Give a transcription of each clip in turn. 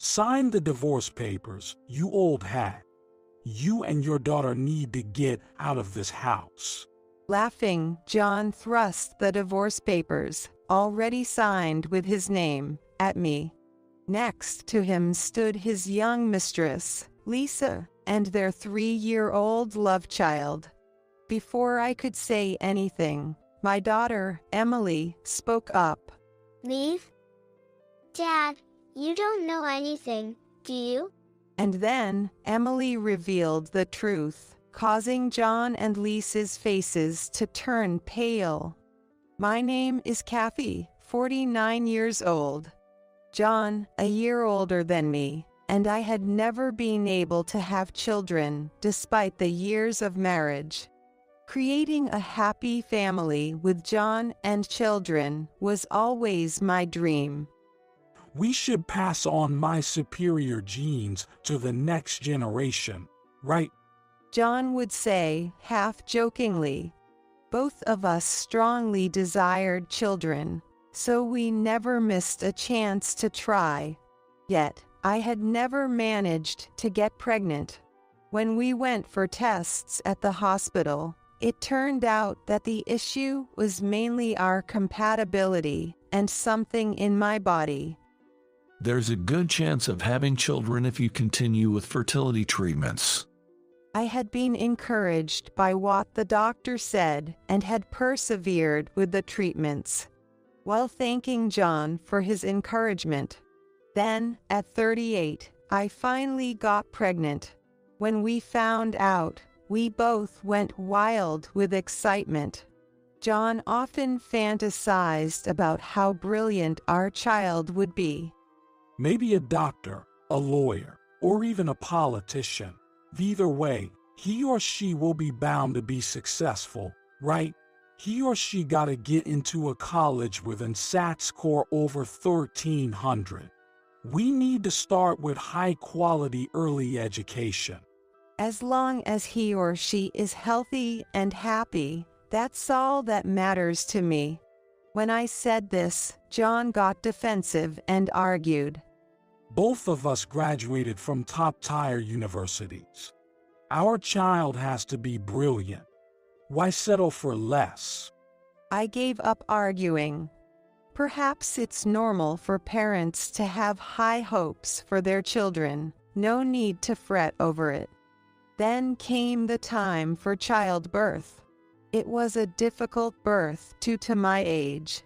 Sign the divorce papers, you old hat. You and your daughter need to get out of this house. Laughing, John thrust the divorce papers, already signed with his name, at me. Next to him stood his young mistress, Lisa, and their 3-year-old love child. Before I could say anything, my daughter, Emily, spoke up. Leave? Dad, you don't know anything, do you? And then, Emily revealed the truth, causing John and Lisa's faces to turn pale. My name is Kathy, 49 years old. John, a year older than me, and I had never been able to have children despite the years of marriage. Creating a happy family with John and children was always my dream. We should pass on my superior genes to the next generation, right? John would say, half jokingly. Both of us strongly desired children, so we never missed a chance to try. Yet, I had never managed to get pregnant. When we went for tests at the hospital, it turned out that the issue was mainly our compatibility and something in my body. There's a good chance of having children if you continue with fertility treatments. I had been encouraged by what the doctor said and had persevered with the treatments, while thanking John for his encouragement. Then, at 38, I finally got pregnant. When we found out, we both went wild with excitement. John often fantasized about how brilliant our child would be. Maybe a doctor, a lawyer, or even a politician. Either way, he or she will be bound to be successful, right? He or she gotta get into a college with an SAT score over 1300. We need to start with high-quality early education. As long as he or she is healthy and happy, that's all that matters to me. When I said this, John got defensive and argued. Both of us graduated from top-tier universities. Our child has to be brilliant. Why settle for less? I gave up arguing. Perhaps it's normal for parents to have high hopes for their children. No need to fret over it. Then came the time for childbirth. It was a difficult birth due to my age.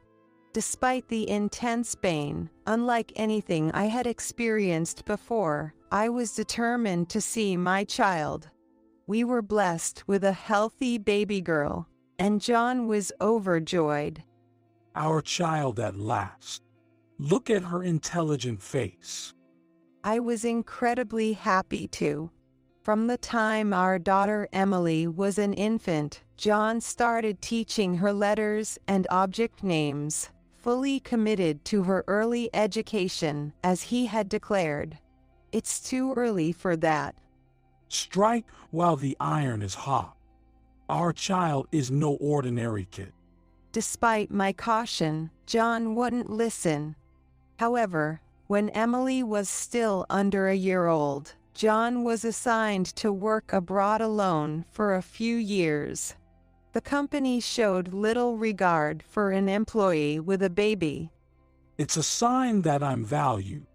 Despite the intense pain, unlike anything I had experienced before, I was determined to see my child. We were blessed with a healthy baby girl, and John was overjoyed. Our child at last. Look at her intelligent face. I was incredibly happy too. From the time our daughter Emily was an infant, John started teaching her letters and object names, fully committed to her early education, as he had declared. It's too early for that. Strike while the iron is hot. Our child is no ordinary kid. Despite my caution, John wouldn't listen. However, when Emily was still under a year old, John was assigned to work abroad alone for a few years. The company showed little regard for an employee with a baby. It's a sign that I'm valued.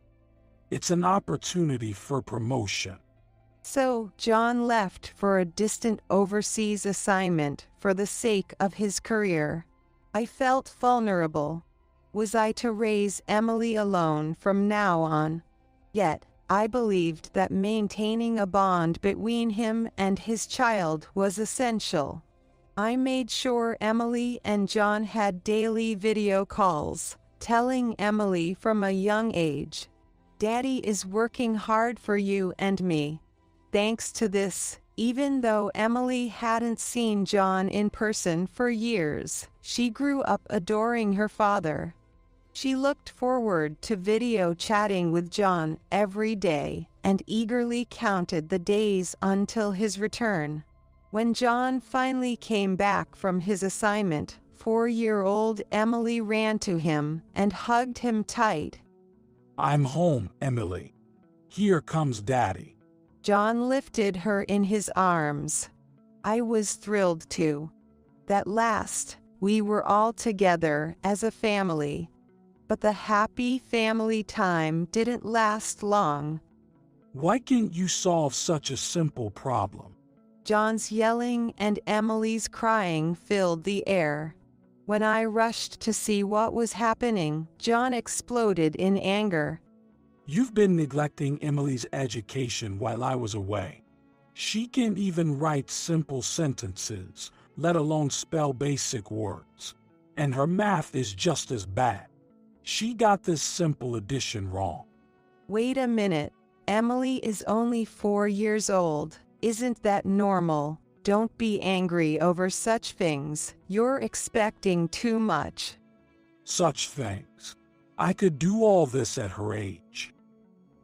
It's an opportunity for promotion. So, John left for a distant overseas assignment for the sake of his career. I felt vulnerable. Was I to raise Emily alone from now on? Yet, I believed that maintaining a bond between him and his child was essential. I made sure Emily and John had daily video calls, telling Emily from a young age, "Daddy is working hard for you and me." Thanks to this, even though Emily hadn't seen John in person for years, she grew up adoring her father. She looked forward to video chatting with John every day and eagerly counted the days until his return. When John finally came back from his assignment, 4-year-old Emily ran to him and hugged him tight. I'm home, Emily. Here comes Daddy. John lifted her in his arms. I was thrilled too. At last, we were all together as a family. But the happy family time didn't last long. Why can't you solve such a simple problem? John's yelling and Emily's crying filled the air. When I rushed to see what was happening, John exploded in anger. You've been neglecting Emily's education while I was away. She can't even write simple sentences, let alone spell basic words. And her math is just as bad. She got this simple addition wrong. Wait a minute. Emily is only 4 years old. Isn't that normal? Don't be angry over such things. You're expecting too much. Such things. I could do all this at her age.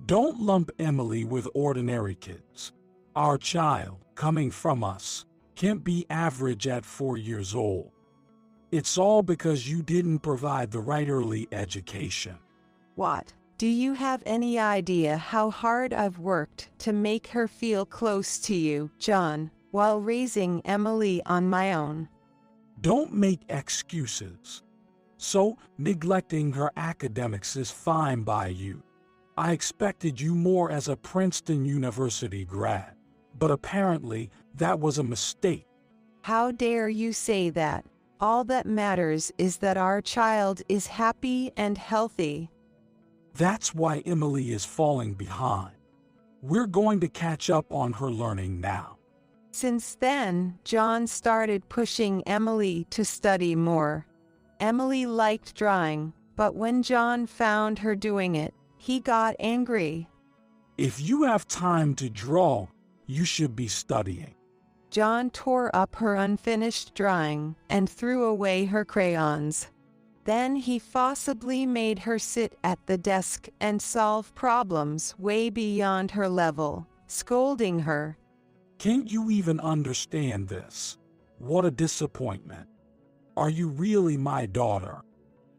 Don't lump Emily with ordinary kids. Our child, coming from us, can't be average at 4 years old. It's all because you didn't provide the right early education. What? Do you have any idea how hard I've worked to make her feel close to you, John, while raising Emily on my own? Don't make excuses. So, neglecting her academics is fine by you. I expected you more as a Princeton University grad, but apparently that was a mistake. How dare you say that? All that matters is that our child is happy and healthy. That's why Emily is falling behind. We're going to catch up on her learning now. Since then, John started pushing Emily to study more. Emily liked drawing, but when John found her doing it, he got angry. If you have time to draw, you should be studying. John tore up her unfinished drawing and threw away her crayons. Then he forcibly made her sit at the desk and solve problems way beyond her level, scolding her. Can't you even understand this? What a disappointment. Are you really my daughter?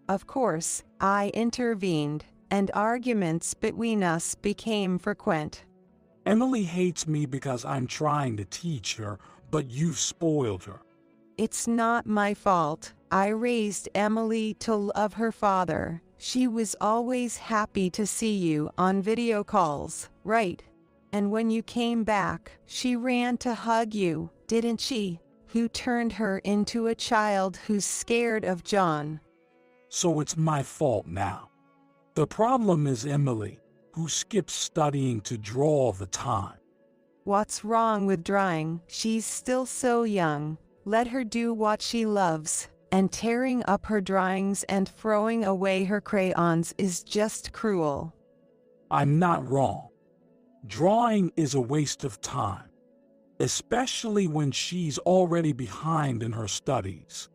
Of course, I intervened, and arguments between us became frequent. Emily hates me because I'm trying to teach her, but you've spoiled her. It's not my fault. I raised Emily to love her father. She was always happy to see you on video calls, right? And when you came back, she ran to hug you, didn't she? Who turned her into a child who's scared of John. So it's my fault now. The problem is Emily, who skips studying to draw all the time. What's wrong with drawing? She's still so young. Let her do what she loves. And tearing up her drawings and throwing away her crayons is just cruel. I'm not wrong. Drawing is a waste of time, especially when she's already behind in her studies.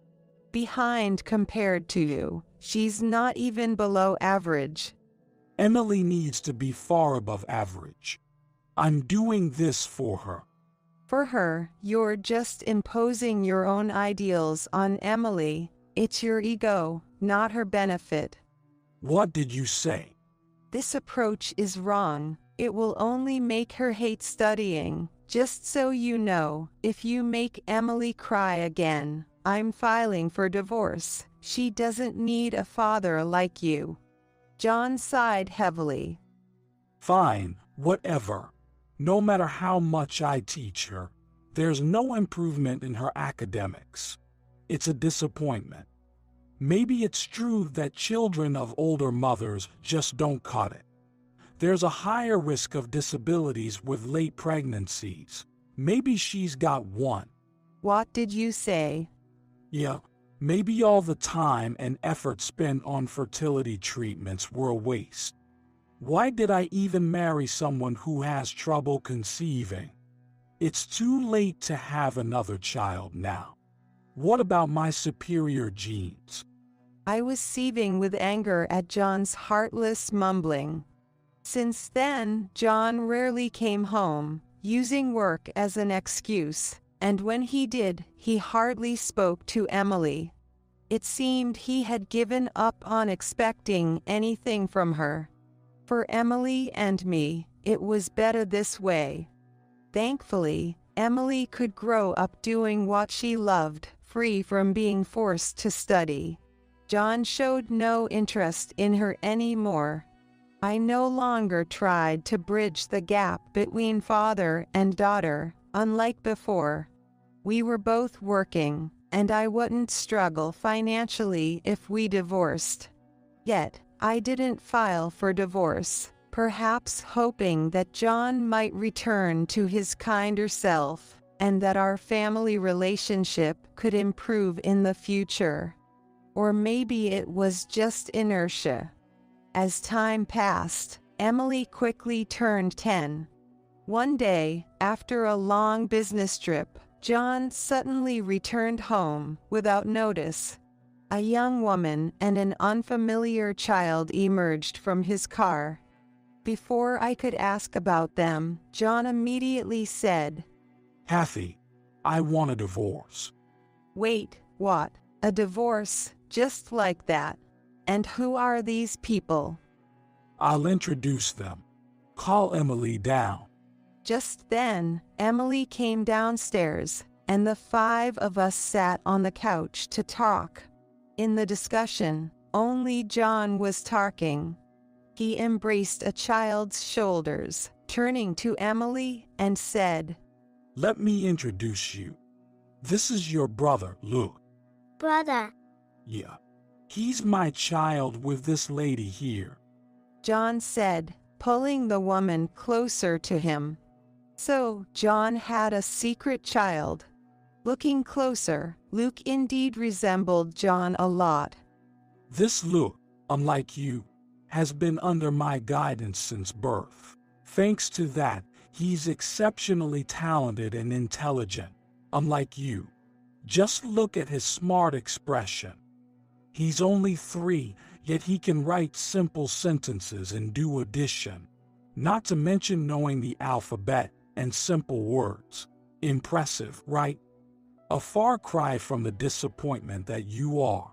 Behind compared to you. She's not even below average. Emily needs to be far above average. I'm doing this for her. For her, you're just imposing your own ideals on Emily. It's your ego, not her benefit. What did you say? This approach is wrong. It will only make her hate studying. Just so you know, if you make Emily cry again, I'm filing for divorce. She doesn't need a father like you. John sighed heavily. Fine, whatever. No matter how much I teach her, there's no improvement in her academics. It's a disappointment. Maybe it's true that children of older mothers just don't cut it. There's a higher risk of disabilities with late pregnancies. Maybe she's got one. What did you say? Yeah, maybe all the time and effort spent on fertility treatments were a waste. Why did I even marry someone who has trouble conceiving? It's too late to have another child now. What about my superior genes? I was seething with anger at John's heartless mumbling. Since then, John rarely came home, using work as an excuse, and when he did, he hardly spoke to Emily. It seemed he had given up on expecting anything from her. For Emily and me, It was better this way. Thankfully, Emily could grow up doing what she loved, free from being forced to study. John showed no interest in her anymore. I no longer tried to bridge the gap between father and daughter, unlike before. We were both working, and I wouldn't struggle financially if we divorced. Yet, I didn't file for divorce, perhaps hoping that John might return to his kinder self, and that our family relationship could improve in the future. Or maybe it was just inertia. As time passed, Emily quickly turned 10. One day, after a long business trip, John suddenly returned home without notice. A young woman and an unfamiliar child emerged from his car. Before I could ask about them, John immediately said, Kathy, I want a divorce. "Wait, what? A divorce, just like that? And who are these people?" I'll introduce them. Call Emily down. Just then, Emily came downstairs, and the 5 of us sat on the couch to talk. In the discussion, only John was talking. He embraced a child's shoulders, turning to Emily, and said, Let me introduce you. This is your brother, Luke. Brother. Yeah. He's my child with this lady here. John said, pulling the woman closer to him. So, John had a secret child. Looking closer, Luke indeed resembled John a lot. This Luke, unlike you, has been under my guidance since birth. Thanks to that, he's exceptionally talented and intelligent, unlike you. Just look at his smart expression. He's only 3, yet he can write simple sentences and do addition. Not to mention knowing the alphabet and simple words. Impressive, right? A far cry from the disappointment that you are.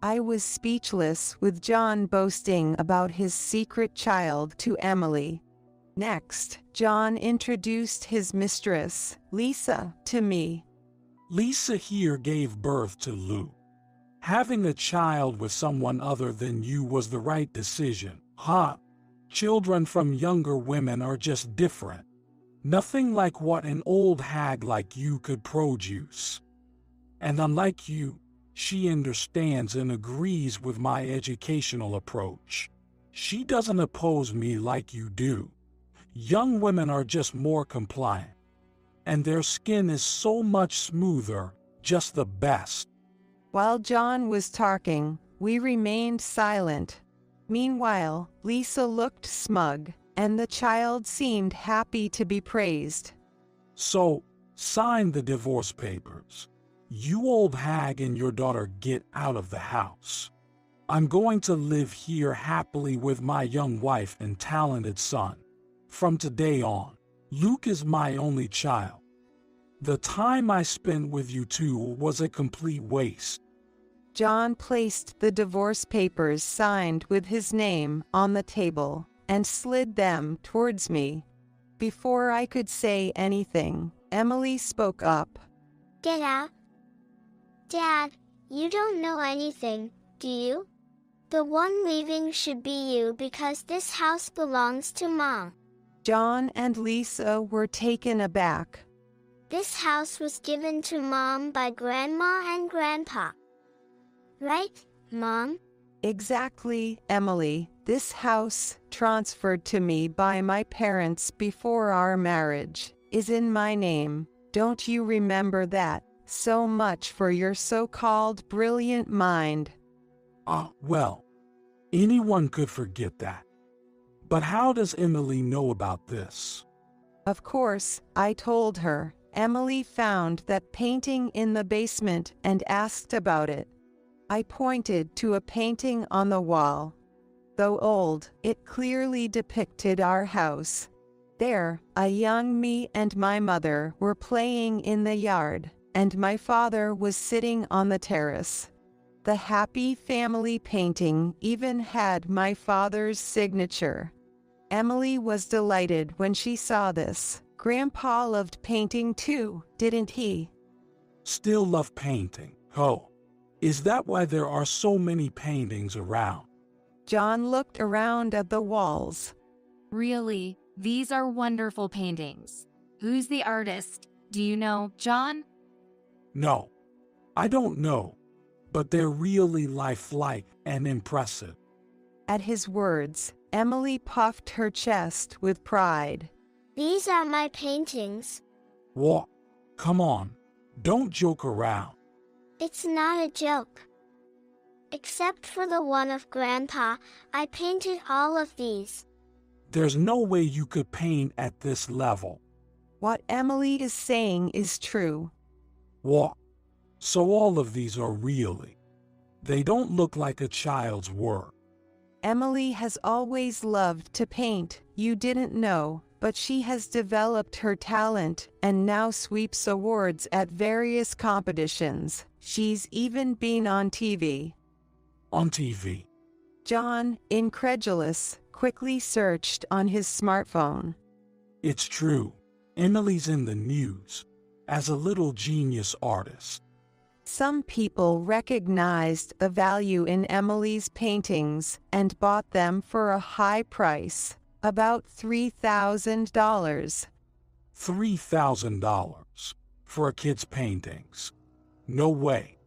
I was speechless with John boasting about his secret child to Emily. Next, John introduced his mistress, Lisa, to me. Lisa here gave birth to Lou. Having a child with someone other than you was the right decision, huh? Children from younger women are just different. Nothing like what an old hag like you could produce. And unlike you, she understands and agrees with my educational approach. She doesn't oppose me like you do. Young women are just more compliant. And their skin is so much smoother, just the best. While John was talking, we remained silent. Meanwhile, Lisa looked smug, and the child seemed happy to be praised. So, sign the divorce papers. You old hag and your daughter get out of the house. I'm going to live here happily with my young wife and talented son. From today on, Luke is my only child. The time I spent with you two was a complete waste. John placed the divorce papers signed with his name on the table and slid them towards me. Before I could say anything, Emily spoke up. Get out. Dad, you don't know anything, do you? The one leaving should be you because this house belongs to Mom. John and Lisa were taken aback. This house was given to Mom by Grandma and Grandpa. Right, Mom? Exactly, Emily. This house, transferred to me by my parents before our marriage, is in my name. Don't you remember that? So much for your so-called brilliant mind. Well, anyone could forget that. But how does Emily know about this? Of course, I told her. Emily found that painting in the basement and asked about it. I pointed to a painting on the wall. Though old, it clearly depicted our house. There, a young me and my mother were playing in the yard, and my father was sitting on the terrace. The happy family painting even had my father's signature. Emily was delighted when she saw this. Grandpa loved painting too, didn't he? Still love painting. Oh, is that why there are so many paintings around? John looked around at the walls. Really, these are wonderful paintings. Who's the artist? Do you know, John? No, I don't know, but they're really lifelike and impressive. At his words, Emily puffed her chest with pride. These are my paintings. What? Come on, don't joke around. It's not a joke. Except for the one of Grandpa, I painted all of these. There's no way you could paint at this level. What Emily is saying is true. What? So all of these are really? They don't look like a child's work. Emily has always loved to paint, you didn't know, but she has developed her talent and now sweeps awards at various competitions. She's even been on TV. On TV? John, incredulous, quickly searched on his smartphone. It's true. Emily's in the news as a little genius artist. Some people recognized the value in Emily's paintings and bought them for a high price, about $3,000. $3,000 for a kid's paintings? No way.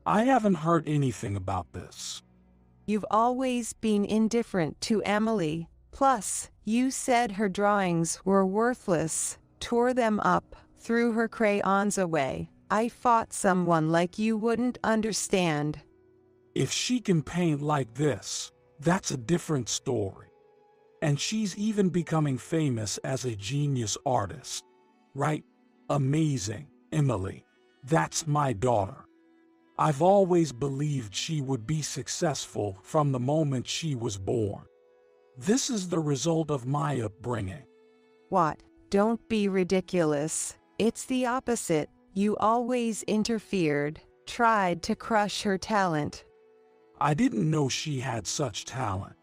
I haven't heard anything about this. You've always been indifferent to Emily. Plus, you said her drawings were worthless, tore them up, threw her crayons away. I thought someone like you wouldn't understand. If she can paint like this, that's a different story. And she's even becoming famous as a genius artist. Right? Amazing, Emily. That's my daughter. I've always believed she would be successful from the moment she was born. This is the result of my upbringing. What? Don't be ridiculous. It's the opposite. You always interfered, tried to crush her talent. I didn't know she had such talent,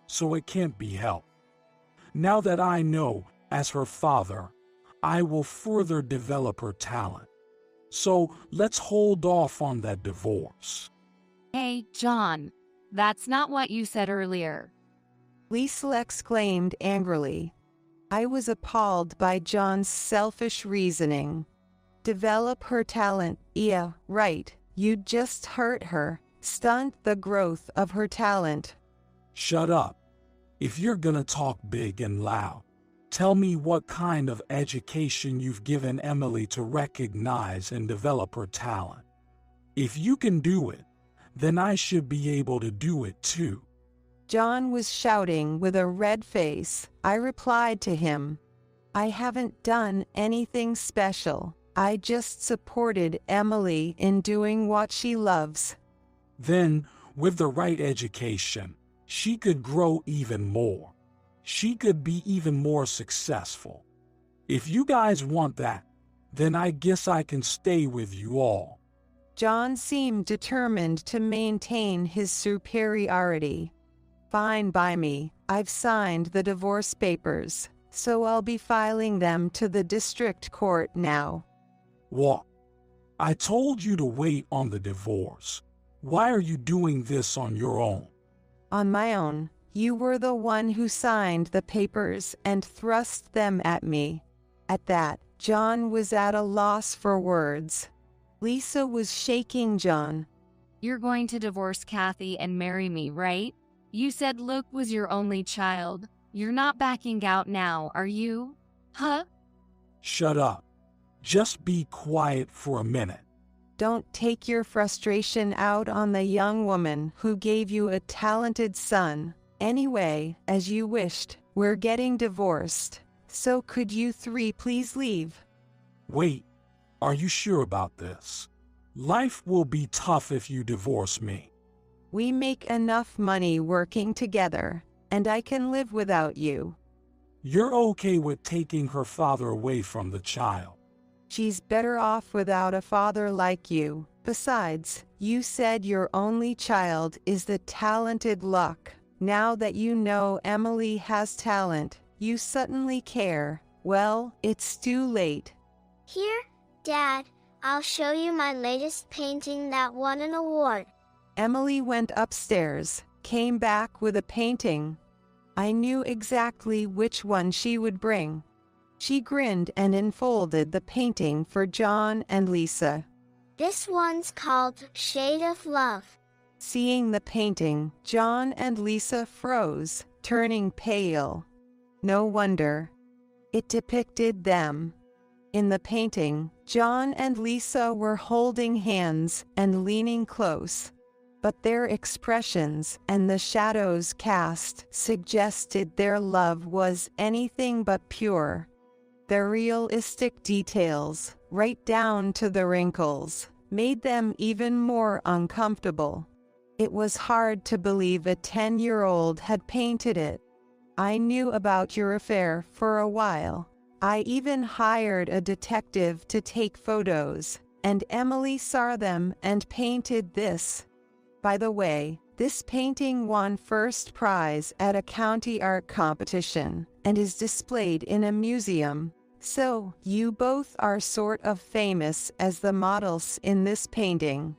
so it can't be helped. Now that I know, as her father, I will further develop her talent. So let's hold off on that divorce. Hey, John, that's not what you said earlier. Liesl exclaimed angrily. I was appalled by John's selfish reasoning. Develop her talent, yeah, right. You'd just hurt her, stunt the growth of her talent. Shut up. If you're gonna talk big and loud, tell me what kind of education you've given Emily to recognize and develop her talent. If you can do it, then I should be able to do it too. John was shouting with a red face. I replied to him. I haven't done anything special. I just supported Emily in doing what she loves. Then, with the right education, she could grow even more. She could be even more successful. If you guys want that, then I guess I can stay with you all. John seemed determined to maintain his superiority. Fine by me. I've signed the divorce papers, so I'll be filing them to the district court now. What? I told you to wait on the divorce. Why are you doing this on your own? On my own. You were the one who signed the papers and thrust them at me. At that, John was at a loss for words. Lisa was shaking John. You're going to divorce Kathy and marry me, right? You said Luke was your only child. You're not backing out now, are you? Huh? Shut up. Just be quiet for a minute. Don't take your frustration out on the young woman who gave you a talented son. Anyway, as you wished, we're getting divorced. So could you three please leave? Wait, are you sure about this? Life will be tough if you divorce me. We make enough money working together, and I can live without you. You're okay with taking her father away from the child? She's better off without a father like you. Besides, you said your only child is the talented Luck. Now that you know Emily has talent, you suddenly care. Well, it's too late. Here, Dad, I'll show you my latest painting that won an award. Emily went upstairs, came back with a painting. I knew exactly which one she would bring. She grinned and unfolded the painting for John and Lisa. This one's called Shade of Love. Seeing the painting, John and Lisa froze, turning pale. No wonder. It depicted them. In the painting, John and Lisa were holding hands and leaning close. But their expressions and the shadows cast suggested their love was anything but pure. The realistic details, right down to the wrinkles, made them even more uncomfortable. It was hard to believe a 10-year-old had painted it. I knew about your affair for a while. I even hired a detective to take photos, and Emily saw them and painted this. By the way, this painting won first prize at a county art competition and is displayed in a museum. So, you both are sort of famous as the models in this painting.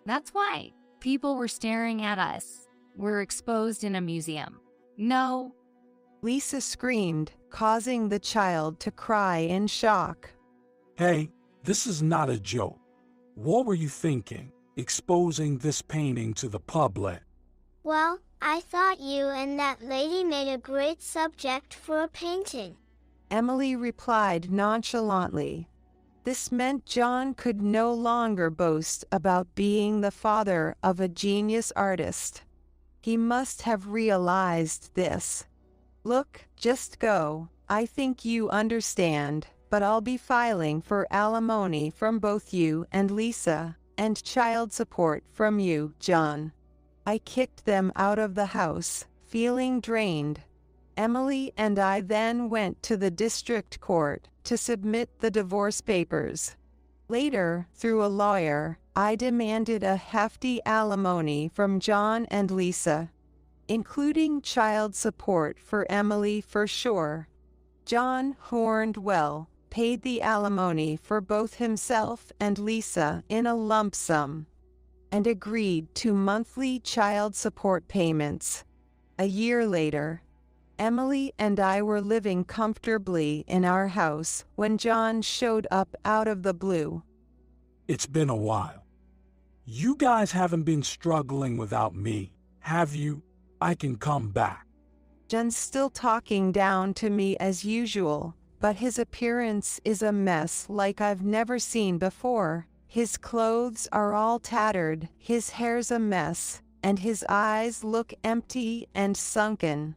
That's why people were staring at us. We're exposed in a museum. No. Lisa screamed, causing the child to cry in shock. Hey, this is not a joke. What were you thinking, exposing this painting to the public? Well, I thought you and that lady made a great subject for a painting. Emily replied nonchalantly. This meant John could no longer boast about being the father of a genius artist. He must have realized this. Look, just go. I think you understand, but I'll be filing for alimony from both you and Lisa, and child support from you, John. I kicked them out of the house, feeling drained. Emily and I then went to the district court to submit the divorce papers. Later, through a lawyer, I demanded a hefty alimony from John and Lisa, including child support for Emily for sure. John horned well, paid the alimony for both himself and Lisa in a lump sum, and agreed to monthly child support payments. A year later, Emily and I were living comfortably in our house when John showed up out of the blue. It's been a while. You guys haven't been struggling without me, have you? I can come back. John's still talking down to me as usual, but his appearance is a mess like I've never seen before. His clothes are all tattered, his hair's a mess, and his eyes look empty and sunken.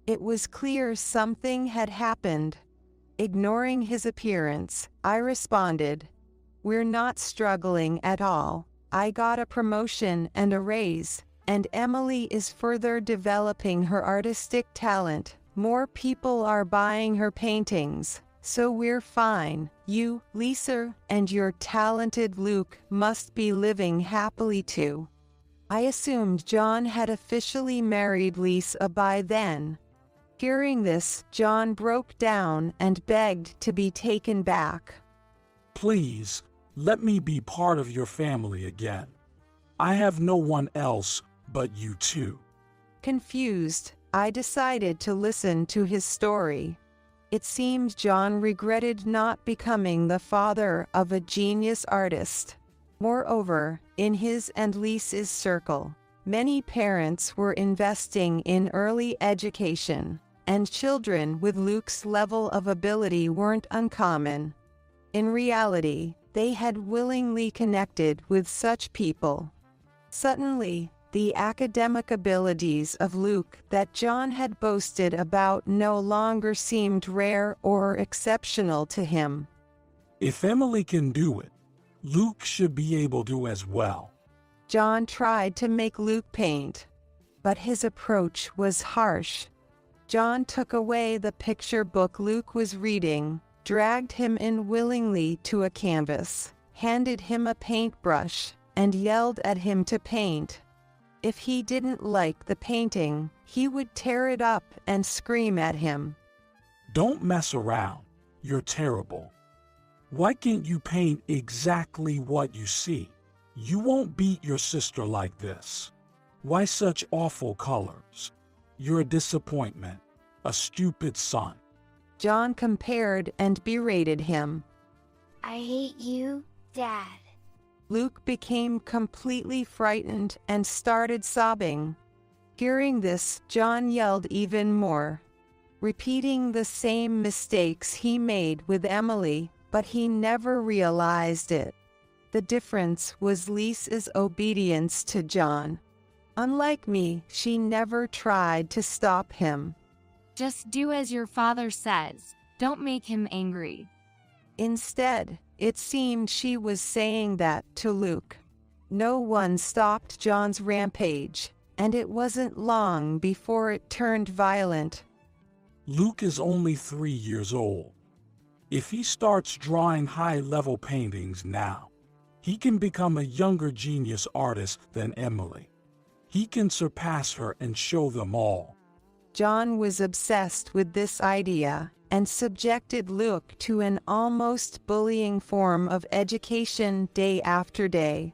It was clear something had happened. Ignoring his appearance, I responded, "We're not struggling at all. I got a promotion and a raise, and Emily is further developing her artistic talent. More people are buying her paintings, so we're fine. You, Lisa, and your talented Luke must be living happily too." I assumed John had officially married Lisa by then. Hearing this, John broke down and begged to be taken back. Please, let me be part of your family again. I have no one else but you two. Confused, I decided to listen to his story. It seemed John regretted not becoming the father of a genius artist. Moreover, in his and Lisa's circle, many parents were investing in early education, and children with Luke's level of ability weren't uncommon. In reality, they had willingly connected with such people. Suddenly, the academic abilities of Luke that John had boasted about no longer seemed rare or exceptional to him. If Emily can do it, Luke should be able to as well. John tried to make Luke paint, but his approach was harsh. John took away the picture book Luke was reading, dragged him in willingly to a canvas, handed him a paintbrush, and yelled at him to paint. If he didn't like the painting, he would tear it up and scream at him. Don't mess around. You're terrible. Why can't you paint exactly what you see? You won't beat your sister like this. Why such awful colors? You're a disappointment, a stupid son. John compared and berated him. I hate you, Dad. Luke became completely frightened and started sobbing. Hearing this, John yelled even more, repeating the same mistakes he made with Emily, but he never realized it. The difference was Lisa's obedience to John. Unlike me, she never tried to stop him. Just do as your father says. Don't make him angry. Instead, it seemed she was saying that to Luke. No one stopped John's rampage, and it wasn't long before it turned violent. Luke is only 3 years old. If he starts drawing high-level paintings now, he can become a younger genius artist than Emily. He can surpass her and show them all. John was obsessed with this idea and subjected Luke to an almost bullying form of education day after day.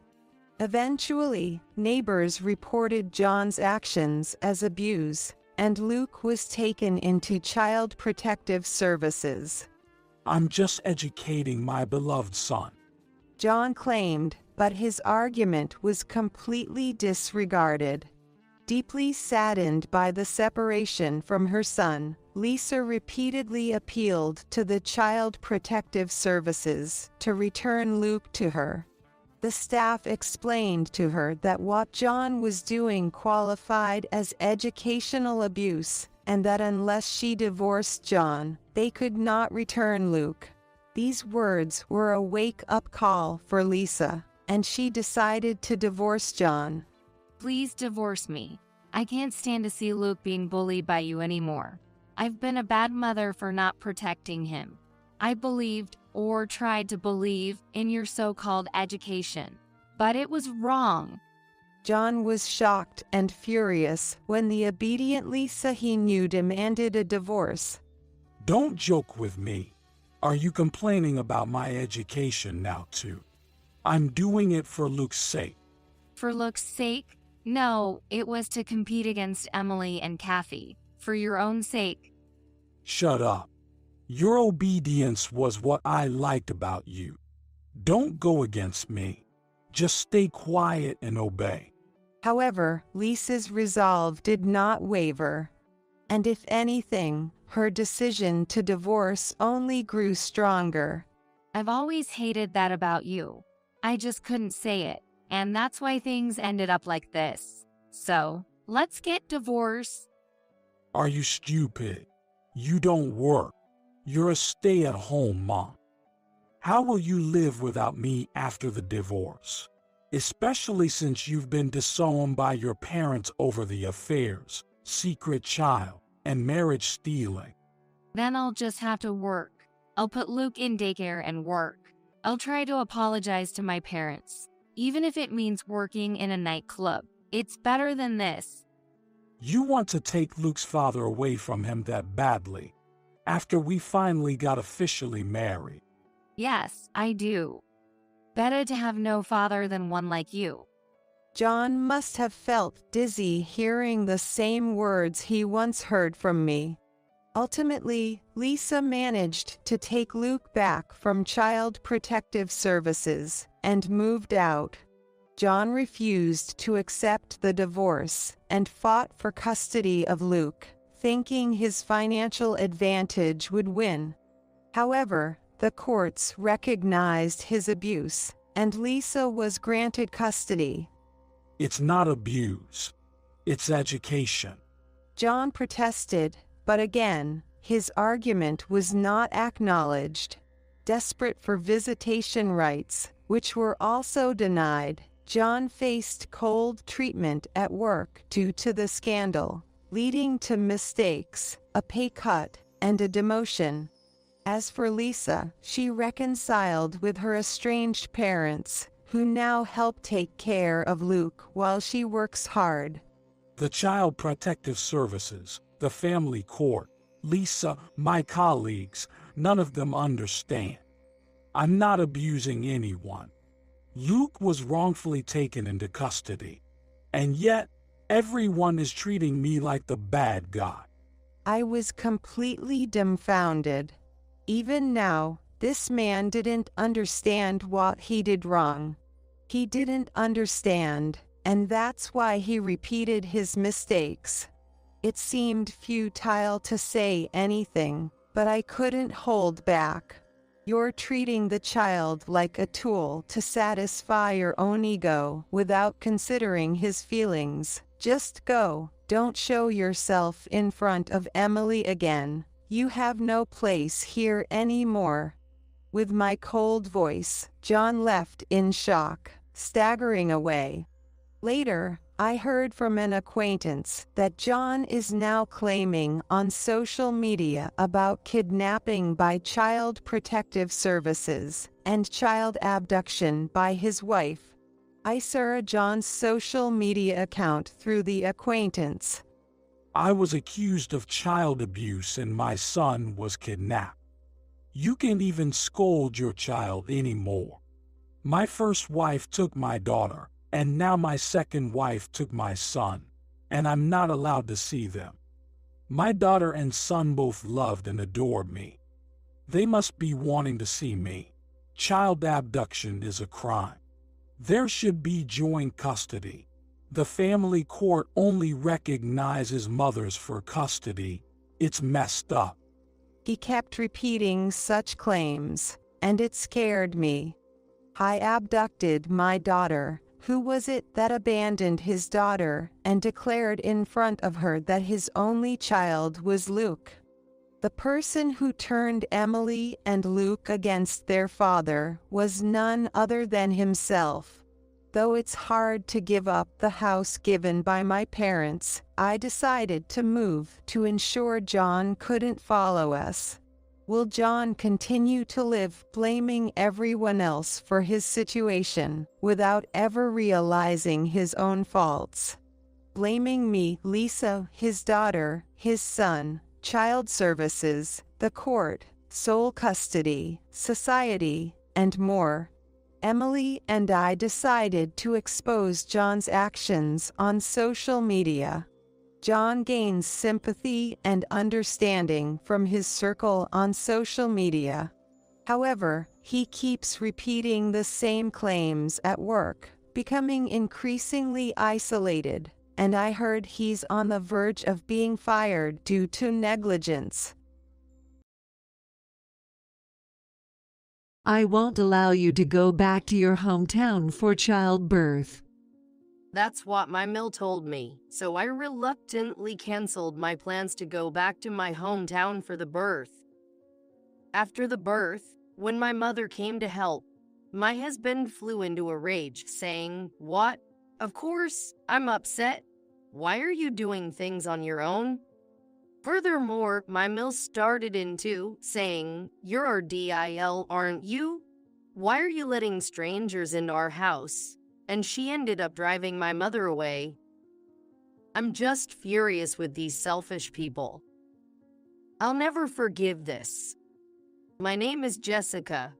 Eventually, neighbors reported John's actions as abuse, and Luke was taken into Child Protective Services. I'm just educating my beloved son. John claimed, but his argument was completely disregarded. Deeply saddened by the separation from her son, Lisa repeatedly appealed to the Child Protective Services to return Luke to her. The staff explained to her that what John was doing qualified as educational abuse, and that unless she divorced John, they could not return Luke. These words were a wake-up call for Lisa, and she decided to divorce John. Please divorce me. I can't stand to see Luke being bullied by you anymore. I've been a bad mother for not protecting him. I believed, or tried to believe, in your so-called education. But it was wrong. John was shocked and furious when the obedient Lisa he knew demanded a divorce. Don't joke with me. Are you complaining about my education now too? I'm doing it for Luke's sake. For Luke's sake? No, it was to compete against Emily and Kathy. For your own sake. Shut up. Your obedience was what I liked about you. Don't go against me. Just stay quiet and obey. However, Lisa's resolve did not waver. And if anything, her decision to divorce only grew stronger. I've always hated that about you. I just couldn't say it, and that's why things ended up like this. So, let's get divorced. Are you stupid? You don't work. You're a stay-at-home mom. How will you live without me after the divorce? Especially since you've been disowned by your parents over the affairs, secret child, and marriage stealing. Then I'll just have to work. I'll put Luke in daycare and work. I'll try to apologize to my parents. Even if it means working in a nightclub. It's better than this. You want to take Luke's father away from him that badly, after we finally got officially married. Yes, I do. Better to have no father than one like you. John must have felt dizzy hearing the same words he once heard from me. Ultimately, Lisa managed to take Luke back from Child Protective Services and moved out. John refused to accept the divorce and fought for custody of Luke, thinking his financial advantage would win. However, the courts recognized his abuse, and Lisa was granted custody. It's not abuse. It's education. John protested, but again, his argument was not acknowledged. Desperate for visitation rights, which were also denied, John faced cold treatment at work due to the scandal, leading to mistakes, a pay cut, and a demotion. As for Lisa, she reconciled with her estranged parents, who now help take care of Luke while she works hard. The Child Protective Services, the family court, Lisa, my colleagues, none of them understand. I'm not abusing anyone. Luke was wrongfully taken into custody, and yet everyone is treating me like the bad guy. I was completely dumbfounded. Even now, this man didn't understand what he did wrong. He didn't understand, and that's why he repeated his mistakes. It seemed futile to say anything, but I couldn't hold back. You're treating the child like a tool to satisfy your own ego without considering his feelings. Just go. Don't show yourself in front of Emily again. You have no place here anymore. With my cold voice, John left in shock, staggering away. Later, I heard from an acquaintance that John is now claiming on social media about kidnapping by Child Protective Services and child abduction by his wife. I saw John's social media account through the acquaintance. I was accused of child abuse and my son was kidnapped. You can't even scold your child anymore. My first wife took my daughter, and now my second wife took my son, and I'm not allowed to see them. My daughter and son both loved and adored me. They must be wanting to see me. Child abduction is a crime. There should be joint custody. The family court only recognizes mothers for custody. It's messed up. He kept repeating such claims, and it scared me. I abducted my daughter. Who was it that abandoned his daughter and declared in front of her that his only child was Luke? The person who turned Emily and Luke against their father was none other than himself. Though it's hard to give up the house given by my parents, I decided to move to ensure John couldn't follow us. Will John continue to live blaming everyone else for his situation without ever realizing his own faults? Blaming me, Lisa, his daughter, his son, child services, the court, sole custody, society, and more. Emily and I decided to expose John's actions on social media. John gains sympathy and understanding from his circle on social media. However, he keeps repeating the same claims at work, becoming increasingly isolated, and I heard he's on the verge of being fired due to negligence. I won't allow you to go back to your hometown for childbirth. That's what my mill told me, so I reluctantly canceled my plans to go back to my hometown for the birth. After the birth, when my mother came to help, my husband flew into a rage, saying, "What? Of course, I'm upset. Why are you doing things on your own?" Furthermore, my mill started into saying, "You're our DIL, aren't you? Why are you letting strangers into our house?" And she ended up driving my mother away. I'm just furious with these selfish people. I'll never forgive this. My name is Jessica.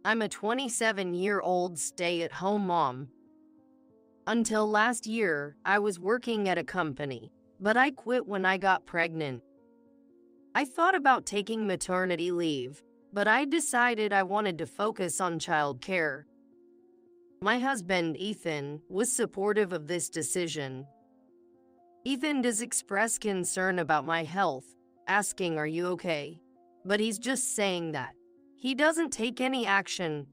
I'm a 27-year-old stay-at-home mom. Until last year, I was working at a company, but I quit when I got pregnant. I thought about taking maternity leave, but I decided I wanted to focus on childcare. My husband, Ethan, was supportive of this decision. Ethan does express concern about my health, asking, "Are you okay?" But he's just saying that. He doesn't take any action.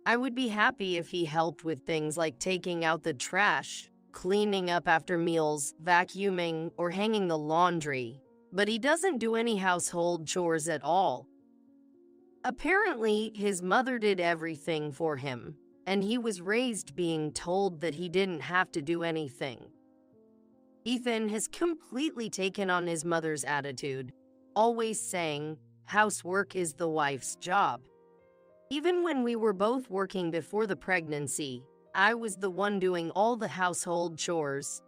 I would be happy if he helped with things like taking out the trash, cleaning up after meals, vacuuming, or hanging the laundry, but he doesn't do any household chores at all. Apparently, his mother did everything for him, and he was raised being told that he didn't have to do anything. Ethan has completely taken on his mother's attitude, always saying, "Housework is the wife's job." Even when we were both working before the pregnancy, I was the one doing all the household chores.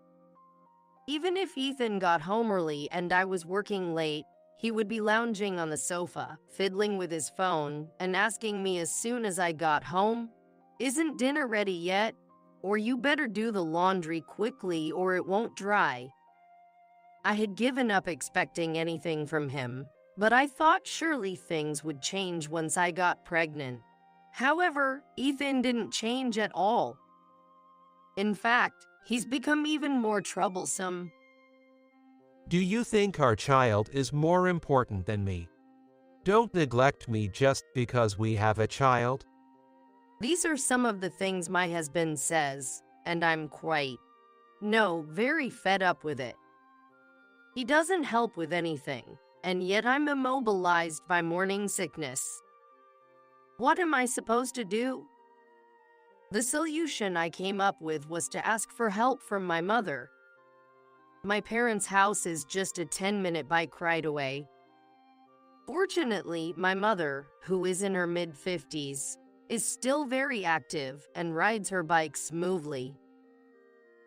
Even if Ethan got home early and I was working late, he would be lounging on the sofa, fiddling with his phone, and asking me as soon as I got home, "Isn't dinner ready yet?" Or "You better do the laundry quickly or it won't dry." I had given up expecting anything from him, but I thought surely things would change once I got pregnant. However, Ethan didn't change at all. In fact, he's become even more troublesome. Do you think our child is more important than me? Don't neglect me just because we have a child. These are some of the things my husband says, and I'm very fed up with it. He doesn't help with anything, and yet I'm immobilized by morning sickness. What am I supposed to do? The solution I came up with was to ask for help from my mother. My parents' house is just a 10-minute bike ride away. Fortunately, my mother, who is in her mid-50s, is still very active and rides her bike smoothly.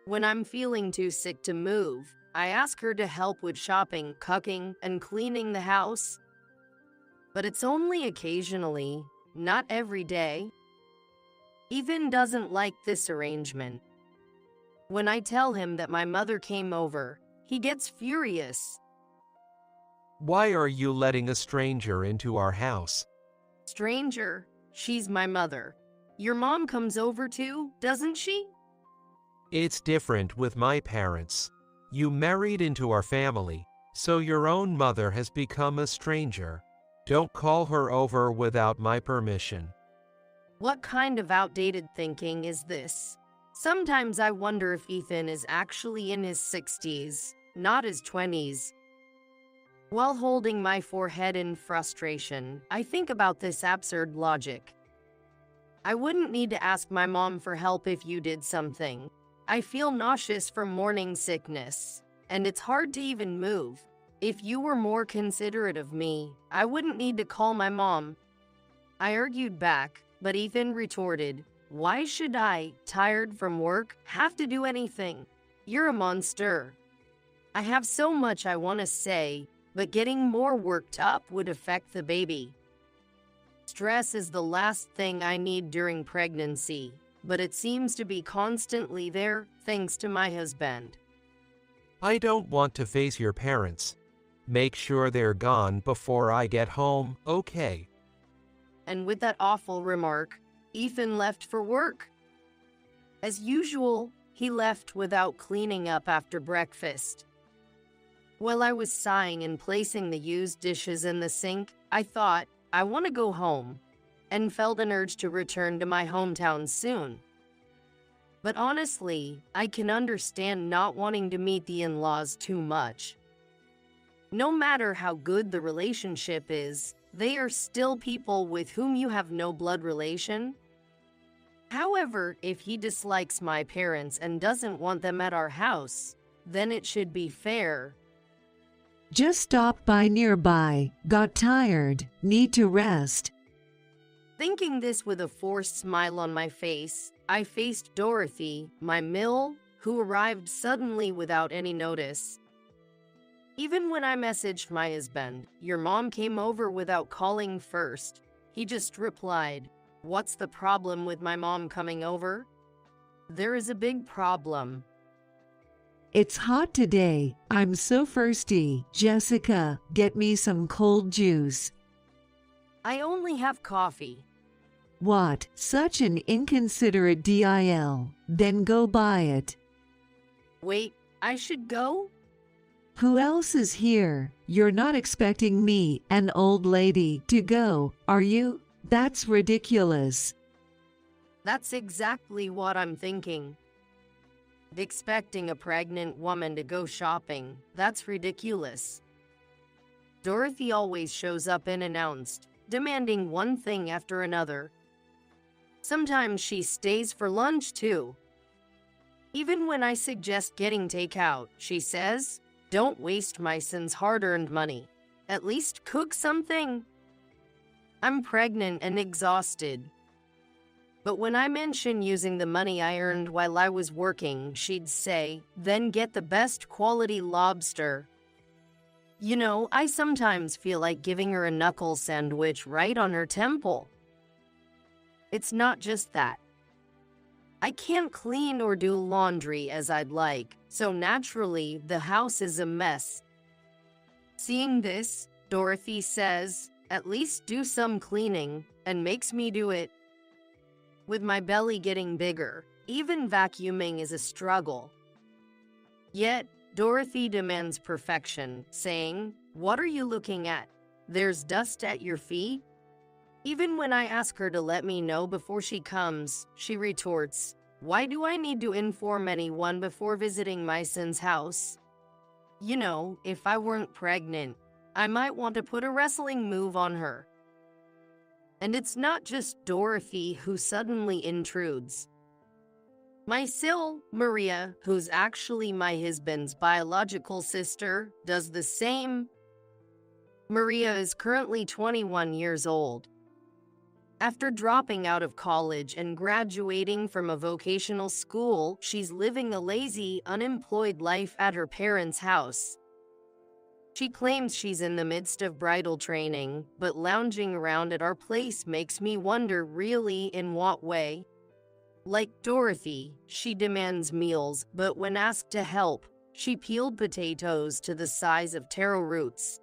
When I'm feeling too sick to move, I ask her to help with shopping, cooking, and cleaning the house. But it's only occasionally, not every day. Ethan doesn't like this arrangement. When I tell him that my mother came over, he gets furious. Why are you letting a stranger into our house? Stranger? She's my mother. Your mom comes over too, doesn't she? It's different with my parents. You married into our family, so your own mother has become a stranger. Don't call her over without my permission. What kind of outdated thinking is this? Sometimes I wonder if Ethan is actually in his 60s, not his 20s. While holding my forehead in frustration, I think about this absurd logic. I wouldn't need to ask my mom for help if you did something. I feel nauseous from morning sickness, and it's hard to even move. If you were more considerate of me, I wouldn't need to call my mom. I argued back, but Ethan retorted, "Why should I, tired from work, have to do anything? You're a monster." I have so much I want to say, but getting more worked up would affect the baby. Stress is the last thing I need during pregnancy, but it seems to be constantly there, thanks to my husband. I don't want to face your parents. Make sure they're gone before I get home, okay? And with that awful remark, Ethan left for work. As usual, he left without cleaning up after breakfast. While I was sighing and placing the used dishes in the sink, I thought, I want to go home, and felt an urge to return to my hometown soon. But honestly, I can understand not wanting to meet the in-laws too much. No matter how good the relationship is, they are still people with whom you have no blood relation. However, if he dislikes my parents and doesn't want them at our house, then it should be fair. Just stopped by nearby, got tired, need to rest. Thinking this with a forced smile on my face, I faced Dorothy, my mill, who arrived suddenly without any notice. Even when I messaged my husband, "Your mom came over without calling first," he just replied, "What's the problem with my mom coming over?" There is a big problem. It's hot today, I'm so thirsty. Jessica, get me some cold juice. I only have coffee. What? Such an inconsiderate deal. Then go buy it. Wait, I should go? Who else is here? You're not expecting me, an old lady, to go, are you? That's ridiculous. That's exactly what I'm thinking. Expecting a pregnant woman to go shopping, that's ridiculous. Dorothy always shows up unannounced, demanding one thing after another. Sometimes she stays for lunch too. Even when I suggest getting takeout, she says, "Don't waste my son's hard-earned money. At least cook something." I'm pregnant and exhausted. But when I mention using the money I earned while I was working, she'd say, then get the best quality lobster. You know, I sometimes feel like giving her a knuckle sandwich right on her temple. It's not just that. I can't clean or do laundry as I'd like, so naturally the house is a mess. Seeing this, Dorothy says, at least do some cleaning, and makes me do it. With my belly getting bigger, even vacuuming is a struggle. Yet, Dorothy demands perfection, saying, "What are you looking at? There's dust at your feet?" Even when I ask her to let me know before she comes, she retorts, "Why do I need to inform anyone before visiting my son's house? You know, if I weren't pregnant, I might want to put a wrestling move on her." And it's not just Dorothy who suddenly intrudes. My sil, Maria, who's actually my husband's biological sister, does the same. Maria is currently 21 years old. After dropping out of college and graduating from a vocational school, she's living a lazy, unemployed life at her parents' house. She claims she's in the midst of bridal training, but lounging around at our place makes me wonder really in what way. Like Dorothy, she demands meals, but when asked to help, she peeled potatoes to the size of taro roots.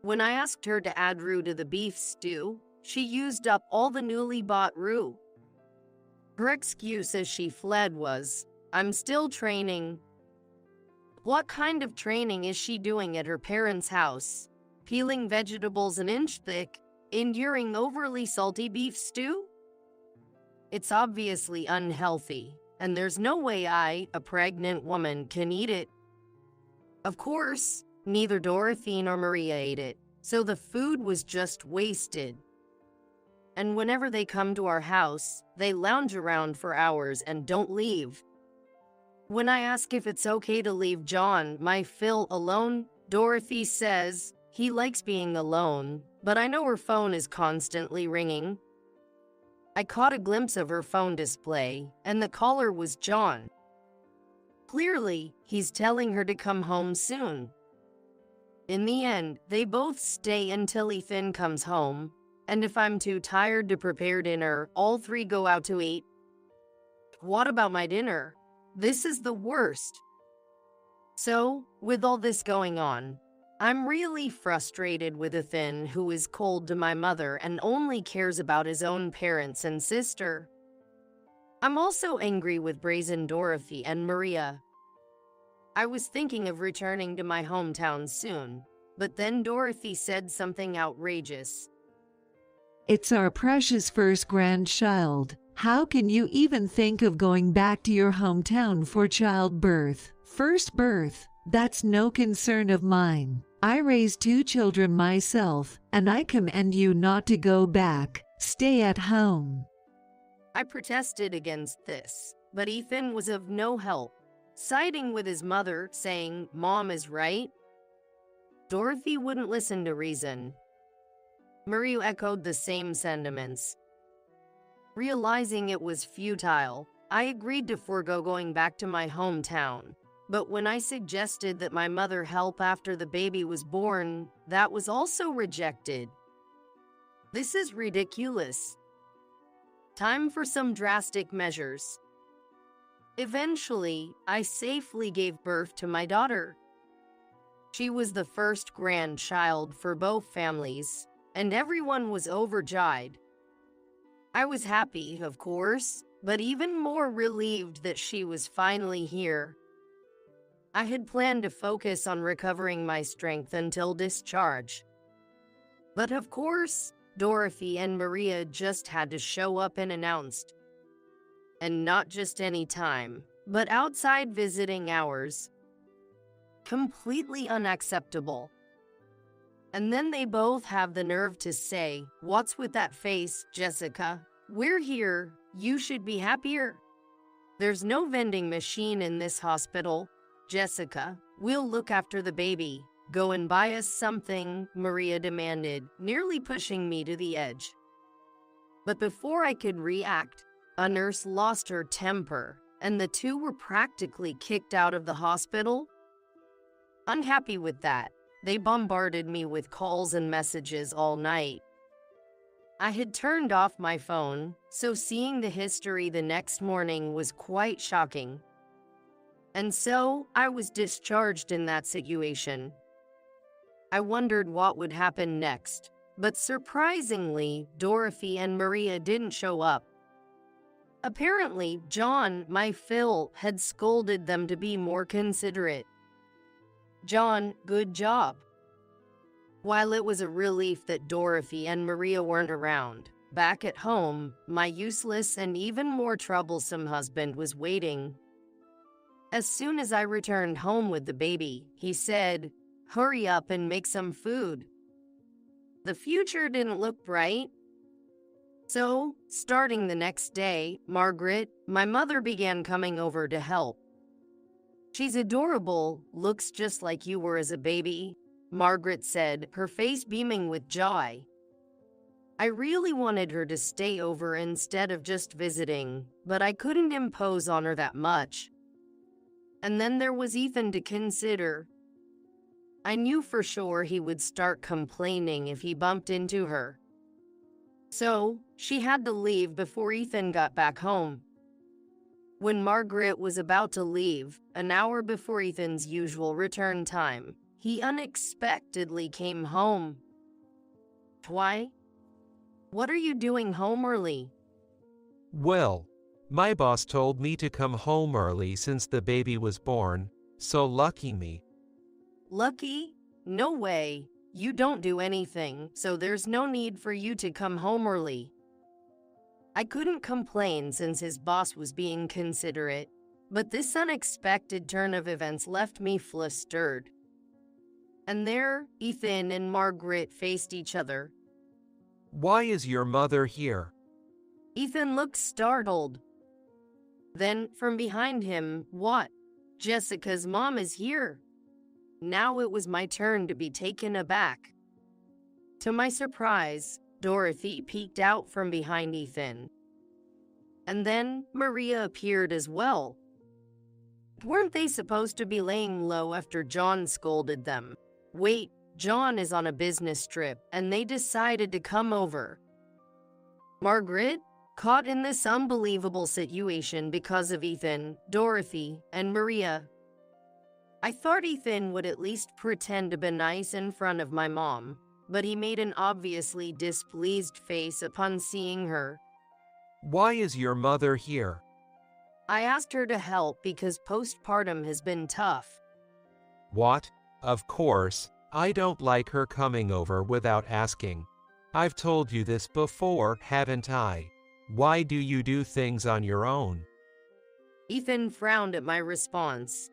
When I asked her to add roux to the beef stew, she used up all the newly bought roux. Her excuse as she fled was, "I'm still training." What kind of training is she doing at her parents' house? Peeling vegetables an inch thick, enduring overly salty beef stew? It's obviously unhealthy, and there's no way I, a pregnant woman, can eat it. Of course, neither Dorothy nor Maria ate it, so the food was just wasted. And whenever they come to our house, they lounge around for hours and don't leave. When I ask if it's okay to leave John, my Phil, alone, Dorothy says he likes being alone, but I know her phone is constantly ringing. I caught a glimpse of her phone display, and the caller was John. Clearly, he's telling her to come home soon. In the end, they both stay until Ethan comes home, and if I'm too tired to prepare dinner, all three go out to eat. What about my dinner? This is the worst. So, with all this going on, I'm really frustrated with Ethan, who is cold to my mother and only cares about his own parents and sister. I'm also angry with brazen Dorothy and Maria. I was thinking of returning to my hometown soon, but then Dorothy said something outrageous. It's our precious first grandchild. How can you even think of going back to your hometown for childbirth? First birth, that's no concern of mine. I raised 2 children myself, and I command you not to go back. Stay at home. I protested against this, but Ethan was of no help, siding with his mother, saying, "Mom is right." Dorothy wouldn't listen to reason. Maria echoed the same sentiments. Realizing it was futile, I agreed to forego going back to my hometown. But when I suggested that my mother help after the baby was born, that was also rejected. This is ridiculous. Time for some drastic measures. Eventually, I safely gave birth to my daughter. She was the first grandchild for both families, and everyone was overjoyed. I was happy, of course, but even more relieved that she was finally here. I had planned to focus on recovering my strength until discharge. But of course, Dorothy and Maria just had to show up unannounced. And not just any time, but outside visiting hours. Completely unacceptable. And then they both have the nerve to say, "What's with that face, Jessica? We're here. You should be happier. There's no vending machine in this hospital. Jessica, we'll look after the baby. Go and buy us something, Maria demanded, nearly pushing me to the edge. But before I could react, a nurse lost her temper, and the two were practically kicked out of the hospital. Unhappy with that, they bombarded me with calls and messages all night. I had turned off my phone, so seeing the history the next morning was quite shocking. And so, I was discharged in that situation. I wondered what would happen next, but surprisingly, Dorothy and Maria didn't show up. Apparently, John, my Phil, had scolded them to be more considerate. John, good job. While it was a relief that Dorothy and Maria weren't around, back at home, my useless and even more troublesome husband was waiting. As soon as I returned home with the baby, he said, "Hurry up and make some food." The future didn't look bright. So, starting the next day, Margaret, my mother, began coming over to help. "She's adorable, looks just like you were as a baby," Margaret said, her face beaming with joy. I really wanted her to stay over instead of just visiting, but I couldn't impose on her that much. And then there was Ethan to consider. I knew for sure he would start complaining if he bumped into her. So, she had to leave before Ethan got back home. When Margaret was about to leave, an hour before Ethan's usual return time, he unexpectedly came home. "Why? What are you doing home early?" Well, my boss told me to come home early since the baby was born, so lucky me. "Lucky? No way. You don't do anything, so there's no need for you to come home early." I couldn't complain since his boss was being considerate, but this unexpected turn of events left me flustered. And there, Ethan and Margaret faced each other. Why is your mother here? Ethan looked startled. Then, from behind him, "What? Jessica's mom is here." Now it was my turn to be taken aback. To my surprise, Dorothy peeked out from behind Ethan. And then Maria appeared as well. Weren't they supposed to be laying low after John scolded them? Wait, John is on a business trip, and they decided to come over. Margaret, caught in this unbelievable situation because of Ethan, Dorothy, and Maria. I thought Ethan would at least pretend to be nice in front of my mom, but he made an obviously displeased face upon seeing her. Why is your mother here? I asked her to help because postpartum has been tough. What? Of course, I don't like her coming over without asking. I've told you this before, haven't I? Why do you do things on your own? Ethan frowned at my response.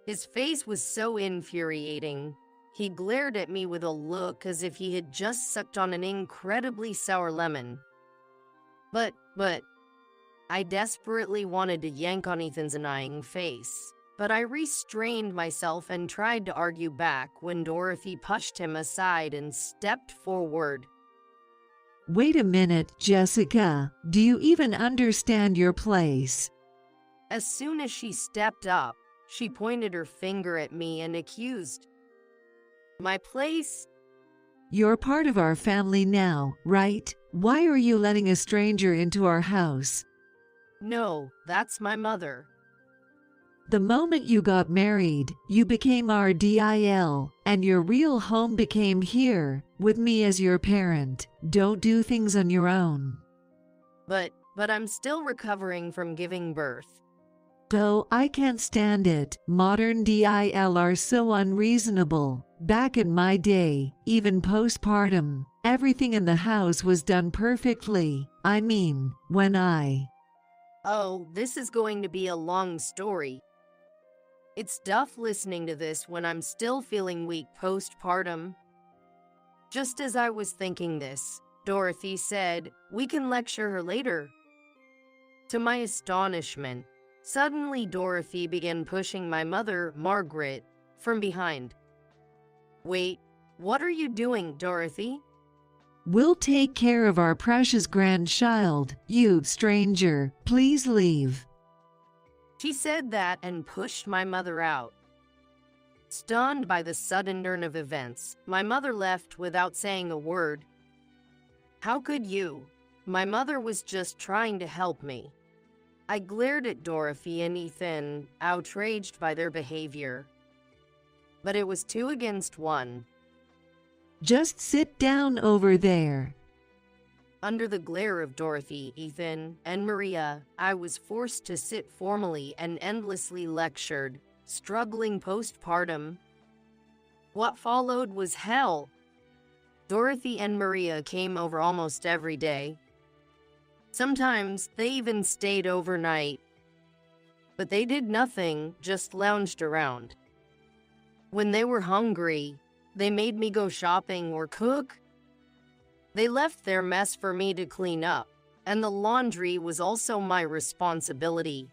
His face was so infuriating. He glared at me with a look as if he had just sucked on an incredibly sour lemon. But, I desperately wanted to yank on Ethan's annoying face, but I restrained myself and tried to argue back when Dorothy pushed him aside and stepped forward. Wait a minute, Jessica. Do you even understand your place? As soon as she stepped up, she pointed her finger at me and accused. My place? You're part of our family now, right? Why are you letting a stranger into our house? No, that's my mother. The moment you got married, you became our DIL, and your real home became here, with me as your parent. Don't do things on your own. But I'm still recovering from giving birth. So I can't stand it. Modern DIL are so unreasonable. Back in my day, even postpartum, everything in the house was done perfectly. I mean, when I... Oh, this is going to be a long story. It's tough listening to this when I'm still feeling weak postpartum. Just as I was thinking this, Dorothy said, "We can lecture her later." To my astonishment, suddenly Dorothy began pushing my mother, Margaret, from behind. Wait, what are you doing, Dorothy? We'll take care of our precious grandchild. You, stranger, please leave. She said that and pushed my mother out. Stunned by the sudden turn of events, my mother left without saying a word. How could you? My mother was just trying to help me. I glared at Dorothy and Ethan, outraged by their behavior. But it was 2 against 1. Just sit down over there. Under the glare of Dorothy, Ethan, and Maria, I was forced to sit formally and endlessly lectured, struggling postpartum. What followed was hell. Dorothy and Maria came over almost every day. Sometimes they even stayed overnight. But they did nothing, just lounged around. When they were hungry, they made me go shopping or cook. They left their mess for me to clean up, and the laundry was also my responsibility.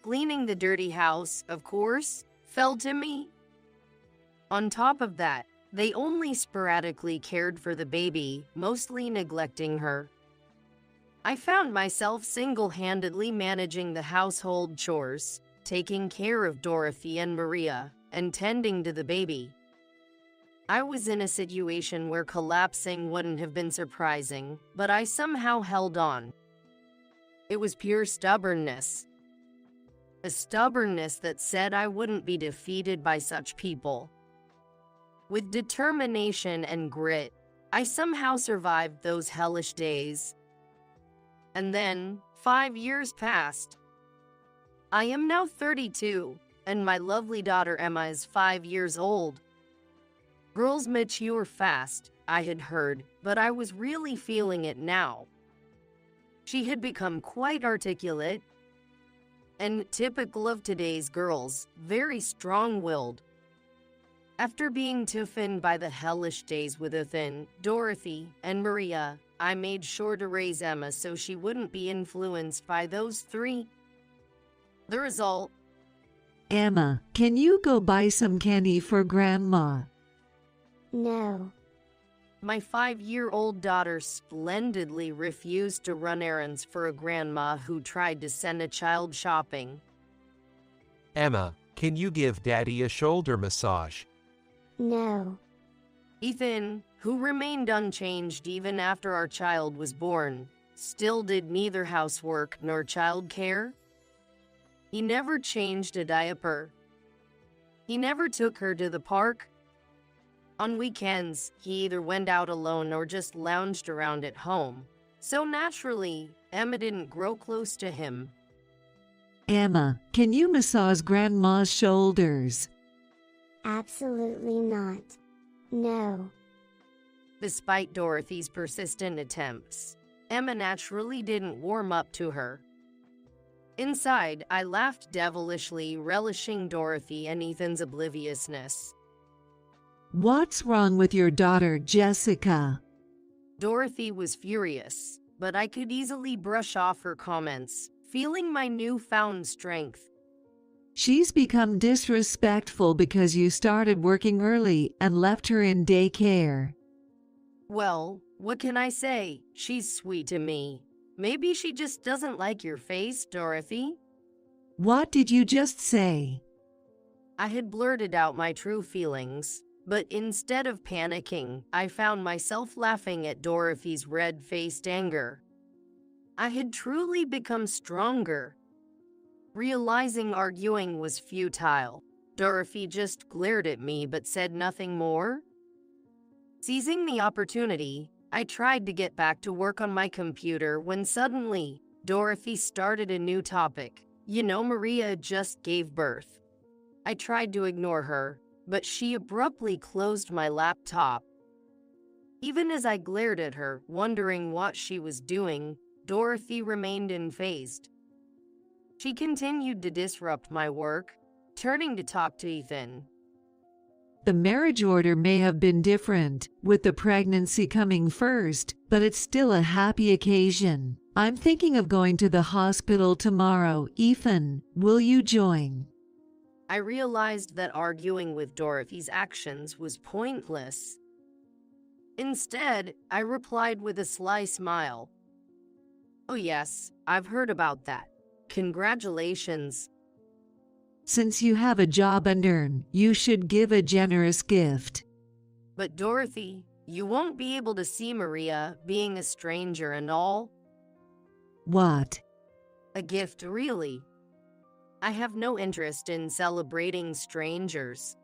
Cleaning the dirty house, of course, fell to me. On top of that, they only sporadically cared for the baby, mostly neglecting her. I found myself single-handedly managing the household chores, taking care of Dorothy and Maria, and tending to the baby. I was in a situation where collapsing wouldn't have been surprising, but I somehow held on. It was pure stubbornness. A stubbornness that said I wouldn't be defeated by such people. With determination and grit, I somehow survived those hellish days. And then, 5 years passed. I am now 32, and my lovely daughter Emma is 5 years old. Girls mature fast, I had heard, but I was really feeling it now. She had become quite articulate, and typical of today's girls, very strong-willed. After being toughened by the hellish days with Ethan, Dorothy, and Maria, I made sure to raise Emma so she wouldn't be influenced by those 3. The result? Emma, can you go buy some candy for Grandma? No. My 5-year-old daughter splendidly refused to run errands for a grandma who tried to send a child shopping. Emma, can you give Daddy a shoulder massage? No. Ethan, who remained unchanged even after our child was born, still did neither housework nor child care. He never changed a diaper. He never took her to the park. On weekends, he either went out alone or just lounged around at home. So naturally, Emma didn't grow close to him. Emma, can you massage Grandma's shoulders? Absolutely not. No. Despite Dorothy's persistent attempts, Emma naturally didn't warm up to her. Inside, I laughed devilishly, relishing Dorothy and Ethan's obliviousness. What's wrong with your daughter, Jessica? Dorothy was furious, but I could easily brush off her comments, feeling my newfound strength. She's become disrespectful because you started working early and left her in daycare. Well, what can I say? She's sweet to me. Maybe she just doesn't like your face, Dorothy. What did you just say? I had blurted out my true feelings, but instead of panicking, I found myself laughing at Dorothy's red-faced anger. I had truly become stronger. Realizing arguing was futile, Dorothy just glared at me but said nothing more. Seizing the opportunity, I tried to get back to work on my computer when suddenly, Dorothy started a new topic. You know, Maria just gave birth. I tried to ignore her, but she abruptly closed my laptop. Even as I glared at her, wondering what she was doing, Dorothy remained unfazed. She continued to disrupt my work, turning to talk to Ethan. The marriage order may have been different, with the pregnancy coming first, but it's still a happy occasion. I'm thinking of going to the hospital tomorrow. Ethan, will you join? I realized that arguing with Dorothy's actions was pointless. Instead, I replied with a sly smile. "Oh yes, I've heard about that. Congratulations." Since you have a job and earn, you should give a generous gift. "But Dorothy, you won't be able to see Maria, being a stranger and all." What? "A gift, really. I have no interest in celebrating strangers."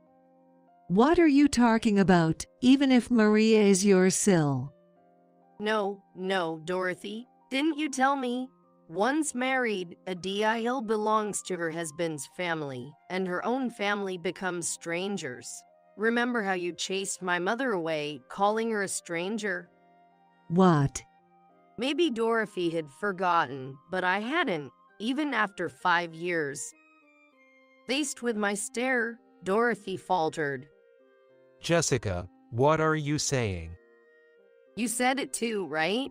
What are you talking about, even if Maria is your sil? No, Dorothy. Didn't you tell me? Once married, a DIL belongs to her husband's family, and her own family becomes strangers. Remember how you chased my mother away, calling her a stranger? What? Maybe Dorothy had forgotten, but I hadn't, even after 5 years. Faced with my stare, Dorothy faltered. Jessica, what are you saying? "You said it too, right?"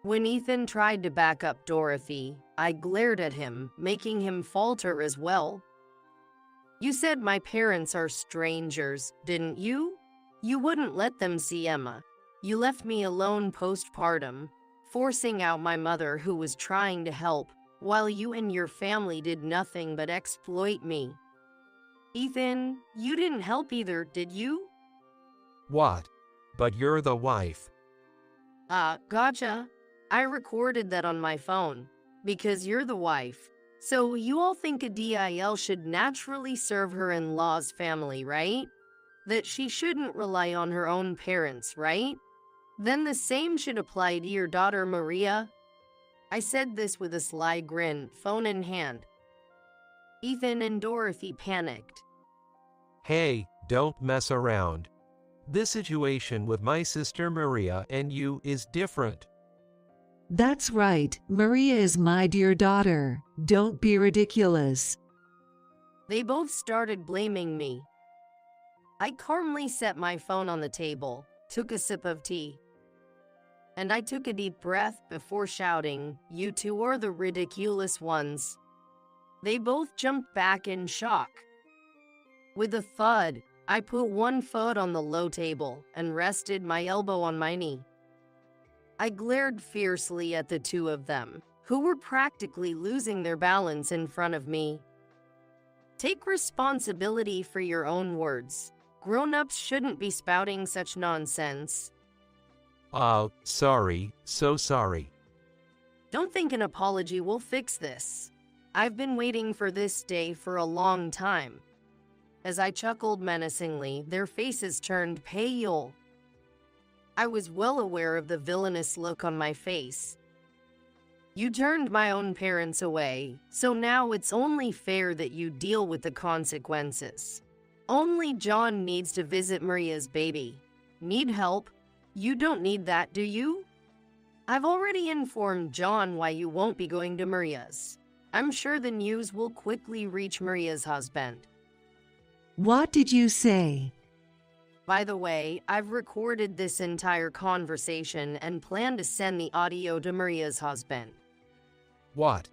When Ethan tried to back up Dorothy, I glared at him, making him falter as well. "You said my parents are strangers, didn't you? You wouldn't let them see Emma. You left me alone postpartum, forcing out my mother who was trying to help, while you and your family did nothing but exploit me. Ethan, you didn't help either, did you?" What? But you're the wife. Gotcha. I recorded that on my phone, because you're the wife. So you all think a DIL should naturally serve her in-law's family, right? That she shouldn't rely on her own parents, right? Then the same should apply to your daughter Maria. I said this with a sly grin, phone in hand. Ethan and Dorothy panicked. Hey, don't mess around. This situation with my sister Maria and you is different. That's right, Maria is my dear daughter. Don't be ridiculous. They both started blaming me. I calmly set my phone on the table, took a sip of tea, and I took a deep breath before shouting, "You two are the ridiculous ones." They both jumped back in shock. With a thud, I put one foot on the low table and rested my elbow on my knee. I glared fiercely at the two of them, who were practically losing their balance in front of me. Take responsibility for your own words. Grown-ups shouldn't be spouting such nonsense. Sorry, so sorry. Don't think an apology will fix this. I've been waiting for this day for a long time. As I chuckled menacingly, their faces turned pale. I was well aware of the villainous look on my face. You turned my own parents away, so now it's only fair that you deal with the consequences. Only John needs to visit Maria's baby. Need help? You don't need that, do you? I've already informed John why you won't be going to Maria's. I'm sure the news will quickly reach Maria's husband. What did you say? By the way, I've recorded this entire conversation and plan to send the audio to Maria's husband. What?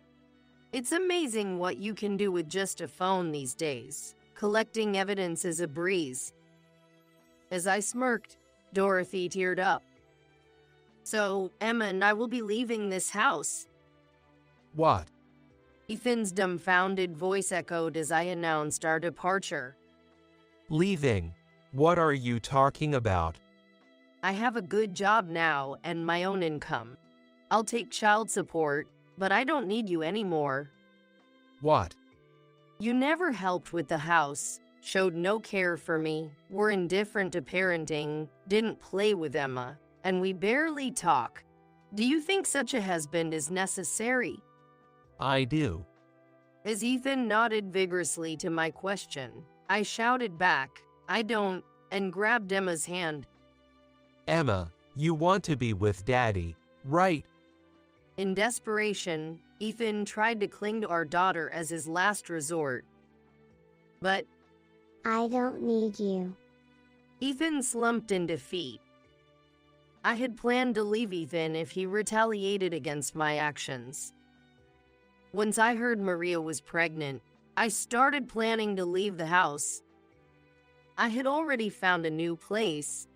It's amazing what you can do with just a phone these days. Collecting evidence is a breeze. As I smirked, Dorothy teared up. So, Emma and I will be leaving this house. What? Ethan's dumbfounded voice echoed as I announced our departure. Leaving? What are you talking about? I have a good job now and my own income. I'll take child support, but I don't need you anymore. What? You never helped with the house, showed no care for me, were indifferent to parenting, didn't play with Emma, and we barely talk. Do you think such a husband is necessary? I do. As Ethan nodded vigorously to my question, I shouted back, "I don't," and grabbed Emma's hand. Emma, you want to be with Daddy, right? In desperation, Ethan tried to cling to our daughter as his last resort. But I don't need you. Ethan slumped in defeat. I had planned to leave Ethan if he retaliated against my actions. Once I heard Maria was pregnant, I started planning to leave the house. I had already found a new place.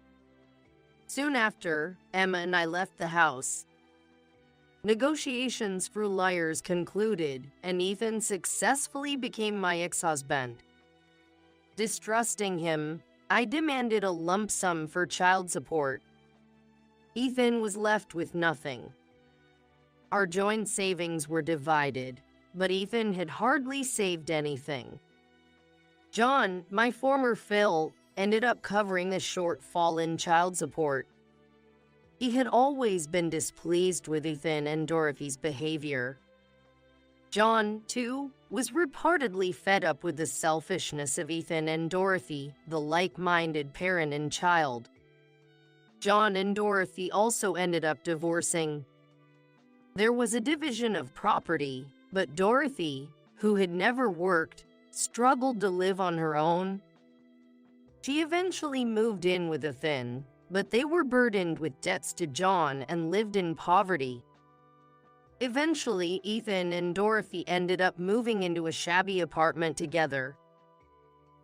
Soon after, Emma and I left the house. Negotiations for lawyers concluded, and Ethan successfully became my ex-husband. Distrusting him, I demanded a lump sum for child support. Ethan was left with nothing. Our joint savings were divided, but Ethan had hardly saved anything. John, my former Phil, ended up covering the shortfall in child support. He had always been displeased with Ethan and Dorothy's behavior. John, too, was reportedly fed up with the selfishness of Ethan and Dorothy, the like-minded parent and child. John and Dorothy also ended up divorcing. There was a division of property, but Dorothy, who had never worked, struggled to live on her own. She eventually moved in with Ethan, but they were burdened with debts to John and lived in poverty. Eventually, Ethan and Dorothy ended up moving into a shabby apartment together.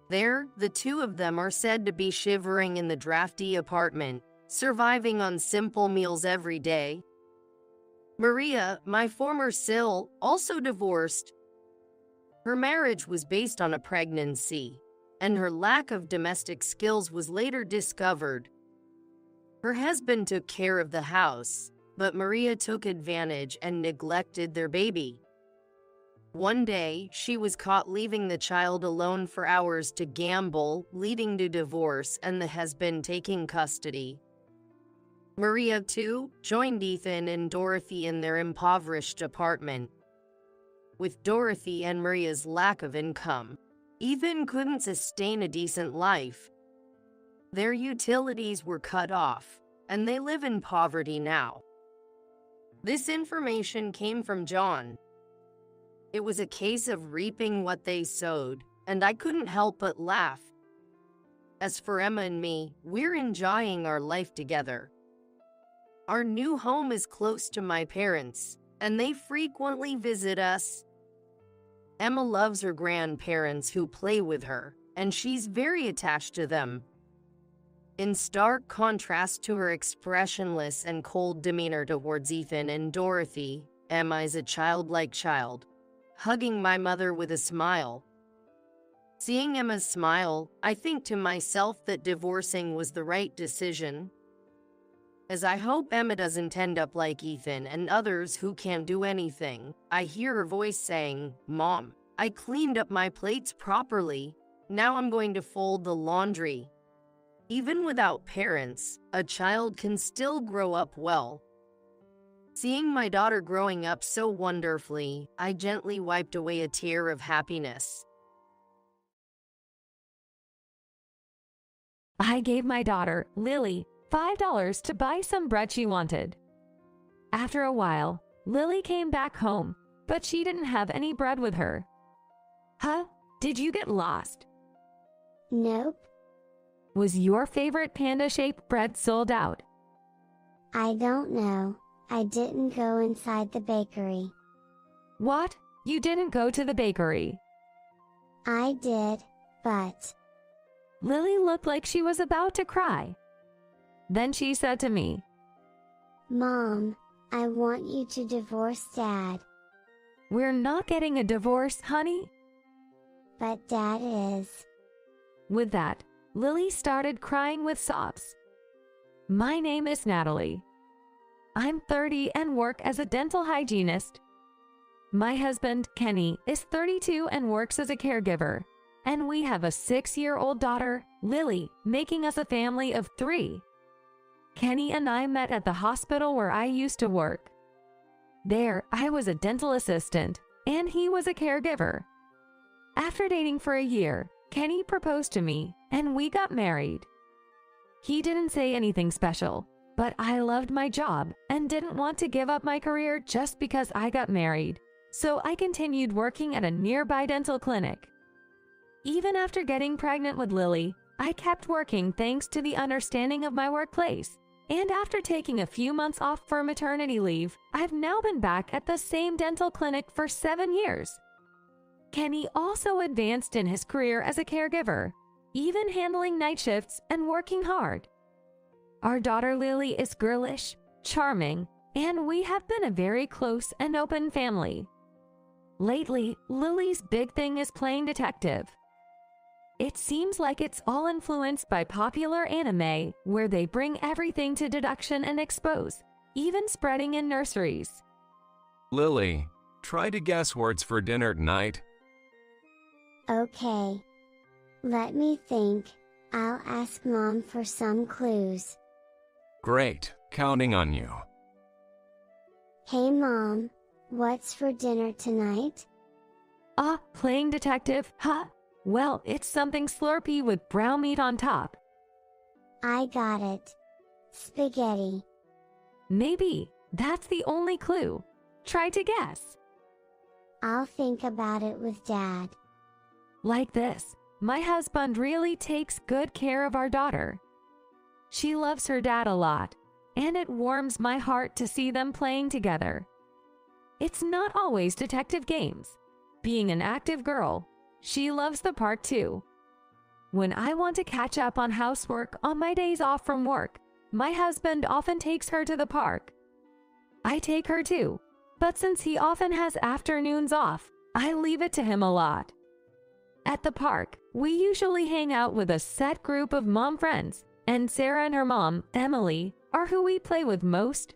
There, the two of them are said to be shivering in the drafty apartment, surviving on simple meals every day. Maria, my former Sil, also divorced. Her marriage was based on a pregnancy, and her lack of domestic skills was later discovered. Her husband took care of the house, but Maria took advantage and neglected their baby. One day, she was caught leaving the child alone for hours to gamble, leading to divorce and the husband taking custody. Maria, too, joined Ethan and Dorothy in their impoverished apartment. With Dorothy and Maria's lack of income, Ethan couldn't sustain a decent life. Their utilities were cut off, and they live in poverty now. This information came from John. It was a case of reaping what they sowed, and I couldn't help but laugh. As for Emma and me, we're enjoying our life together. Our new home is close to my parents, and they frequently visit us. Emma loves her grandparents who play with her, and she's very attached to them. In stark contrast to her expressionless and cold demeanor towards Ethan and Dorothy, Emma is a childlike child, hugging my mother with a smile. Seeing Emma smile, I think to myself that divorcing was the right decision. As I hope Emma doesn't end up like Ethan and others who can't do anything, I hear her voice saying, "Mom, I cleaned up my plates properly. Now I'm going to fold the laundry." Even without parents, a child can still grow up well. Seeing my daughter growing up so wonderfully, I gently wiped away a tear of happiness. I gave my daughter, Lily, $5 to buy some bread she wanted. After a while, Lily came back home, but she didn't have any bread with her. Huh? Did you get lost? Nope. Was your favorite panda-shaped bread sold out? I don't know. I didn't go inside the bakery. What? You didn't go to the bakery? I did, but... Lily looked like she was about to cry. Then she said to me, Mom, I want you to divorce Dad. "We're not getting a divorce, honey." But Dad is. With that, Lily started crying with sobs. My name is Natalie. I'm 30 and work as a dental hygienist. My husband, Kenny, is 32 and works as a caregiver. And we have a 6-year-old daughter, Lily, making us a family of 3. Kenny and I met at the hospital where I used to work. There, I was a dental assistant, and he was a caregiver. After dating for a year, Kenny proposed to me, and we got married. He didn't say anything special, but I loved my job and didn't want to give up my career just because I got married, so I continued working at a nearby dental clinic. Even after getting pregnant with Lily, I kept working thanks to the understanding of my workplace. And after taking a few months off for maternity leave, I've now been back at the same dental clinic for 7 years. Kenny also advanced in his career as a caregiver, even handling night shifts and working hard. Our daughter Lily is girlish, charming, and we have been a very close and open family. Lately, Lily's big thing is playing detective. It seems like it's all influenced by popular anime, where they bring everything to deduction and expose, even spreading in nurseries. Lily, try to guess words for dinner tonight. Okay. Let me think. I'll ask Mom for some clues. Great, counting on you. Hey Mom, what's for dinner tonight? Playing detective, huh? Well, it's something slurpy with brown meat on top. I got it. Spaghetti. Maybe. That's the only clue. Try to guess. I'll think about it with Dad. Like this, my husband really takes good care of our daughter. She loves her dad a lot, and it warms my heart to see them playing together. It's not always detective games. Being an active girl, she loves the park too. When I want to catch up on housework on my days off from work, my husband often takes her to the park. I take her too, but since he often has afternoons off, I leave it to him a lot. At the park, we usually hang out with a set group of mom friends, and Sarah and her mom, Emily, are who we play with most.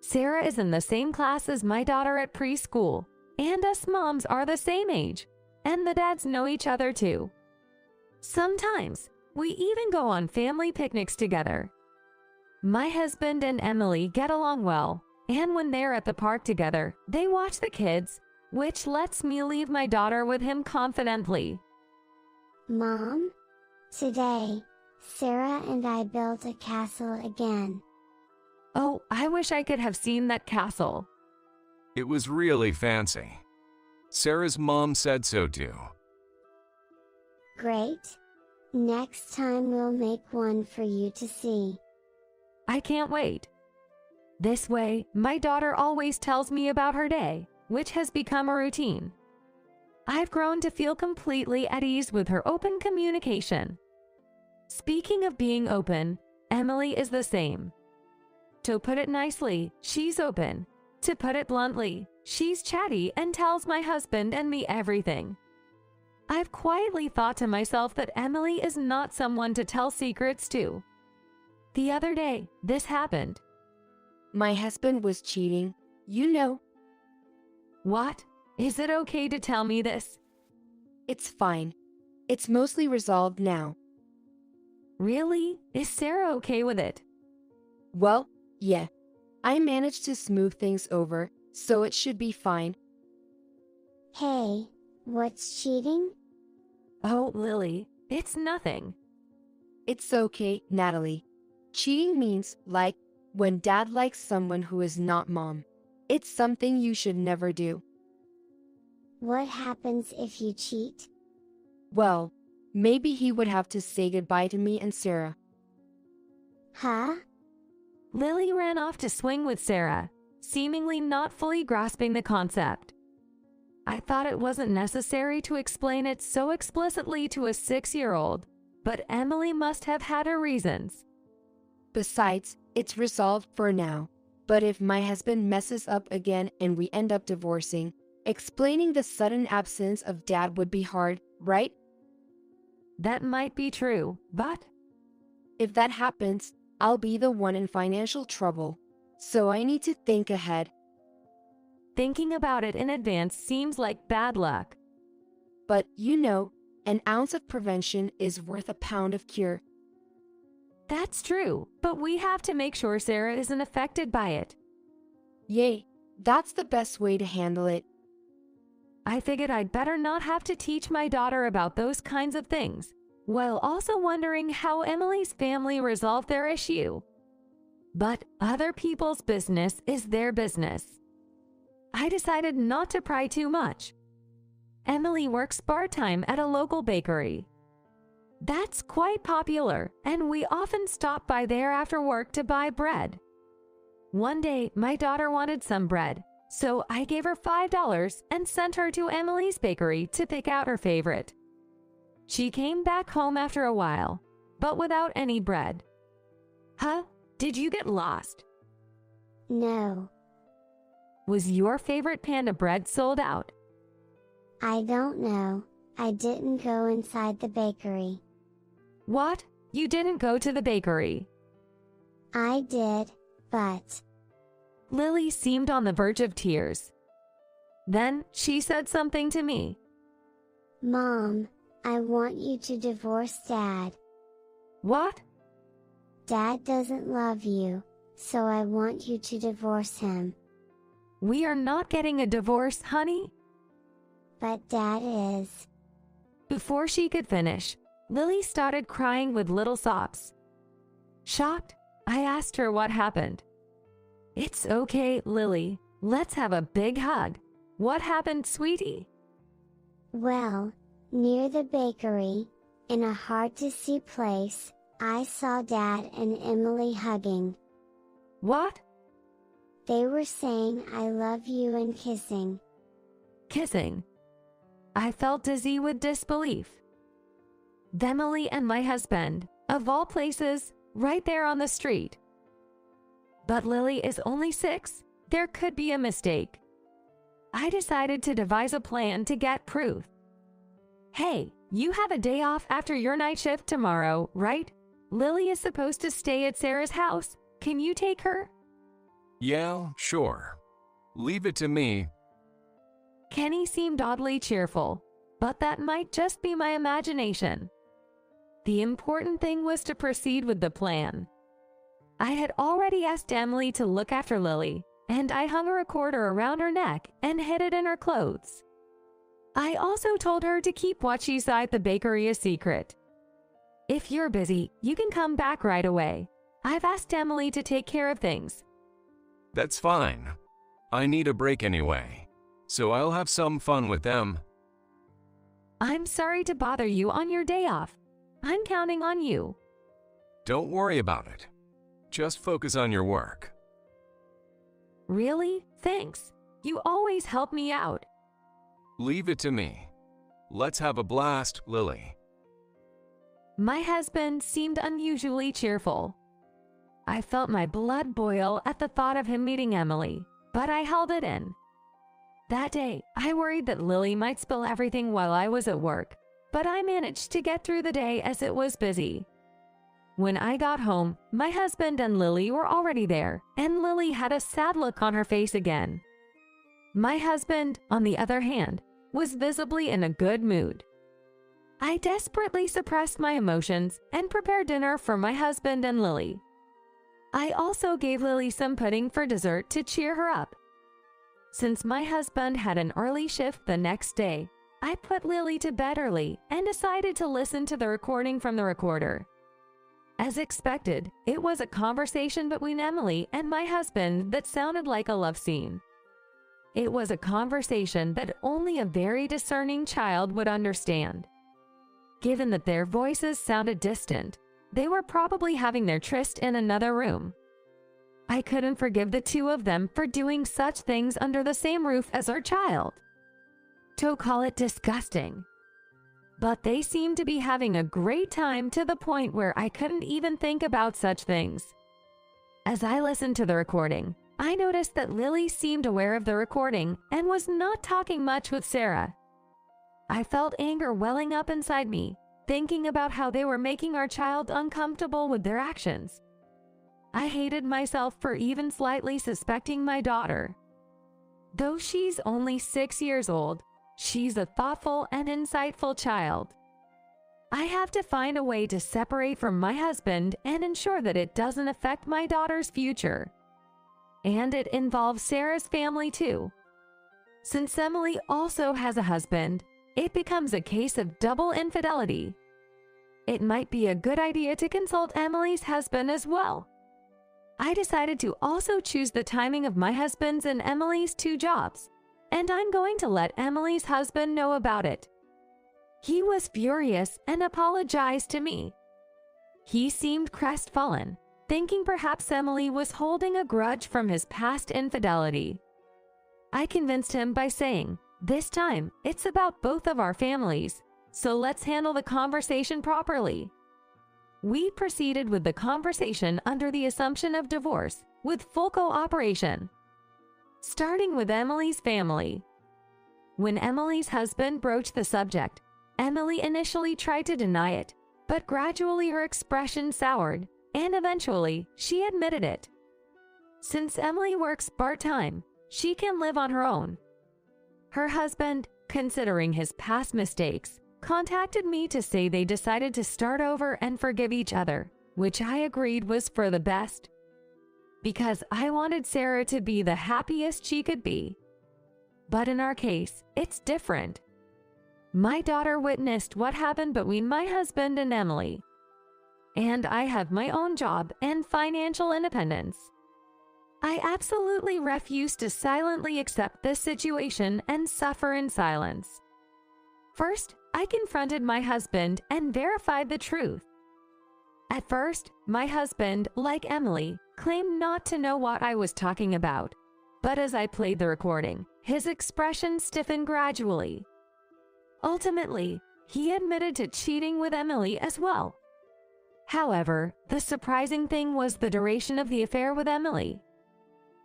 Sarah is in the same class as my daughter at preschool, and us moms are the same age, and the dads know each other too. Sometimes, we even go on family picnics together. My husband and Emily get along well, and when they're at the park together, they watch the kids, which lets me leave my daughter with him confidently. Mom? Today, Sarah and I built a castle again. Oh, I wish I could have seen that castle. It was really fancy. Sarah's mom said so too. Great. Next time we'll make one for you to see. I can't wait. This way, my daughter always tells me about her day, which has become a routine. I've grown to feel completely at ease with her open communication. Speaking of being open, Emily is the same. To put it nicely, she's open. To put it bluntly, she's chatty and tells my husband and me everything. I've quietly thought to myself that Emily is not someone to tell secrets to. The other day, this happened. My husband was cheating, you know. What? Is it okay to tell me this? It's fine. It's mostly resolved now. Really? Is Sarah okay with it? Well, yeah. I managed to smooth things over, so it should be fine. Hey, what's cheating? Oh, Lily, it's nothing. It's okay, Natalie. Cheating means, like, when dad likes someone who is not mom. It's something you should never do. What happens if you cheat? Well, maybe he would have to say goodbye to me and Sarah. Huh? Lily ran off to swing with Sarah, seemingly not fully grasping the concept. I thought it wasn't necessary to explain it so explicitly to a 6-year-old, but Emily must have had her reasons. Besides, it's resolved for now. But if my husband messes up again and we end up divorcing, explaining the sudden absence of dad would be hard, right? That might be true, but if that happens, I'll be the one in financial trouble. So I need to think ahead. Thinking about it in advance seems like bad luck. But, you know, an ounce of prevention is worth a pound of cure. That's true, but we have to make sure Sarah isn't affected by it. Yay, that's the best way to handle it. I figured I'd better not have to teach my daughter about those kinds of things, while also wondering how Emily's family resolved their issue. But other people's business is their business. I decided not to pry too much. Emily works part-time at a local bakery. That's quite popular, and we often stop by there after work to buy bread. One day, my daughter wanted some bread, So I gave her $5 and sent her to Emily's bakery to pick out her favorite. She came back home after a while, but without any bread. Huh? Did you get lost? No, Was your favorite panda bread sold out? I don't know. I didn't go inside the bakery. What? You didn't go to the bakery? I did, but Lily seemed on the verge of tears. Then she said something to me. Mom, I want you to divorce Dad. What? Dad doesn't love you, so I want you to divorce him. We are not getting a divorce, honey. But Dad is. Before she could finish, Lily started crying with little sobs. Shocked, I asked her what happened. It's okay, Lily. Let's have a big hug. What happened, sweetie? Well, near the bakery, in a hard-to-see place, I saw Dad and Emily hugging. What? They were saying I love you and kissing. Kissing. I felt dizzy with disbelief. Emily and my husband, of all places, right there on the street. But Lily is only 6. There could be a mistake. I decided to devise a plan to get proof. Hey, you have a day off after your night shift tomorrow, right? Lily is supposed to stay at Sarah's house. Can you take her? Yeah, sure. Leave it to me. Kenny seemed oddly cheerful, but that might just be my imagination. The important thing was to proceed with the plan. I had already asked Emily to look after Lily, and I hung a recorder around her neck and hid it in her clothes. I also told her to keep what she saw at the bakery a secret. If you're busy, you can come back right away. I've asked Emily to take care of things. That's fine. I need a break anyway, so I'll have some fun with them. I'm sorry to bother you on your day off. I'm counting on you. Don't worry about it. Just focus on your work. Really? Thanks. You always help me out. Leave it to me. Let's have a blast, Lily. My husband seemed unusually cheerful. I felt my blood boil at the thought of him meeting Emily, but I held it in. That day, I worried that Lily might spill everything while I was at work, but I managed to get through the day as it was busy. When I got home, my husband and Lily were already there, and Lily had a sad look on her face again. My husband, on the other hand, was visibly in a good mood. I desperately suppressed my emotions and prepared dinner for my husband and Lily. I also gave Lily some pudding for dessert to cheer her up. Since my husband had an early shift the next day, I put Lily to bed early and decided to listen to the recording from the recorder. As expected, it was a conversation between Emily and my husband that sounded like a love scene. It was a conversation that only a very discerning child would understand. Given that their voices sounded distant, they were probably having their tryst in another room. I couldn't forgive the two of them for doing such things under the same roof as our child. To call it disgusting. But they seemed to be having a great time to the point where I couldn't even think about such things. As I listened to the recording, I noticed that Lily seemed aware of the recording and was not talking much with Sarah. I felt anger welling up inside me, thinking about how they were making our child uncomfortable with their actions. I hated myself for even slightly suspecting my daughter. Though she's only 6 years old, she's a thoughtful and insightful child. I have to find a way to separate from my husband and ensure that it doesn't affect my daughter's future. And it involves Sarah's family too. Since Emily also has a husband, it becomes a case of double infidelity. It might be a good idea to consult Emily's husband as well. I decided to also choose the timing of my husband's and Emily's 2 jobs, and I'm going to let Emily's husband know about it. He was furious and apologized to me. He seemed crestfallen, thinking perhaps Emily was holding a grudge from his past infidelity. I convinced him by saying, "This time, it's about both of our families, so let's handle the conversation properly." We proceeded with the conversation under the assumption of divorce, with full cooperation. Starting with Emily's family. When Emily's husband broached the subject, Emily initially tried to deny it, but gradually her expression soured, and eventually she admitted it. Since Emily works part-time, she can live on her own. Her husband, considering his past mistakes, contacted me to say they decided to start over and forgive each other, which I agreed was for the best. Because I wanted Sarah to be the happiest she could be. But in our case, it's different. My daughter witnessed what happened between my husband and Emily. And I have my own job and financial independence. I absolutely refuse to silently accept this situation and suffer in silence. First, I confronted my husband and verified the truth. At first, my husband, like Emily, claimed not to know what I was talking about. But as I played the recording, his expression stiffened gradually. Ultimately, he admitted to cheating with Emily as well. However, the surprising thing was the duration of the affair with Emily.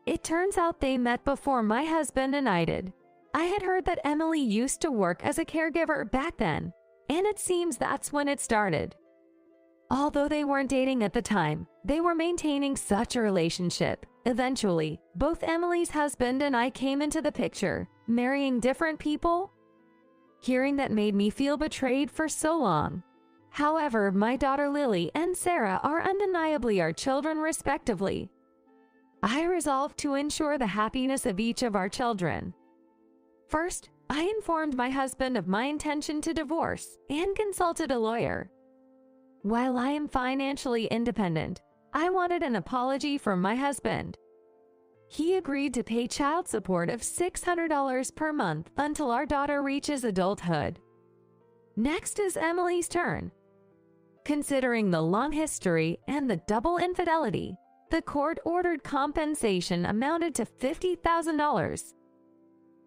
It turns out they met before my husband and I did. I had heard that Emily used to work as a caregiver back then, and it seems that's when it started. Although they weren't dating at the time, they were maintaining such a relationship. Eventually, both Emily's husband and I came into the picture, marrying different people. Hearing that made me feel betrayed for so long. However, my daughter Lily and Sarah are undeniably our children respectively. I resolved to ensure the happiness of each of our children. First, I informed my husband of my intention to divorce and consulted a lawyer. While I am financially independent, I wanted an apology from my husband. He agreed to pay child support of $600 per month until our daughter reaches adulthood. Next is Emily's turn. Considering the long history and the double infidelity, the court-ordered compensation amounted to $50,000.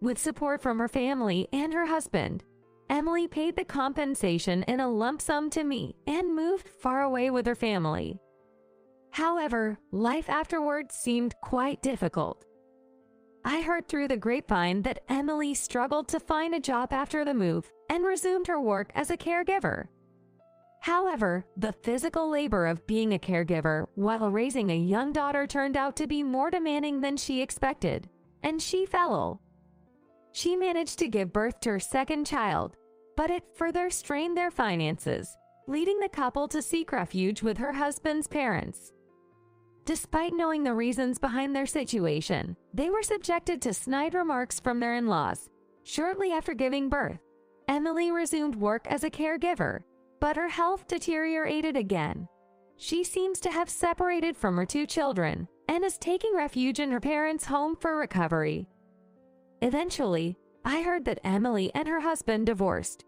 With support from her family and her husband, Emily paid the compensation in a lump sum to me and moved far away with her family. However, life afterwards seemed quite difficult. I heard through the grapevine that Emily struggled to find a job after the move and resumed her work as a caregiver. However, the physical labor of being a caregiver while raising a young daughter turned out to be more demanding than she expected, and she fell ill. She managed to give birth to her second child, but it further strained their finances, leading the couple to seek refuge with her husband's parents. Despite knowing the reasons behind their situation, they were subjected to snide remarks from their in-laws. Shortly after giving birth, Emily resumed work as a caregiver, but her health deteriorated again. She seems to have separated from her two children and is taking refuge in her parents' home for recovery. Eventually, I heard that Emily and her husband divorced.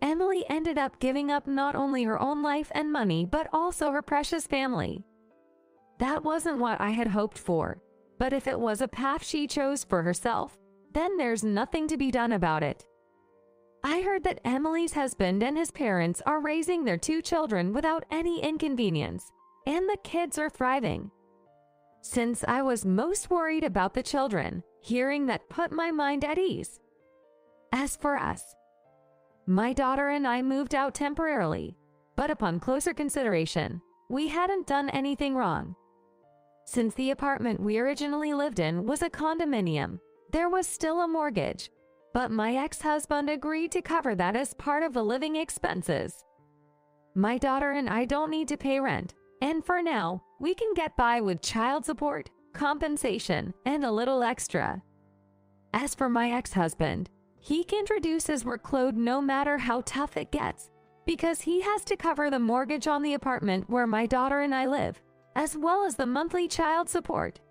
Emily ended up giving up not only her own life and money, but also her precious family. That wasn't what I had hoped for, but if it was a path she chose for herself, then there's nothing to be done about it. I heard that Emily's husband and his parents are raising their two children without any inconvenience, and the kids are thriving. Since I was most worried about the children, hearing that put my mind at ease. As for us, my daughter and I moved out temporarily, but upon closer consideration, we hadn't done anything wrong. Since the apartment we originally lived in was a condominium, there was still a mortgage, but my ex-husband agreed to cover that as part of the living expenses. My daughter and I don't need to pay rent, and for now, we can get by with child support, compensation, and a little extra. As for my ex-husband, he can reduce his workload no matter how tough it gets, because he has to cover the mortgage on the apartment where my daughter and I live, as well as the monthly child support.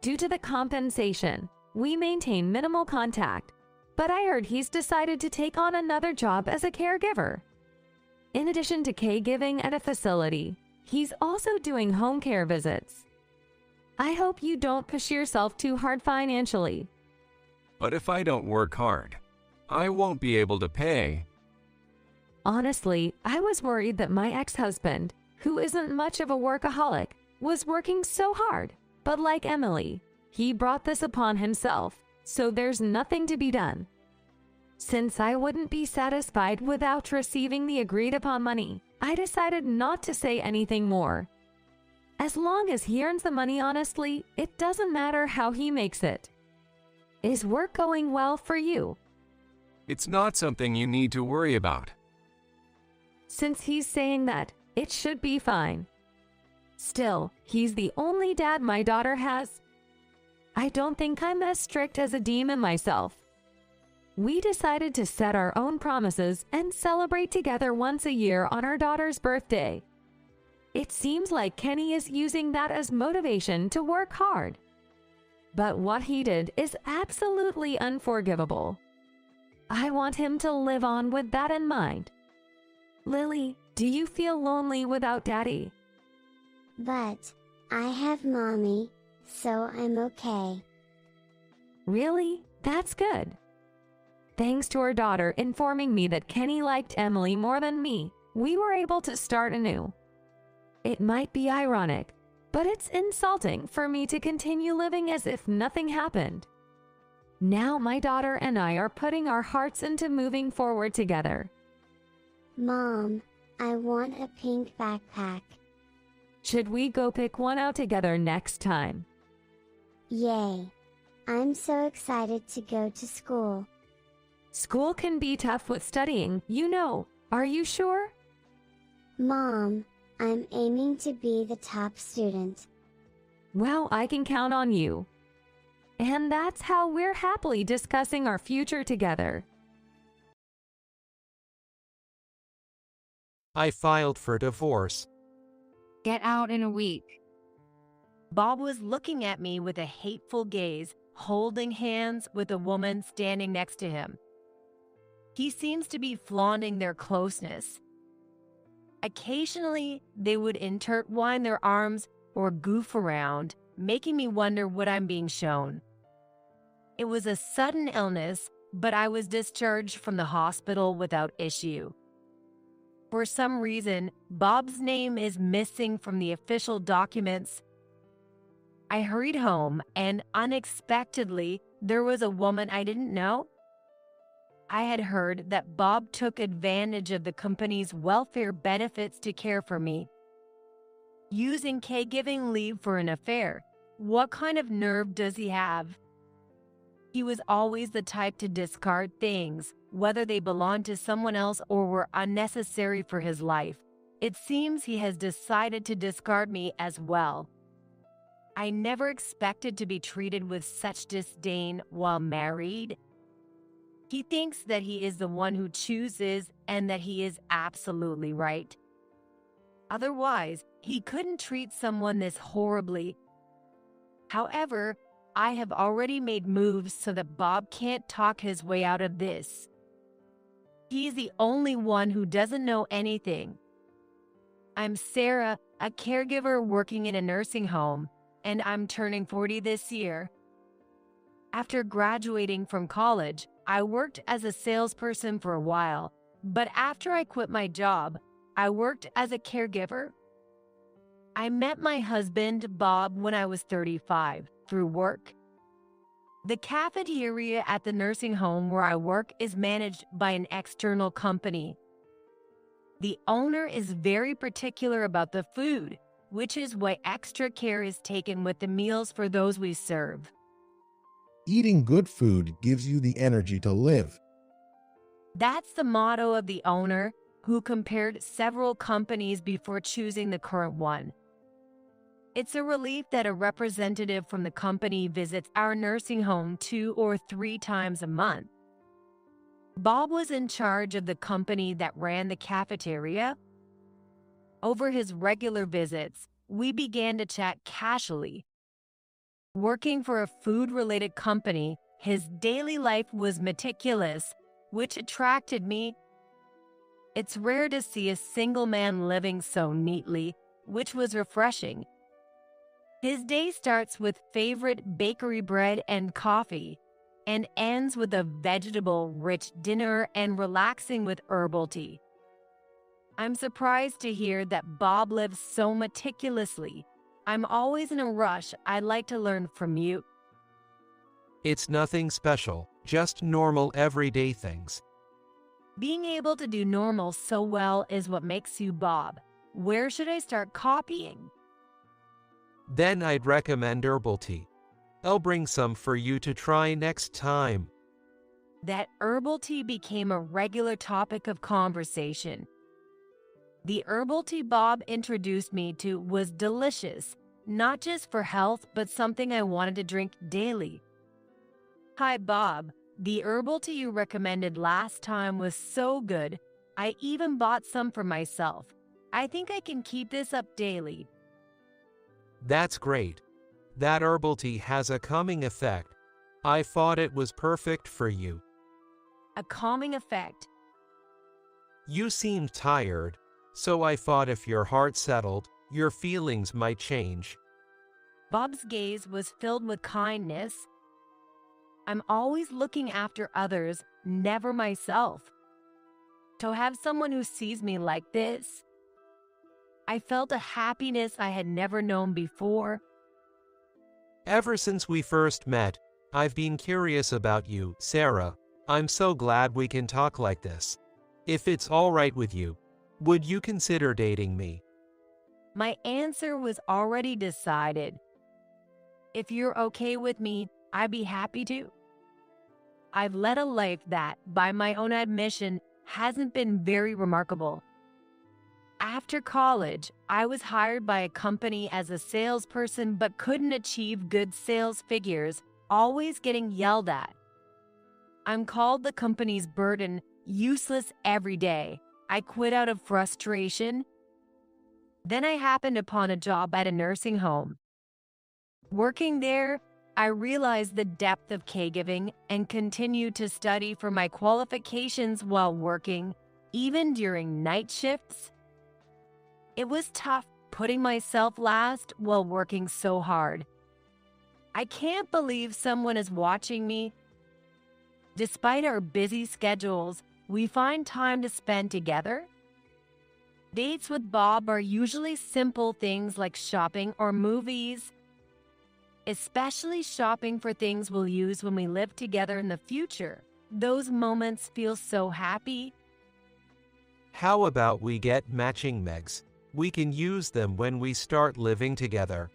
Due to the compensation, we maintain minimal contact, but I heard he's decided to take on another job as a caregiver. In addition to caregiving at a facility, he's also doing home care visits. I hope you don't push yourself too hard financially, But if I don't work hard, I won't be able to pay. Honestly, I was worried that my ex-husband, who isn't much of a workaholic, was working so hard. But like Emily, he brought this upon himself, so there's nothing to be done. Since I wouldn't be satisfied without receiving the agreed upon money, I decided not to say anything more. As long as he earns the money honestly, it doesn't matter how he makes it. Is work going well for you? It's not something you need to worry about. Since he's saying that, it should be fine. Still, he's the only dad my daughter has. I don't think I'm as strict as a demon myself. We decided to set our own promises and celebrate together once a year on our daughter's birthday. It seems like Kenny is using that as motivation to work hard. But what he did is absolutely unforgivable. I want him to live on with that in mind. Lily, do you feel lonely without Daddy? But I have Mommy, so I'm okay. Really? That's good. Thanks to our daughter informing me that Kenny liked Emily more than me, we were able to start anew. It might be ironic, but it's insulting for me to continue living as if nothing happened. Now my daughter and I are putting our hearts into moving forward together. Mom, I want a pink backpack. Should we go pick one out together next time? Yay! I'm so excited to go to school. School can be tough with studying, you know. Are you sure? Mom, I'm aiming to be the top student. Well, I can count on you. And that's how we're happily discussing our future together. I filed for divorce. Get out in a week. Bob was looking at me with a hateful gaze, holding hands with a woman standing next to him. He seems to be flaunting their closeness. Occasionally, they would intertwine their arms or goof around, making me wonder what I'm being shown. It was a sudden illness, but I was discharged from the hospital without issue. For some reason, Bob's name is missing from the official documents. I hurried home, and unexpectedly, there was a woman I didn't know. I had heard that Bob took advantage of the company's welfare benefits to care for me, using caregiving leave for an affair. What kind of nerve does he have? He was always the type to discard things, whether they belonged to someone else or were unnecessary for his life. It seems he has decided to discard me as well. I never expected to be treated with such disdain while married. He thinks that he is the one who chooses and that he is absolutely right. Otherwise, he couldn't treat someone this horribly. However, I have already made moves so that Bob can't talk his way out of this. He's the only one who doesn't know anything. I'm Sarah, a caregiver working in a nursing home, and I'm turning 40 this year. After graduating from college, I worked as a salesperson for a while, but after I quit my job, I worked as a caregiver. I met my husband, Bob, when I was 35, through work. The cafeteria at the nursing home where I work is managed by an external company. The owner is very particular about the food, which is why extra care is taken with the meals for those we serve. Eating good food gives you the energy to live. That's the motto of the owner, who compared several companies before choosing the current one. It's a relief that a representative from the company visits our nursing home 2 or 3 times a month. Bob was in charge of the company that ran the cafeteria. Over his regular visits, we began to chat casually. Working for a food-related company, his daily life was meticulous, which attracted me. It's rare to see a single man living so neatly, which was refreshing. His day starts with favorite bakery bread and coffee. and ends with a vegetable-rich dinner and relaxing with herbal tea. I'm surprised to hear that Bob lives so meticulously. I'm always in a rush. I'd like to learn from you. It's nothing special, just normal everyday things. Being able to do normal so well is what makes you Bob. Where should I start copying? Then I'd recommend herbal tea. I'll bring some for you to try next time. That herbal tea became a regular topic of conversation. The herbal tea Bob introduced me to was delicious, not just for health, but something I wanted to drink daily. Hi, Bob. The herbal tea you recommended last time was so good. I even bought some for myself. I think I can keep this up daily. That's great. That herbal tea has a calming effect. I thought it was perfect for you. A calming effect. You seemed tired, so I thought if your heart settled, your feelings might change. Bob's gaze was filled with kindness. I'm always looking after others, never myself. To have someone who sees me like this, I felt a happiness I had never known before. Ever since we first met, I've been curious about you, Sarah. I'm so glad we can talk like this. If it's all right with you, would you consider dating me? My answer was already decided. If you're okay with me, I'd be happy to. I've led a life that, by my own admission, hasn't been very remarkable. After college, I was hired by a company as a salesperson but couldn't achieve good sales figures, always getting yelled at. I'm called the company's burden, useless every day. I quit out of frustration. Then I happened upon a job at a nursing home. Working there, I realized the depth of caregiving and continued to study for my qualifications while working, even during night shifts. It was tough putting myself last while working so hard. I can't believe someone is watching me. Despite our busy schedules, we find time to spend together. Dates with Bob are usually simple things like shopping or movies, especially shopping for things we'll use when we live together in the future. Those moments feel so happy. How about we get matching mugs? We can use them when we start living together.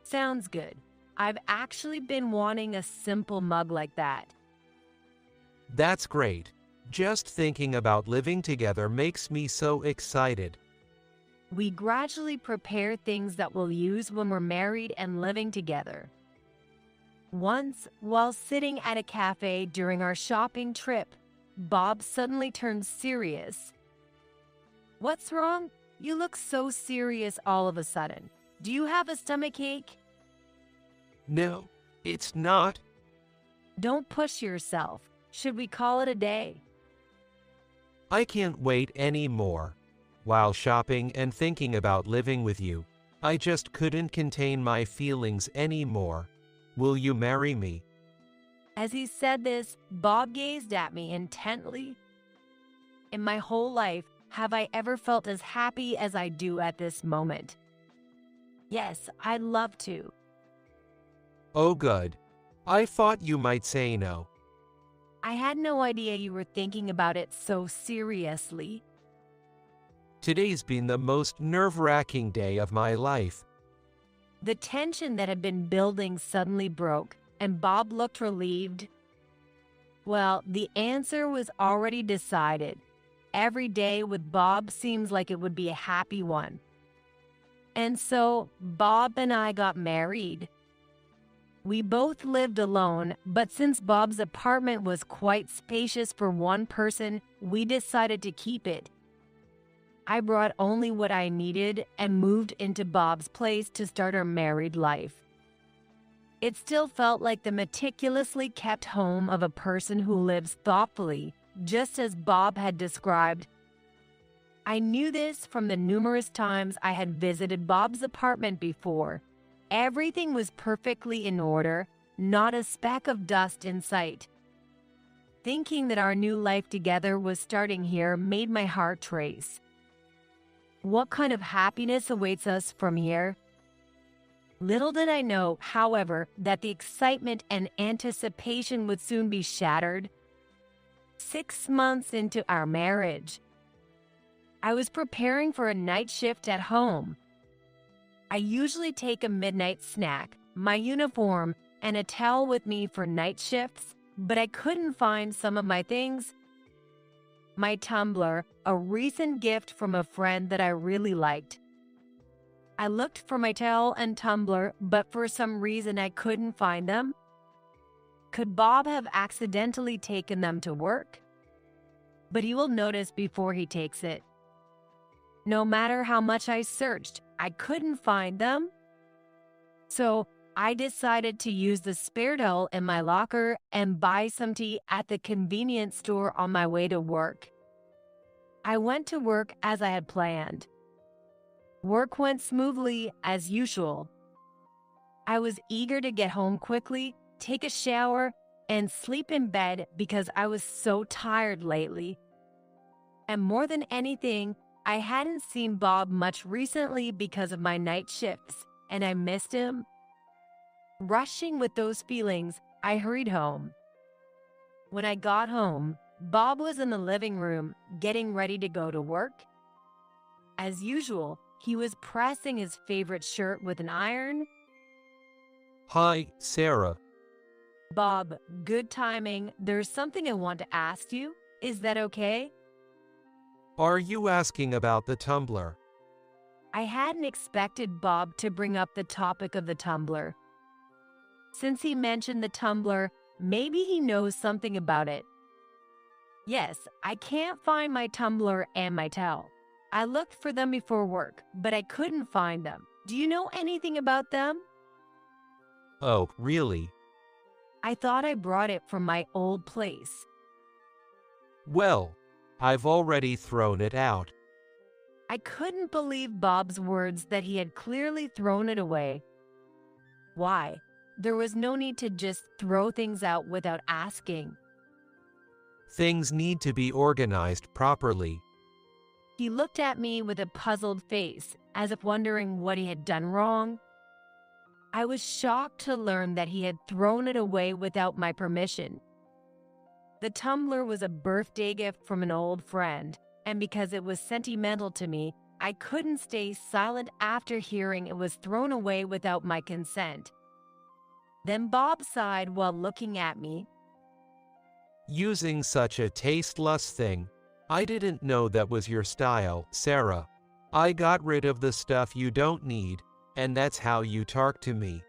Sounds good. I've actually been wanting a simple mug like that. That's great. Just thinking about living together makes me so excited. We gradually prepare things that we'll use when we're married and living together. Once, while sitting at a cafe during our shopping trip, Bob suddenly turned serious. What's wrong? You look so serious all of a sudden. Do you have a stomachache? No, it's not. Don't push yourself. Should we call it a day? I can't wait anymore. While shopping and thinking about living with you, I just couldn't contain my feelings anymore. Will you marry me? As he said this, Bob gazed at me intently. In my whole life, have I ever felt as happy as I do at this moment? Yes, I'd love to. Oh, good. I thought you might say no. I had no idea you were thinking about it so seriously. Today's been the most nerve-wracking day of my life. The tension that had been building suddenly broke, and Bob looked relieved. Well, the answer was already decided. Every day with Bob seems like it would be a happy one. And so, Bob and I got married. We both lived alone, but since Bob's apartment was quite spacious for one person, we decided to keep it. I brought only what I needed and moved into Bob's place to start our married life. It still felt like the meticulously kept home of a person who lives thoughtfully, just as Bob had described. I knew this from the numerous times I had visited Bob's apartment before. Everything was perfectly in order, not a speck of dust in sight. Thinking that our new life together was starting here made my heart race. What kind of happiness awaits us from here? Little did I know, however, that the excitement and anticipation would soon be shattered. 6 months into our marriage, I was preparing for a night shift at home. I usually take a midnight snack, my uniform, and a towel with me for night shifts, but I couldn't find some of my things. My tumbler, a recent gift from a friend that I really liked. I looked for my towel and tumbler, but for some reason I couldn't find them. Could Bob have accidentally taken them to work? But he will notice before he takes it. No matter how much I searched, I couldn't find them. So I decided to use the spare towel in my locker and buy some tea at the convenience store on my way to work. I went to work as I had planned. Work went smoothly as usual. I was eager to get home quickly, take a shower, and sleep in bed because I was so tired lately. And more than anything, I hadn't seen Bob much recently because of my night shifts, and I missed him. Rushing with those feelings, I hurried home. When I got home, Bob was in the living room, getting ready to go to work. As usual, he was pressing his favorite shirt with an iron. Hi, Sarah. Bob, good timing. There's something I want to ask you. Is that okay? Are you asking about the tumbler? I hadn't expected Bob to bring up the topic of the tumbler. Since he mentioned the tumbler, maybe he knows something about it. Yes, I can't find my tumbler and my towel. I looked for them before work, but I couldn't find them. Do you know anything about them? Oh, really? I thought I brought it from my old place. Well, I've already thrown it out. I couldn't believe Bob's words that he had clearly thrown it away. Why? There was no need to just throw things out without asking. Things need to be organized properly. He looked at me with a puzzled face, as if wondering what he had done wrong. I was shocked to learn that he had thrown it away without my permission. The tumbler was a birthday gift from an old friend, and because it was sentimental to me, I couldn't stay silent after hearing it was thrown away without my consent. Then Bob sighed while looking at me. Using such a tasteless thing, I didn't know that was your style, Sarah. I got rid of the stuff you don't need, and that's how you talk to me.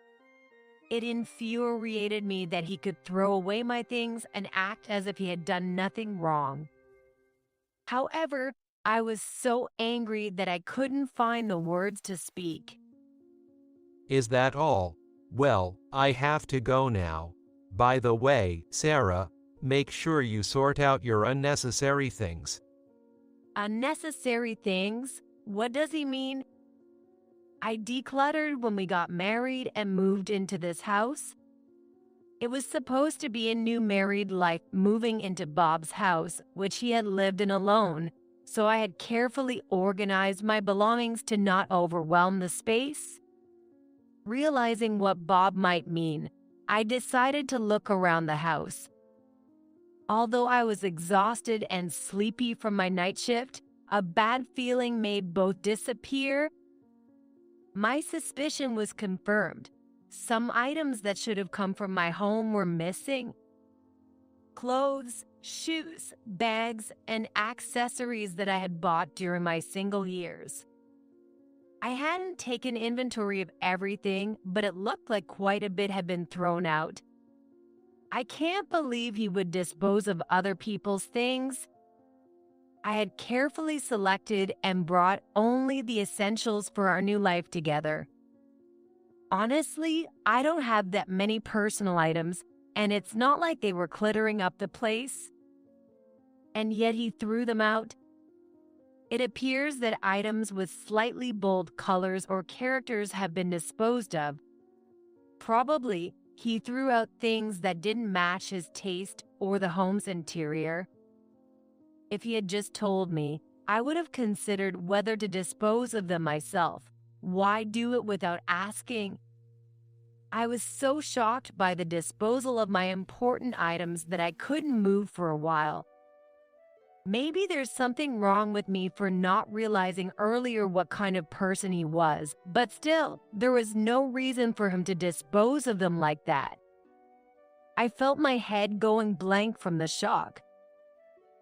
It infuriated me that he could throw away my things and act as if he had done nothing wrong. However, I was so angry that I couldn't find the words to speak. Is that all? Well, I have to go now. By the way, Sarah, make sure you sort out your unnecessary things. Unnecessary things? What does he mean? I decluttered when we got married and moved into this house. It was supposed to be a new married life moving into Bob's house, which he had lived in alone, so I had carefully organized my belongings to not overwhelm the space. Realizing what Bob might mean, I decided to look around the house. Although I was exhausted and sleepy from my night shift, a bad feeling made both disappear. My suspicion was confirmed. Some items that should have come from my home were missing. Clothes, shoes, bags, and accessories that I had bought during my single years. I hadn't taken inventory of everything, but it looked like quite a bit had been thrown out. I can't believe he would dispose of other people's things. I had carefully selected and brought only the essentials for our new life together. Honestly, I don't have that many personal items, and it's not like they were cluttering up the place. And yet he threw them out. It appears that items with slightly bold colors or characters have been disposed of. Probably he threw out things that didn't match his taste or the home's interior. If he had just told me, I would have considered whether to dispose of them myself. Why do it without asking? I was so shocked by the disposal of my important items that I couldn't move for a while. Maybe there's something wrong with me for not realizing earlier what kind of person he was, but still, there was no reason for him to dispose of them like that. I felt my head going blank from the shock.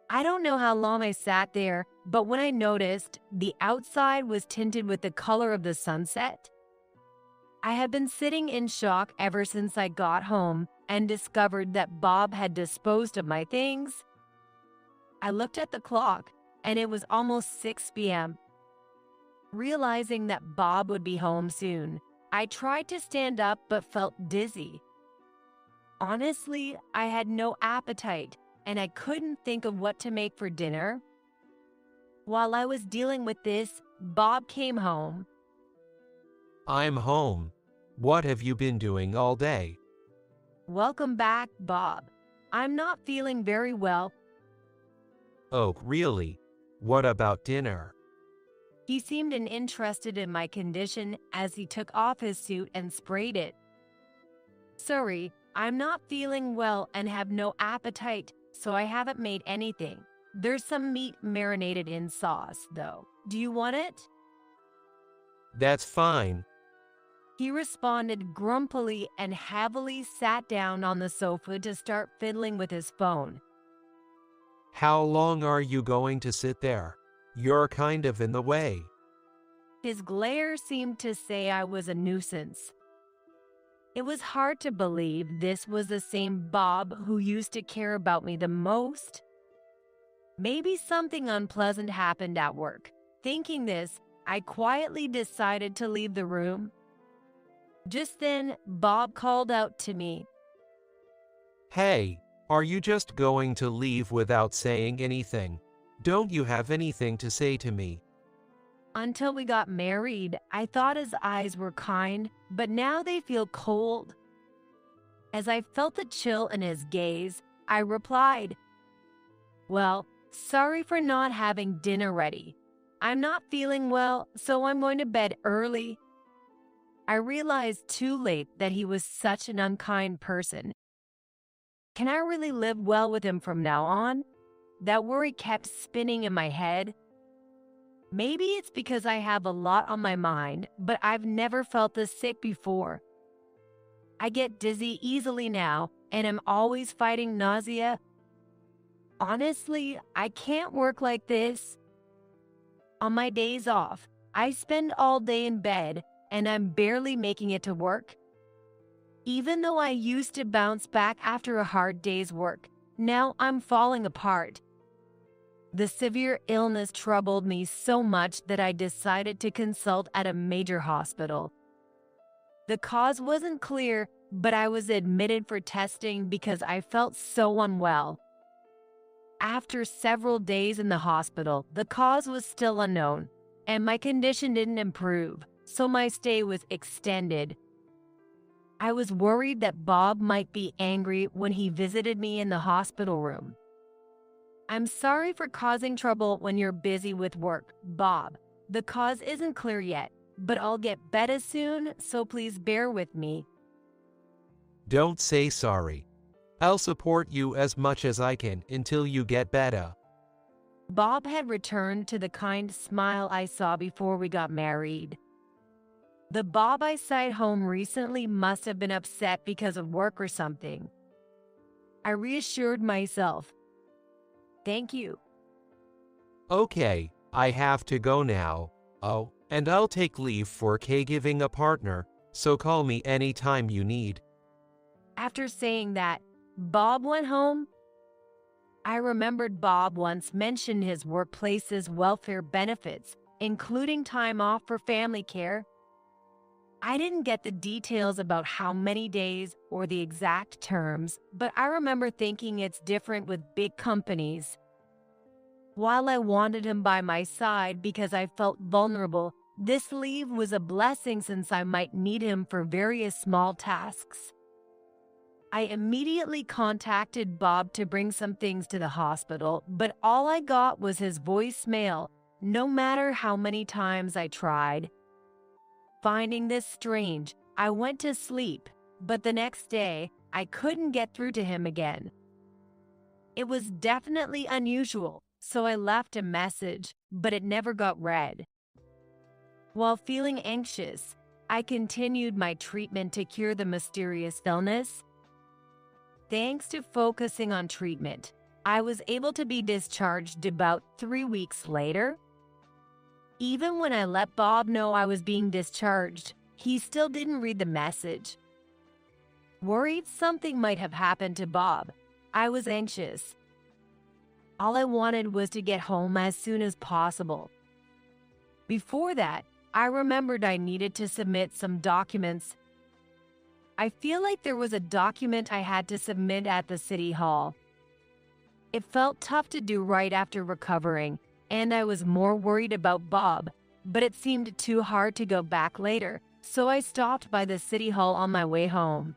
I don't know how long I sat there, but when I noticed the outside was tinted with the color of the sunset, I had been sitting in shock ever since I got home and discovered that Bob had disposed of my things. I looked at the clock, and it was almost 6 p.m. Realizing that Bob would be home soon, I tried to stand up but felt dizzy. Honestly, I had no appetite, and I couldn't think of what to make for dinner. While I was dealing with this, Bob came home. I'm home. What have you been doing all day? Welcome back, Bob. I'm not feeling very well. Oh, really? What about dinner? He seemed uninterested in my condition as he took off his suit and sprayed it. Sorry, I'm not feeling well and have no appetite, so I haven't made anything. There's some meat marinated in sauce, though. Do you want it? That's fine. He responded grumpily and heavily sat down on the sofa to start fiddling with his phone. How long are you going to sit there? You're kind of in the way. His glare seemed to say I was a nuisance. It was hard to believe this was the same Bob who used to care about me the most. Maybe something unpleasant happened at work. Thinking this, I quietly decided to leave the room. Just then, Bob called out to me. Hey, are you just going to leave without saying anything? Don't you have anything to say to me? Until we got married, I thought his eyes were kind, but now they feel cold. As I felt the chill in his gaze, I replied, Well, sorry for not having dinner ready. I'm not feeling well, so I'm going to bed early. I realized too late that he was such an unkind person. Can I really live well with him from now on? That worry kept spinning in my head. Maybe it's because I have a lot on my mind, but I've never felt this sick before. I get dizzy easily now, and I'm always fighting nausea. Honestly, I can't work like this. On my days off, I spend all day in bed, and I'm barely making it to work. Even though I used to bounce back after a hard day's work, now I'm falling apart. The severe illness troubled me so much that I decided to consult at a major hospital. The cause wasn't clear, but I was admitted for testing because I felt so unwell. After several days in the hospital, the cause was still unknown, and my condition didn't improve, so my stay was extended. I was worried that Bob might be angry when he visited me in the hospital room. I'm sorry for causing trouble when you're busy with work, Bob. The cause isn't clear yet, but I'll get better soon, so please bear with me. Don't say sorry. I'll support you as much as I can until you get better. Bob had returned to the kind smile I saw before we got married. The Bob I sighted home recently must have been upset because of work or something. I reassured myself. Thank you. Okay, I have to go now. Oh, and I'll take leave for caregiving a partner, so call me anytime you need. After saying that, Bob went home. I remembered Bob once mentioned his workplace's welfare benefits, including time off for family care. I didn't get the details about how many days or the exact terms, but I remember thinking it's different with big companies. While I wanted him by my side because I felt vulnerable, this leave was a blessing since I might need him for various small tasks. I immediately contacted Bob to bring some things to the hospital, but all I got was his voicemail, no matter how many times I tried. Finding this strange, I went to sleep, but the next day, I couldn't get through to him again. It was definitely unusual, so I left a message, but it never got read. While feeling anxious, I continued my treatment to cure the mysterious illness. Thanks to focusing on treatment, I was able to be discharged about 3 weeks later. Even when I let Bob know I was being discharged, he still didn't read the message. Worried something might have happened to Bob, I was anxious. All I wanted was to get home as soon as possible. Before that, I remembered I needed to submit some documents. I feel like there was a document I had to submit at the city hall. It felt tough to do right after recovering, and I was more worried about Bob, but it seemed too hard to go back later, so I stopped by the city hall on my way home.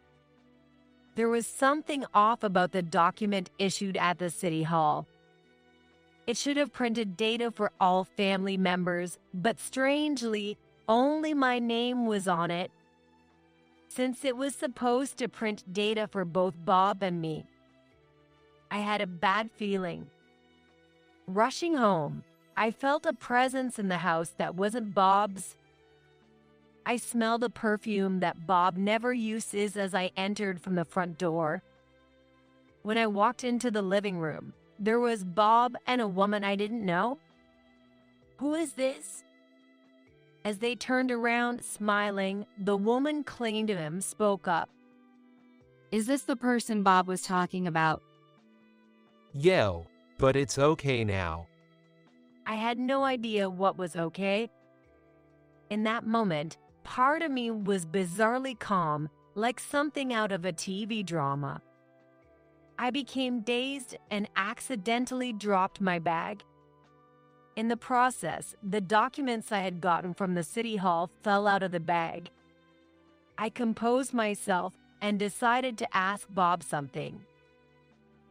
There was something off about the document issued at the city hall. It should have printed data for all family members, but strangely, only my name was on it, since it was supposed to print data for both Bob and me. I had a bad feeling. Rushing home, I felt a presence in the house that wasn't Bob's. I smelled a perfume that Bob never uses as I entered from the front door. When I walked into the living room, there was Bob and a woman I didn't know. "Who is this?" As they turned around, smiling, the woman clinging to him spoke up. "Is this the person Bob was talking about?" Yo, but it's okay now. I had no idea what was okay. In that moment, part of me was bizarrely calm, like something out of a TV drama. I became dazed and accidentally dropped my bag. In the process, the documents I had gotten from the city hall fell out of the bag. I composed myself and decided to ask Bob something.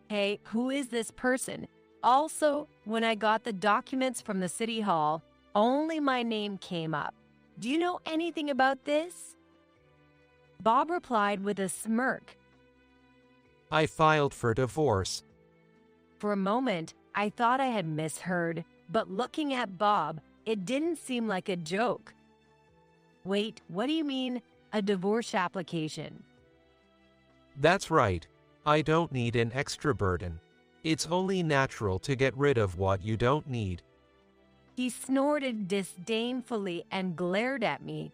"Hey, who is this person?" Also, when I got the documents from the city hall, only my name came up. "Do you know anything about this?" Bob replied with a smirk. I filed for divorce. For a moment, I thought I had misheard, but looking at Bob, it didn't seem like a joke. "Wait, what do you mean, a divorce application?" That's right. I don't need an extra burden. It's only natural to get rid of what you don't need. He snorted disdainfully and glared at me.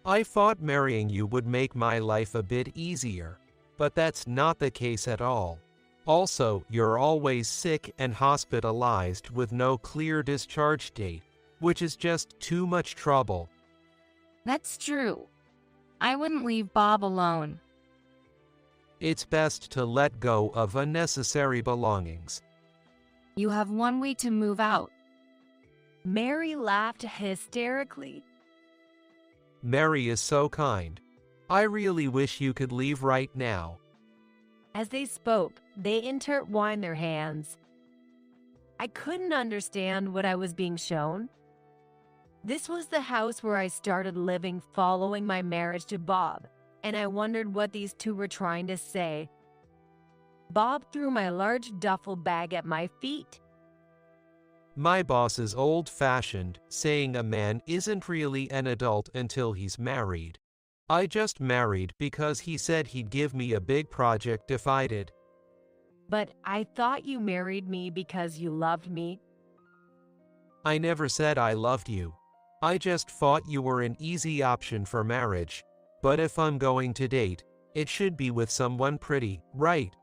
I thought marrying you would make my life a bit easier, but that's not the case at all. Also, you're always sick and hospitalized with no clear discharge date, which is just too much trouble. That's true. I wouldn't leave Bob alone. It's best to let go of unnecessary belongings. You have 1 week to move out. Mary laughed hysterically. Mary is so kind. I really wish you could leave right now. As they spoke, they intertwined their hands. I couldn't understand what I was being shown. This was the house where I started living following my marriage to Bob, and I wondered what these two were trying to say. Bob threw my large duffel bag at my feet. My boss is old-fashioned, saying a man isn't really an adult until he's married. I just married because he said he'd give me a big project if I did. But I thought you married me because you loved me. I never said I loved you. I just thought you were an easy option for marriage. But if I'm going to date, it should be with someone pretty, right?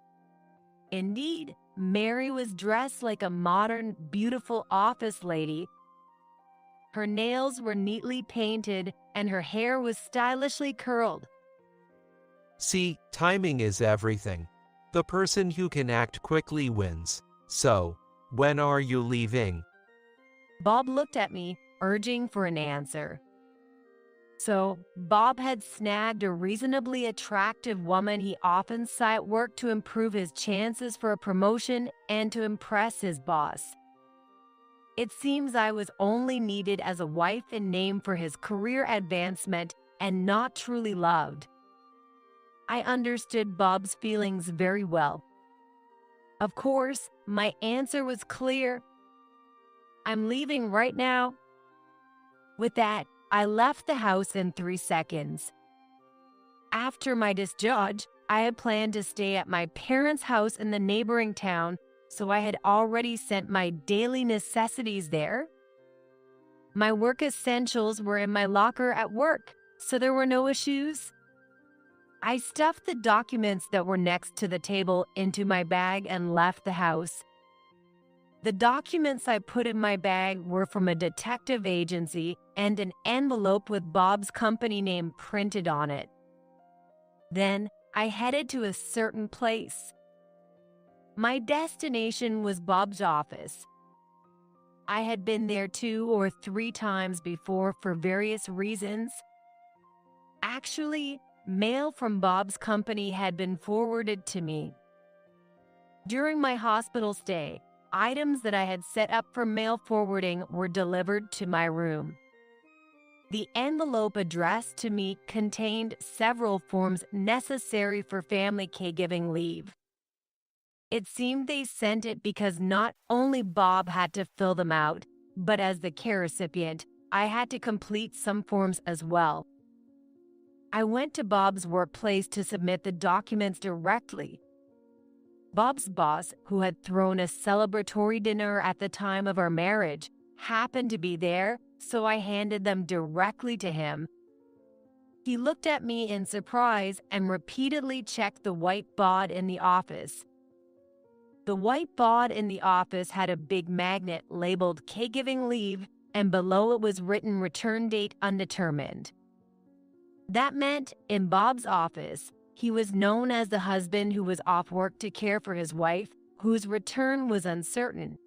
Indeed, Mary was dressed like a modern, beautiful office lady. Her nails were neatly painted and her hair was stylishly curled. See, timing is everything. The person who can act quickly wins. So, when are you leaving? Bob looked at me, urging for an answer. So, Bob had snagged a reasonably attractive woman he often saw at work to improve his chances for a promotion and to impress his boss. It seems I was only needed as a wife in name for his career advancement and not truly loved. I understood Bob's feelings very well. Of course, my answer was clear. I'm leaving right now. With that, I left the house in 3 seconds. After my discharge, I had planned to stay at my parents' house in the neighboring town, so I had already sent my daily necessities there. My work essentials were in my locker at work, so there were no issues. I stuffed the documents that were next to the table into my bag and left the house. The documents I put in my bag were from a detective agency and an envelope with Bob's company name printed on it. Then I headed to a certain place. My destination was Bob's office. I had been there 2 or 3 times before for various reasons. Actually, mail from Bob's company had been forwarded to me. During my hospital stay, items that I had set up for mail forwarding were delivered to my room. The envelope addressed to me contained several forms necessary for family caregiving leave. It seemed they sent it because not only Bob had to fill them out, but as the care recipient, I had to complete some forms as well. I went to Bob's workplace to submit the documents directly. Bob's boss, who had thrown a celebratory dinner at the time of our marriage, happened to be there, so I handed them directly to him. He looked at me in surprise and repeatedly checked the white board in the office. The white board in the office had a big magnet labeled caregiving leave, and below it was written return date undetermined. That meant, in Bob's office, he was known as the husband who was off work to care for his wife, whose return was uncertain.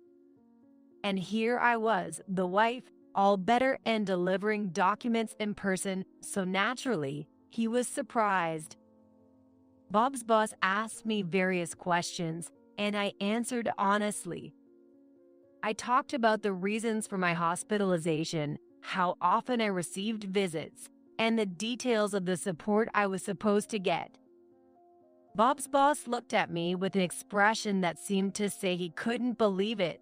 And here I was, the wife, all better and delivering documents in person, so naturally, he was surprised. Bob's boss asked me various questions, and I answered honestly. I talked about the reasons for my hospitalization, how often I received visits, and the details of the support I was supposed to get. Bob's boss looked at me with an expression that seemed to say he couldn't believe it.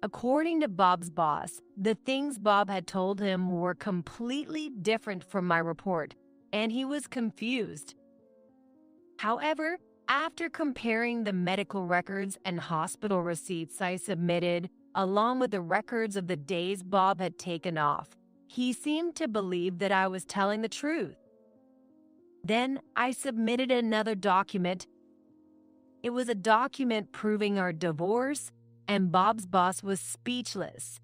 According to Bob's boss, the things Bob had told him were completely different from my report, and he was confused. However, after comparing the medical records and hospital receipts I submitted, along with the records of the days Bob had taken off, he seemed to believe that I was telling the truth. Then I submitted another document. It was a document proving our divorce, and Bob's boss was speechless.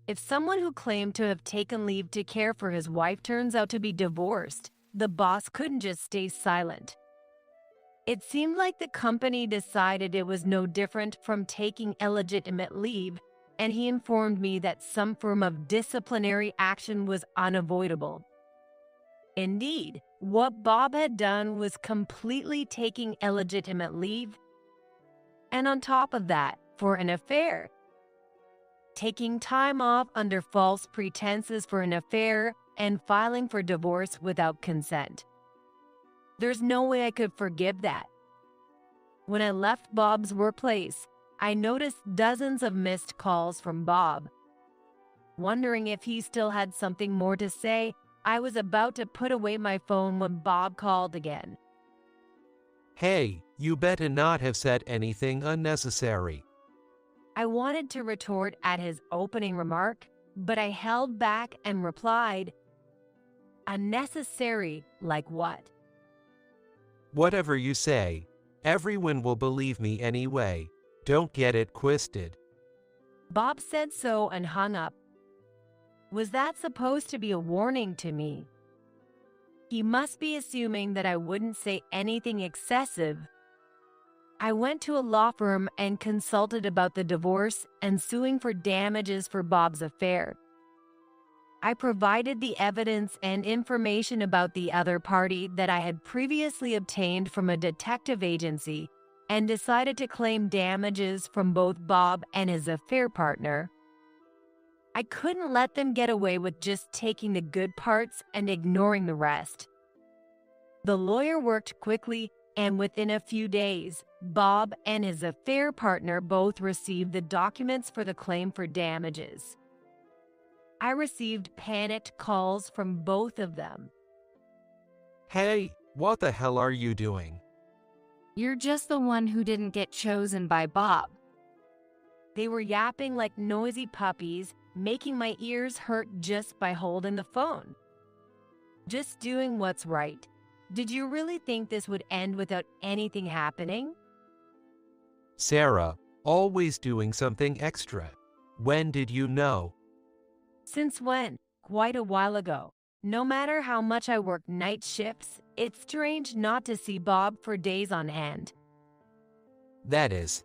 If someone who claimed to have taken leave to care for his wife turns out to be divorced, the boss couldn't just stay silent. It seemed like the company decided it was no different from taking illegitimate leave, and he informed me that some form of disciplinary action was unavoidable. Indeed, what Bob had done was completely taking illegitimate leave, and on top of that, for an affair. Taking time off under false pretenses for an affair and filing for divorce without consent. There's no way I could forgive that. When I left Bob's workplace, I noticed dozens of missed calls from Bob. Wondering if he still had something more to say, I was about to put away my phone when Bob called again. Hey, you better not have said anything unnecessary. I wanted to retort at his opening remark, but I held back and replied, "Unnecessary, like what?" Whatever you say, everyone will believe me anyway. Don't get it twisted. Bob said so and hung up. Was that supposed to be a warning to me? He must be assuming that I wouldn't say anything excessive. I went to a law firm and consulted about the divorce and suing for damages for Bob's affair. I provided the evidence and information about the other party that I had previously obtained from a detective agency and decided to claim damages from both Bob and his affair partner. I couldn't let them get away with just taking the good parts and ignoring the rest. The lawyer worked quickly, and within a few days, Bob and his affair partner both received the documents for the claim for damages. I received panicked calls from both of them. Hey, what the hell are you doing? You're just the one who didn't get chosen by Bob. They were yapping like noisy puppies, making my ears hurt just by holding the phone. Just doing what's right. Did you really think this would end without anything happening? Sarah, always doing something extra. When did you know? Since when? Quite a while ago. No matter how much I work night shifts, it's strange not to see Bob for days on end. That is.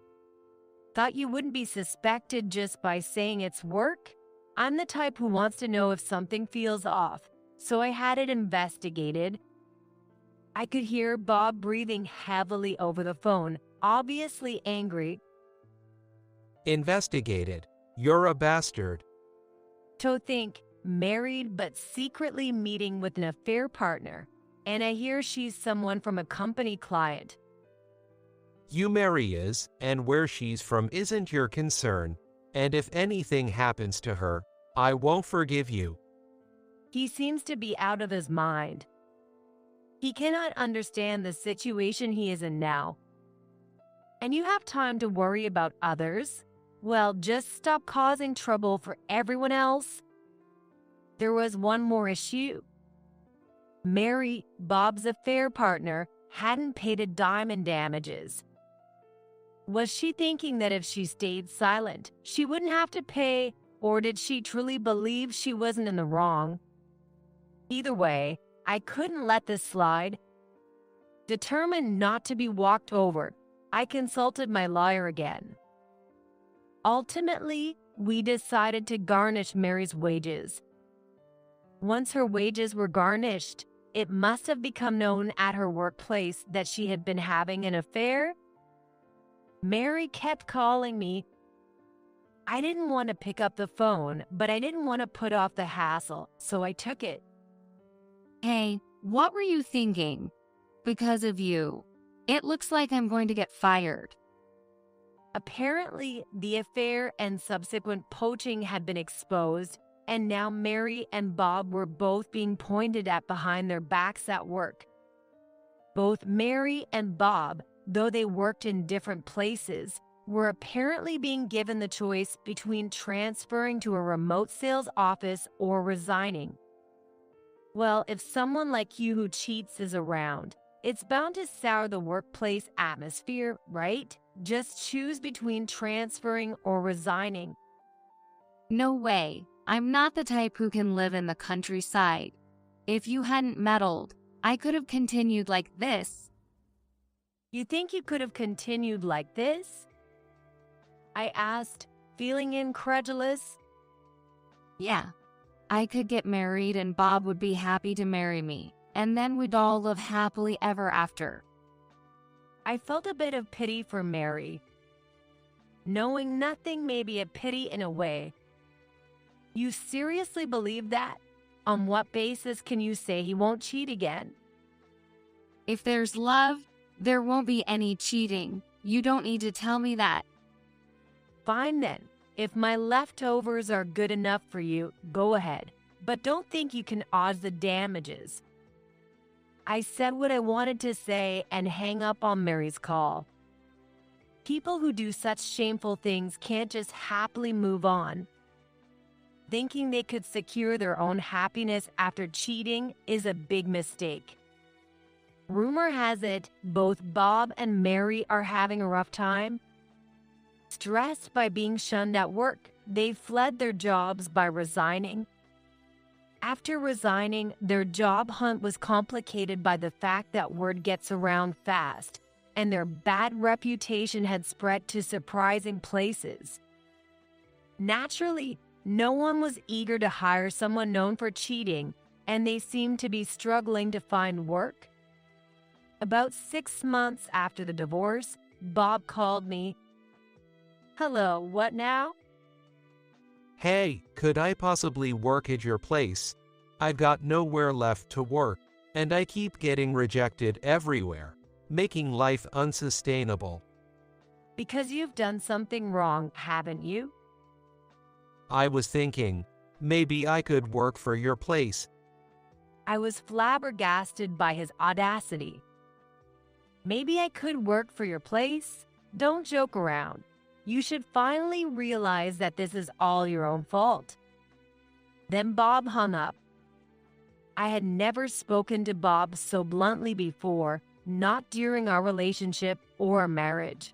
Thought you wouldn't be suspected just by saying it's work? I'm the type who wants to know if something feels off, so I had it investigated. I could hear Bob breathing heavily over the phone, obviously angry. Investigated. You're a bastard. To think, married but secretly meeting with an affair partner, and I hear she's someone from a company client. You marry is, and where she's from isn't your concern, and if anything happens to her, I won't forgive you. He seems to be out of his mind. He cannot understand the situation he is in now. And you have time to worry about others? Well, just stop causing trouble for everyone else. There was one more issue. Mary, Bob's affair partner, hadn't paid a dime in damages. Was she thinking that if she stayed silent, she wouldn't have to pay, or did she truly believe she wasn't in the wrong? Either way, I couldn't let this slide. Determined not to be walked over, I consulted my lawyer again. Ultimately, we decided to garnish Mary's wages. Once her wages were garnished, it must have become known at her workplace that she had been having an affair. Mary kept calling me. I didn't want to pick up the phone, but I didn't want to put off the hassle, so I took it. Hey, what were you thinking? Because of you, it looks like I'm going to get fired. Apparently, the affair and subsequent poaching had been exposed, and now Mary and Bob were both being pointed at behind their backs at work. Both Mary and Bob, though they worked in different places, were apparently being given the choice between transferring to a remote sales office or resigning. Well, if someone like you who cheats is around, it's bound to sour the workplace atmosphere, right? Just choose between transferring or resigning. No way. I'm not the type who can live in the countryside. If you hadn't meddled, I could have continued like this. You think you could have continued like this? I asked, feeling incredulous. Yeah. I could get married and Bob would be happy to marry me, and then we'd all live happily ever after. I felt a bit of pity for Mary. Knowing nothing may be a pity in a way. You seriously believe that? On what basis can you say he won't cheat again? If there's love, there won't be any cheating. You don't need to tell me that. Fine then. If my leftovers are good enough for you, go ahead. But don't think you can odds the damages. I said what I wanted to say and hang up on Mary's call. People who do such shameful things can't just happily move on. Thinking they could secure their own happiness after cheating is a big mistake. Rumor has it both Bob and Mary are having a rough time. Stressed by being shunned at work, they fled their jobs by resigning. After resigning, their job hunt was complicated by the fact that word gets around fast, and their bad reputation had spread to surprising places. Naturally, No one was eager to hire someone known for cheating, and they seemed to be struggling to find work. About 6 months after the divorce, Bob called me. "Hello, what now?" Hey, could I possibly work at your place? I've got nowhere left to work, and I keep getting rejected everywhere, making life unsustainable. "Because you've done something wrong, haven't you?" I was thinking, maybe I could work for your place. I was flabbergasted by his audacity. "Maybe I could work for your place? Don't joke around. You should finally realize that this is all your own fault." Then Bob hung up. I had never spoken to Bob so bluntly before, not during our relationship or marriage.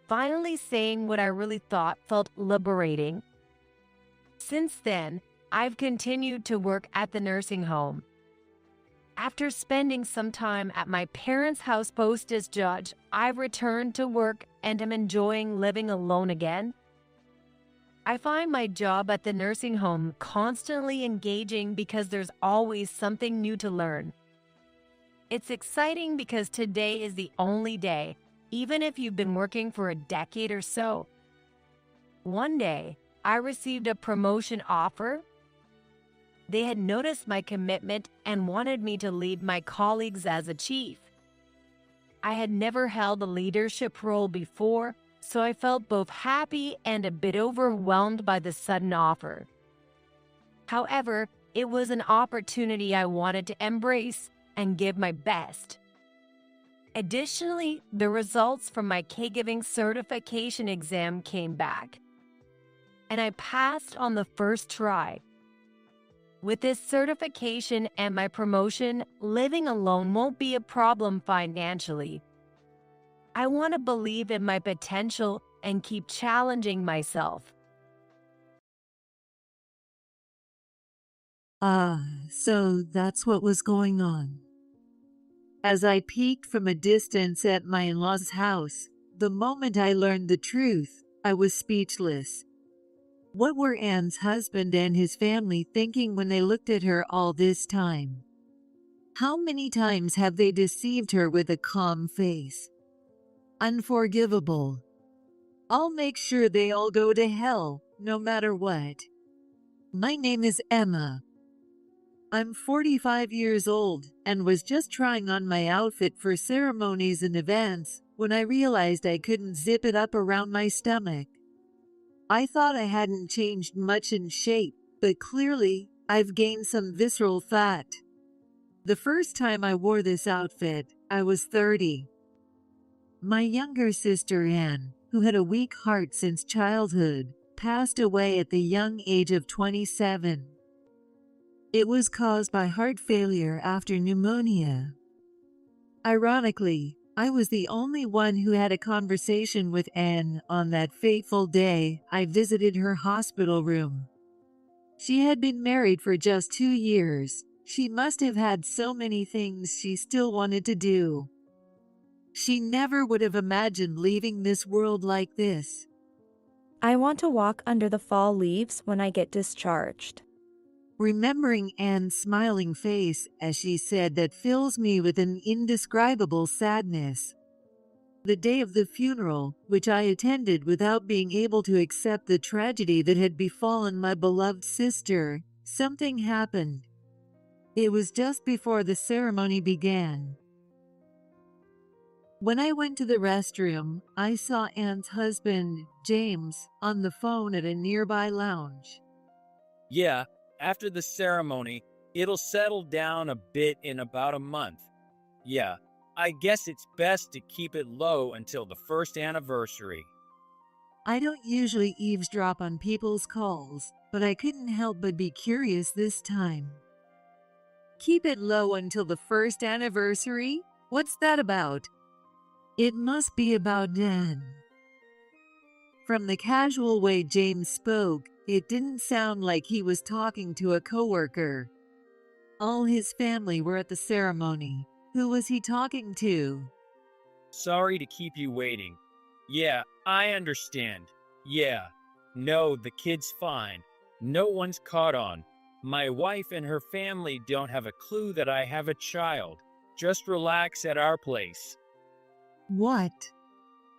Finally saying what I really thought felt liberating. Since then, I've continued to work at the nursing home. After spending some time at my parents' house post as judge, I've returned to work and am enjoying living alone again. I find my job at the nursing home constantly engaging because there's always something new to learn. It's exciting because today is the only day, even if you've been working for a decade or so. One day, I received a promotion offer. They had noticed my commitment and wanted me to lead my colleagues as a chief. I had never held a leadership role before, so I felt both happy and a bit overwhelmed by the sudden offer. However, it was an opportunity I wanted to embrace and give my best. Additionally, the results from my caregiving certification exam came back, and I passed on the first try. With this certification and my promotion, living alone won't be a problem financially. I want to believe in my potential and keep challenging myself. So that's what was going on. As I peeked from a distance at my in-laws' house, the moment I learned the truth, I was speechless. What were Anne's husband and his family thinking when they looked at her all this time? How many times have they deceived her with a calm face? Unforgivable. I'll make sure they all go to hell, no matter what. My name is Emma. I'm 45 years old and was just trying on my outfit for ceremonies and events when I realized I couldn't zip it up around my stomach. I thought I hadn't changed much in shape, but clearly, I've gained some visceral fat. The first time I wore this outfit, I was 30. My younger sister Anne, who had a weak heart since childhood, passed away at the young age of 27. It was caused by heart failure after pneumonia. Ironically, I was the only one who had a conversation with Anne on that fateful day I visited her hospital room. She had been married for just 2 years. She must have had so many things she still wanted to do. She never would have imagined leaving this world like this. I want to walk under the fall leaves when I get discharged. Remembering Anne's smiling face as she said that fills me with an indescribable sadness. The day of the funeral, which I attended without being able to accept the tragedy that had befallen my beloved sister, something happened. It was just before the ceremony began. When I went to the restroom, I saw Anne's husband, James, on the phone at a nearby lounge. "Yeah, after the ceremony, it'll settle down a bit in about a month. Yeah, I guess it's best to keep it low until the first anniversary." I don't usually eavesdrop on people's calls, but I couldn't help but be curious this time. Keep it low until the first anniversary? What's that about? It must be about Dan. From the casual way James spoke, it didn't sound like he was talking to a coworker. All his family were at the ceremony. Who was he talking to? "Sorry to keep you waiting. Yeah, I understand. Yeah. No, the kid's fine. No one's caught on. My wife and her family don't have a clue that I have a child. Just relax at our place. What?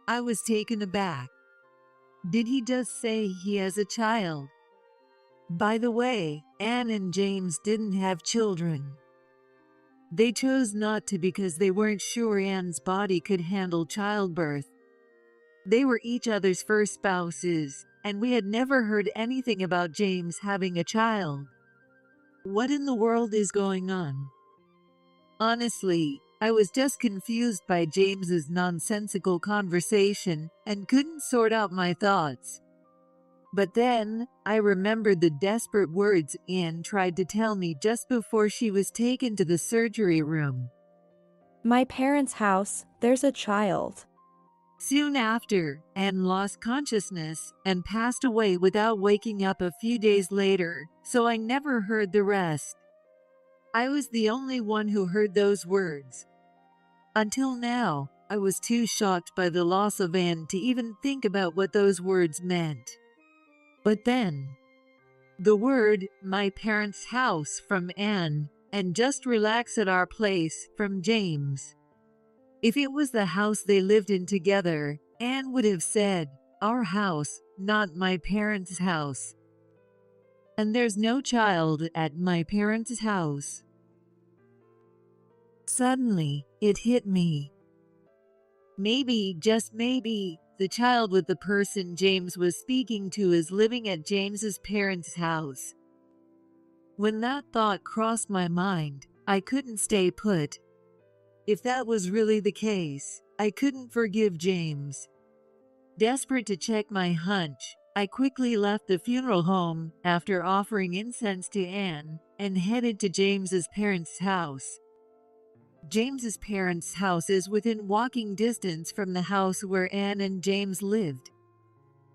I was taken aback. Did he just say he has a child? By the way, Anne and James didn't have children. They chose not to because they weren't sure Anne's body could handle childbirth. They were each other's first spouses, and we had never heard anything about James having a child. What in the world is going on? Honestly, I was just confused by James's nonsensical conversation and couldn't sort out my thoughts. But then, I remembered the desperate words Anne tried to tell me just before she was taken to the surgery room. My parents' house, there's a child. Soon after, Anne lost consciousness and passed away without waking up a few days later, so I never heard the rest. I was the only one who heard those words. Until now, I was too shocked by the loss of Anne to even think about what those words meant. But then, the word, my parents' house, from Anne, and just relax at our place, from James. If it was the house they lived in together, Anne would have said, our house, not my parents' house. And there's no child at my parents' house. Suddenly, it hit me. Maybe, just maybe, the child with the person James was speaking to is living at James's parents' house. When that thought crossed my mind, I couldn't stay put. If that was really the case, I couldn't forgive James. Desperate to check my hunch, I quickly left the funeral home after offering incense to Anne and headed to James's parents' house. James's parents' house is within walking distance from the house where Anne and James lived.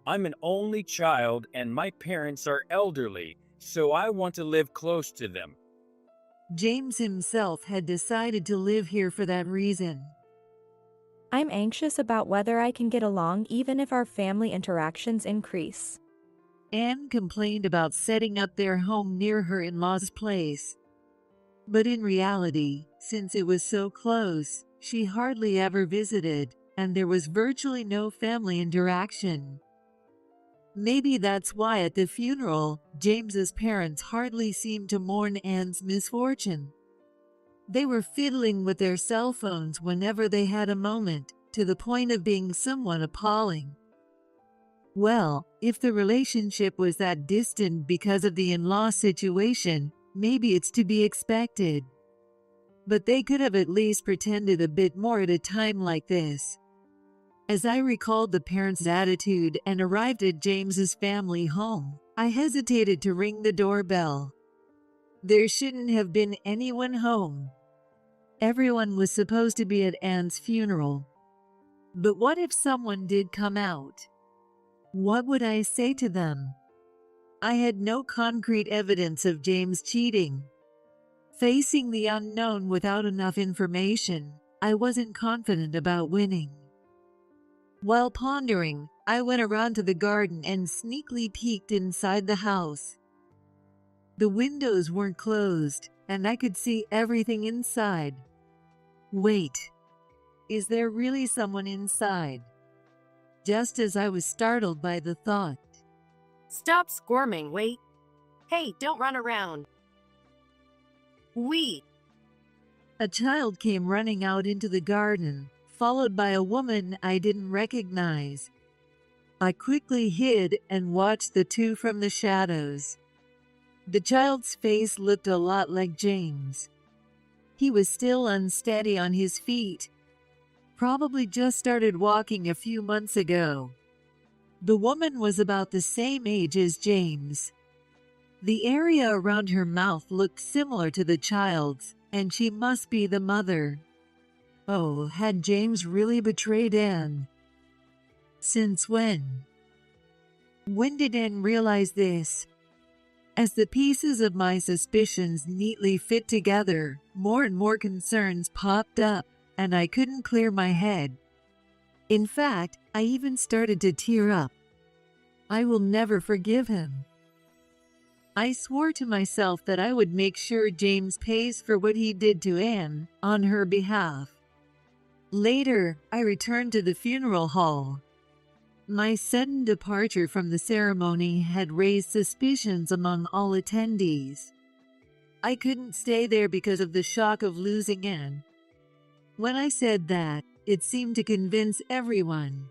I'm an only child and my parents are elderly, so I want to live close to them. James himself had decided to live here for that reason. I'm anxious about whether I can get along even if our family interactions increase. Anne complained about setting up their home near her in-laws' place. But in reality, since it was so close, she hardly ever visited, and there was virtually no family interaction. Maybe that's why at the funeral, James's parents hardly seemed to mourn Anne's misfortune. They were fiddling with their cell phones whenever they had a moment, to the point of being somewhat appalling. Well, if the relationship was that distant because of the in-law situation, maybe it's to be expected. But they could have at least pretended a bit more at a time like this. As I recalled the parents' attitude and arrived at James's family home, I hesitated to ring the doorbell. There shouldn't have been anyone home. Everyone was supposed to be at Anne's funeral. But what if someone did come out? What would I say to them? I had no concrete evidence of James cheating. Facing the unknown without enough information, I wasn't confident about winning. While pondering, I went around to the garden and sneakily peeked inside the house. The windows weren't closed, and I could see everything inside. Wait, is there really someone inside? Just as I was startled by the thought. Stop squirming, wait. Hey, don't run around. A child came running out into the garden, followed by a woman I didn't recognize. I quickly hid and watched the two from the shadows. The child's face looked a lot like James. He was still unsteady on his feet. Probably just started walking a few months ago. The woman was about the same age as James. The area around her mouth looked similar to the child's, and she must be the mother. Oh, had James really betrayed Anne? Since when? When did Anne realize this? As the pieces of my suspicions neatly fit together, more and more concerns popped up, and I couldn't clear my head. In fact, I even started to tear up. I will never forgive him. I swore to myself that I would make sure James pays for what he did to Anne on her behalf. Later, I returned to the funeral hall. My sudden departure from the ceremony had raised suspicions among all attendees. I couldn't stay there because of the shock of losing Anne. When I said that, it seemed to convince everyone.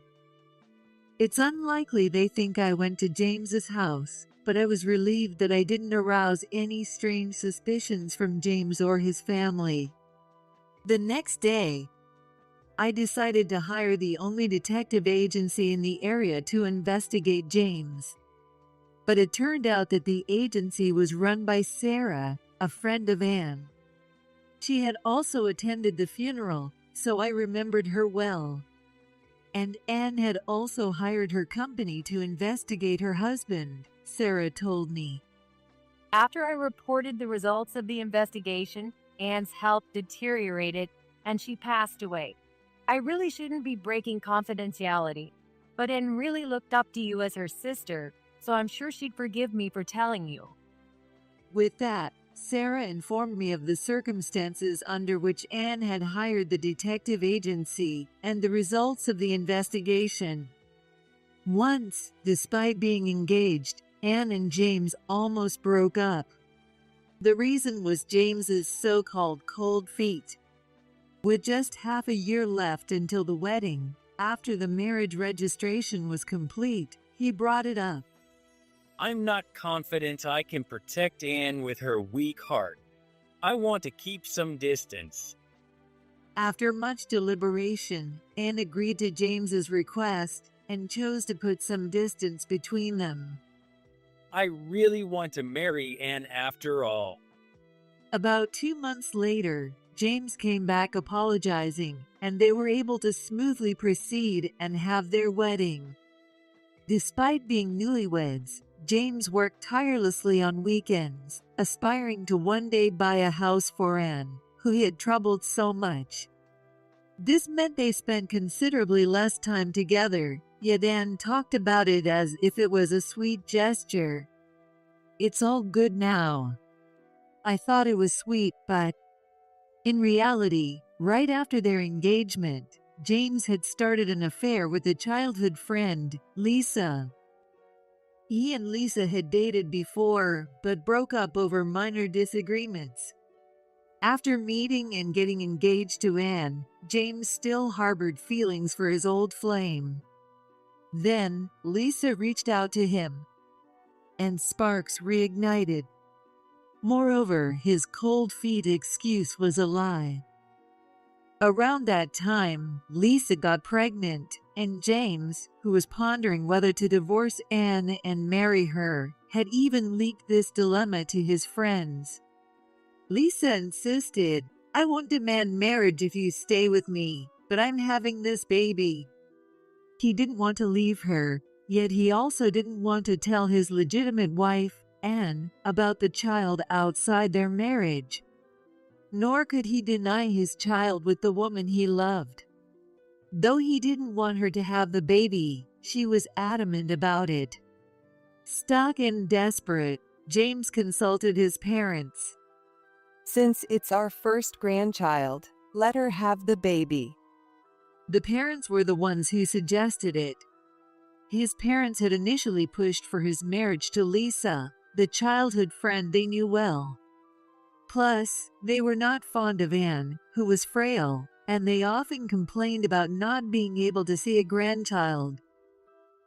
It's unlikely they think I went to James's house, but I was relieved that I didn't arouse any strange suspicions from James or his family. The next day, I decided to hire the only detective agency in the area to investigate James. But it turned out that the agency was run by Sarah, a friend of Anne. She had also attended the funeral, so I remembered her well. And Anne had also hired her company to investigate her husband, Sarah told me. After I reported the results of the investigation, Anne's health deteriorated and she passed away. I really shouldn't be breaking confidentiality, but Anne really looked up to you as her sister, so I'm sure she'd forgive me for telling you. With that, Sarah informed me of the circumstances under which Anne had hired the detective agency and the results of the investigation. Once, despite being engaged, Anne and James almost broke up. The reason was James's so-called cold feet. With just half a year left until the wedding, after the marriage registration was complete, he brought it up. I'm not confident I can protect Anne with her weak heart. I want to keep some distance. After much deliberation, Anne agreed to James's request and chose to put some distance between them. I really want to marry Anne after all. About 2 months later, James came back apologizing, and they were able to smoothly proceed and have their wedding. Despite being newlyweds, James worked tirelessly on weekends, aspiring to one day buy a house for Anne, who he had troubled so much. This meant they spent considerably less time together, yet Anne talked about it as if it was a sweet gesture. It's all good now. I thought it was sweet, but in reality, right after their engagement, James had started an affair with a childhood friend, Lisa. He and Lisa had dated before, but broke up over minor disagreements. After meeting and getting engaged to Anne, James still harbored feelings for his old flame. Then, Lisa reached out to him, and sparks reignited. Moreover, his cold feet excuse was a lie. Around that time, Lisa got pregnant, and James, who was pondering whether to divorce Anne and marry her, had even leaked this dilemma to his friends. Lisa insisted, "I won't demand marriage if you stay with me, but I'm having this baby." He didn't want to leave her, yet he also didn't want to tell his legitimate wife, Anne, about the child outside their marriage. Nor could he deny his child with the woman he loved. Though he didn't want her to have the baby, she was adamant about it. Stuck and desperate, James consulted his parents. "Since it's our first grandchild, let her have the baby." The parents were the ones who suggested it. His parents had initially pushed for his marriage to Lisa, the childhood friend they knew well. Plus, they were not fond of Anne, who was frail, and they often complained about not being able to see a grandchild.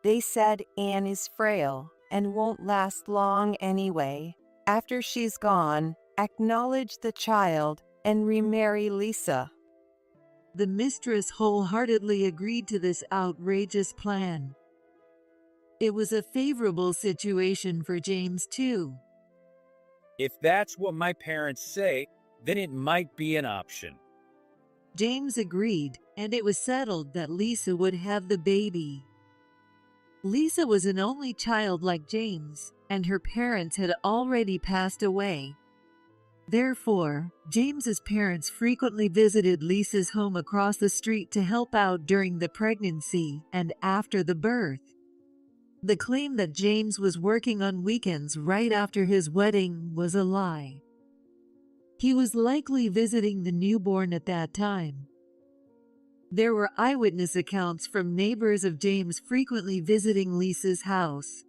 They said Anne is frail and won't last long anyway. After she's gone, acknowledge the child and remarry Lisa. The mistress wholeheartedly agreed to this outrageous plan. It was a favorable situation for James, too. If that's what my parents say, then it might be an option. James agreed, and it was settled that Lisa would have the baby. Lisa was an only child like James, and her parents had already passed away. Therefore, James's parents frequently visited Lisa's home across the street to help out during the pregnancy and after the birth. The claim that James was working on weekends right after his wedding was a lie. He was likely visiting the newborn at that time. There were eyewitness accounts from neighbors of James frequently visiting Lisa's house.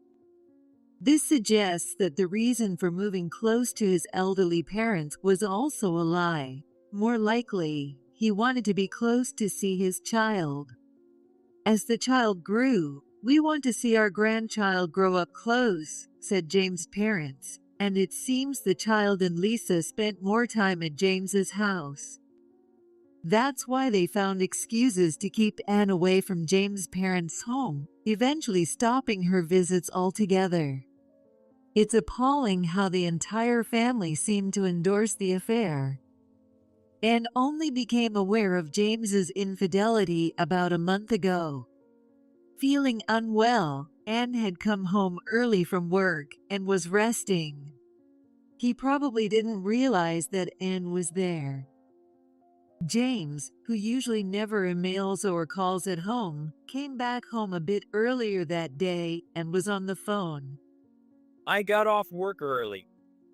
This suggests that the reason for moving close to his elderly parents was also a lie. More likely, he wanted to be close to see his child. As the child grew, "We want to see our grandchild grow up close," said James' parents, and it seems the child and Lisa spent more time at James's house. That's why they found excuses to keep Anne away from James' parents' home, eventually stopping her visits altogether. It's appalling how the entire family seemed to endorse the affair. Anne only became aware of James's infidelity about a month ago. Feeling unwell, Anne had come home early from work and was resting. He probably didn't realize that Anne was there. James, who usually never emails or calls at home, came back home a bit earlier that day and was on the phone. I got off work early.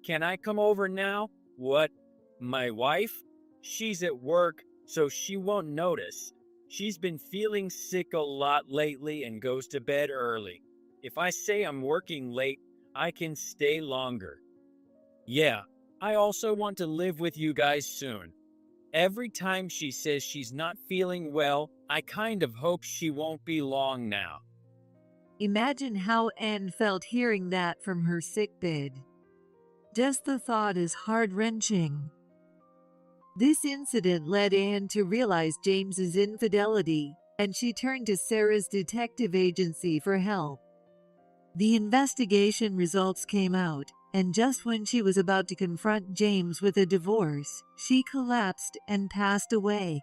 Can I come over now? What? My wife? She's at work, so she won't notice. She's been feeling sick a lot lately and goes to bed early. If I say I'm working late, I can stay longer. Yeah, I also want to live with you guys soon. Every time she says she's not feeling well, I kind of hope she won't be long now. Imagine how Anne felt hearing that from her sickbed. Just the thought is heart-wrenching. This incident led Anne to realize James's infidelity, and she turned to Sarah's detective agency for help. The investigation results came out, and just when she was about to confront James with a divorce, she collapsed and passed away.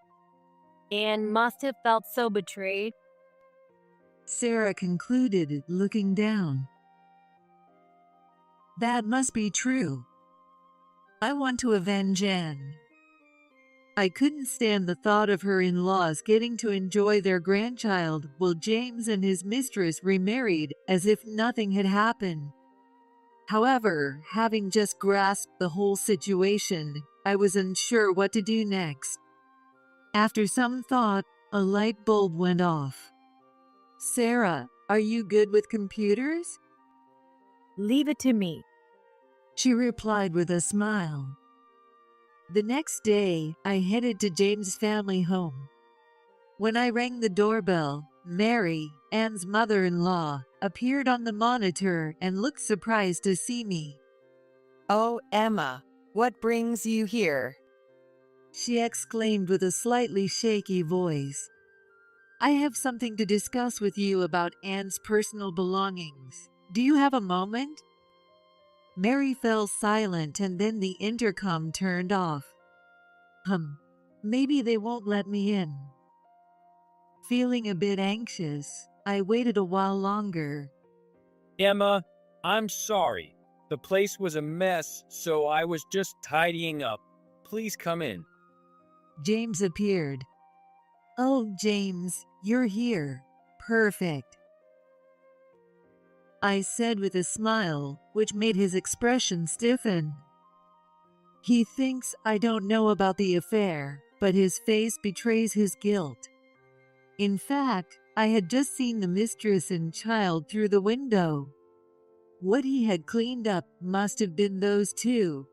Anne must have felt so betrayed. Sarah concluded, looking down. That must be true. I want to avenge Anne. I couldn't stand the thought of her in-laws getting to enjoy their grandchild while James and his mistress remarried as if nothing had happened. However, having just grasped the whole situation, I was unsure what to do next. After some thought, a light bulb went off. Sarah, are you good with computers? Leave it to me, she replied with a smile. The next day, I headed to James' family home. When I rang the doorbell, Mary, Anne's mother-in-law, appeared on the monitor and looked surprised to see me. "Oh, Emma, what brings you here?" she exclaimed with a slightly shaky voice. "I have something to discuss with you about Anne's personal belongings. Do you have a moment?" Mary fell silent and then the intercom turned off. Maybe they won't let me in. Feeling a bit anxious, I waited a while longer. Emma, I'm sorry. The place was a mess, so I was just tidying up. Please come in. James appeared. "Oh, James, you're here. Perfect," I said with a smile, which made his expression stiffen. He thinks I don't know about the affair, but his face betrays his guilt. In fact, I had just seen the mistress and child through the window. What he had cleaned up must have been those two.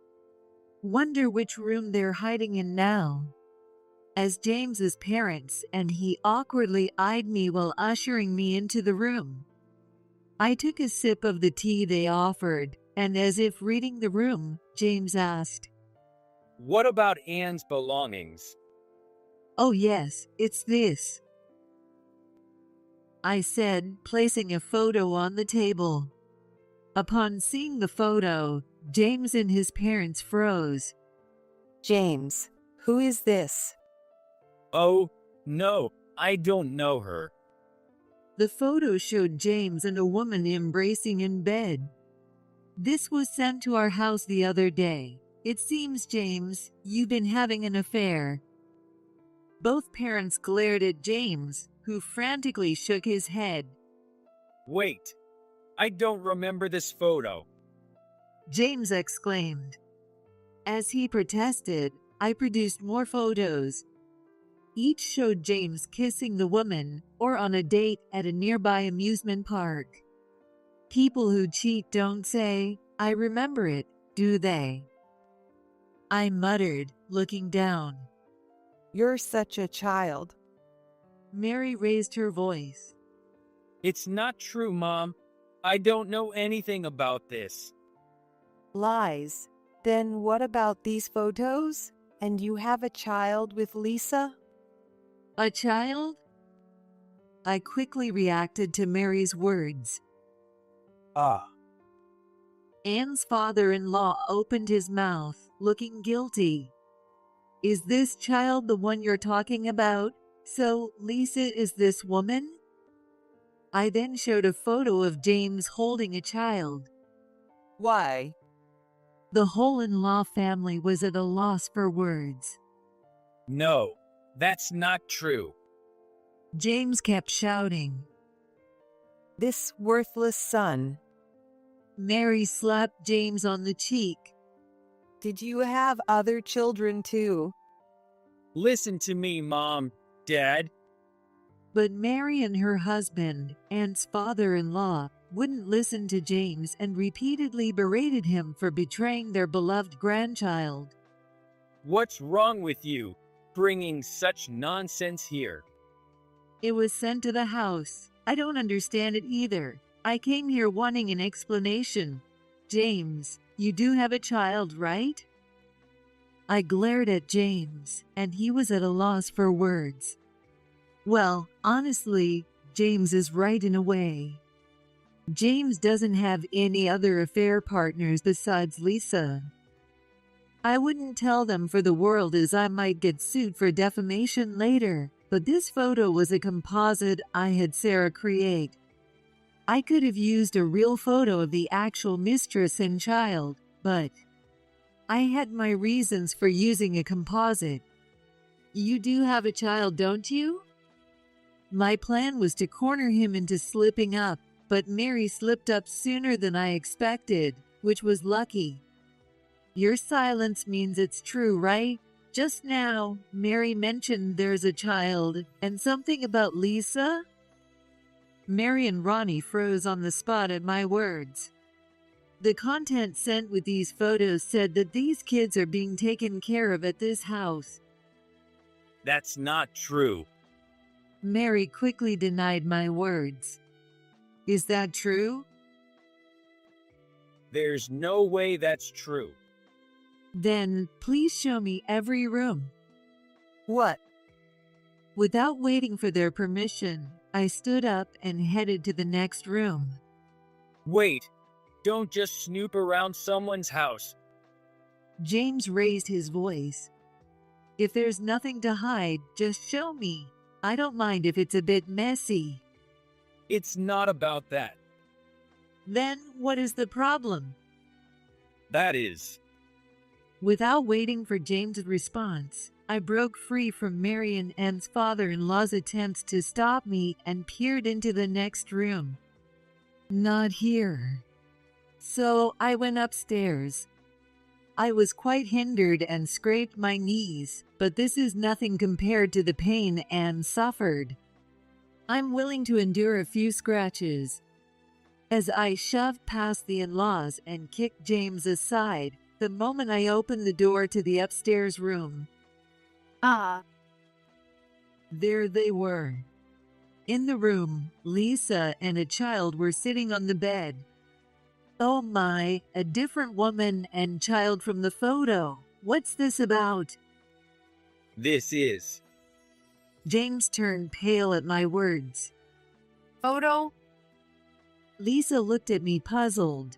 Wonder which room they're hiding in now. As James's parents and he awkwardly eyed me while ushering me into the room. I took a sip of the tea they offered, and as if reading the room, James asked, What about Anne's belongings? "Oh yes, it's this," I said, placing a photo on the table. Upon seeing the photo, James and his parents froze. "James, who is this?" Oh, no, I don't know her. The photo showed James and a woman embracing in bed. "This was sent to our house the other day. It seems, James, you've been having an affair." Both parents glared at James, who frantically shook his head. Wait, I don't remember this photo. James exclaimed. As he protested, I produced more photos. Each showed James kissing the woman or on a date at a nearby amusement park. People who cheat don't say, "I remember it," do they? I muttered, looking down. You're such a child. Mary raised her voice. It's not true, Mom. I don't know anything about this. Lies. Then what about these photos? And you have a child with Lisa? A child? I quickly reacted to Mary's words. Anne's father-in-law opened his mouth, looking guilty. Is this child the one you're talking about? So, Lisa is this woman? I then showed a photo of James holding a child. Why? The whole in-law family was at a loss for words. No, that's not true. James kept shouting. This worthless son. Mary slapped James on the cheek. Did you have other children too? Listen to me, Mom, Dad. But Mary and her husband, Anne's father-in-law, wouldn't listen to James and repeatedly berated him for betraying their beloved grandchild. What's wrong with you, bringing such nonsense here? It was sent to the house. I don't understand it either. I came here wanting an explanation. James, you do have a child, right? I glared at James, and he was at a loss for words. Well, honestly, James is right in a way. James doesn't have any other affair partners besides Lisa. I wouldn't tell them for the world as I might get sued for defamation later, but this photo was a composite I had Sarah create. I could have used a real photo of the actual mistress and child, but I had my reasons for using a composite. You do have a child, don't you? My plan was to corner him into slipping up, but Mary slipped up sooner than I expected, which was lucky. Your silence means it's true, right? Just now, Mary mentioned there's a child, and something about Lisa? Mary and Ronnie froze on the spot at my words. The content sent with these photos said that these kids are being taken care of at this house. That's not true. Mary quickly denied my words. Is that true? There's no way that's true. Then, please show me every room. What? Without waiting for their permission, I stood up and headed to the next room. Wait, don't just snoop around someone's house. James raised his voice. If there's nothing to hide, just show me. I don't mind if it's a bit messy. It's not about that. Then what is the problem? That is. Without waiting for James's response, I broke free from Mary and Anne's father-in-law's attempts to stop me and peered into the next room. Not here. So I went upstairs. I was quite hindered and scraped my knees, but this is nothing compared to the pain Anne suffered. I'm willing to endure a few scratches. As I shoved past the in-laws and kicked James aside, the moment I opened the door to the upstairs room, there they were. In the room, Lisa and a child were sitting on the bed. Oh my, a different woman and child from the photo. What's this about? This is. James turned pale at my words. Photo? Lisa looked at me puzzled.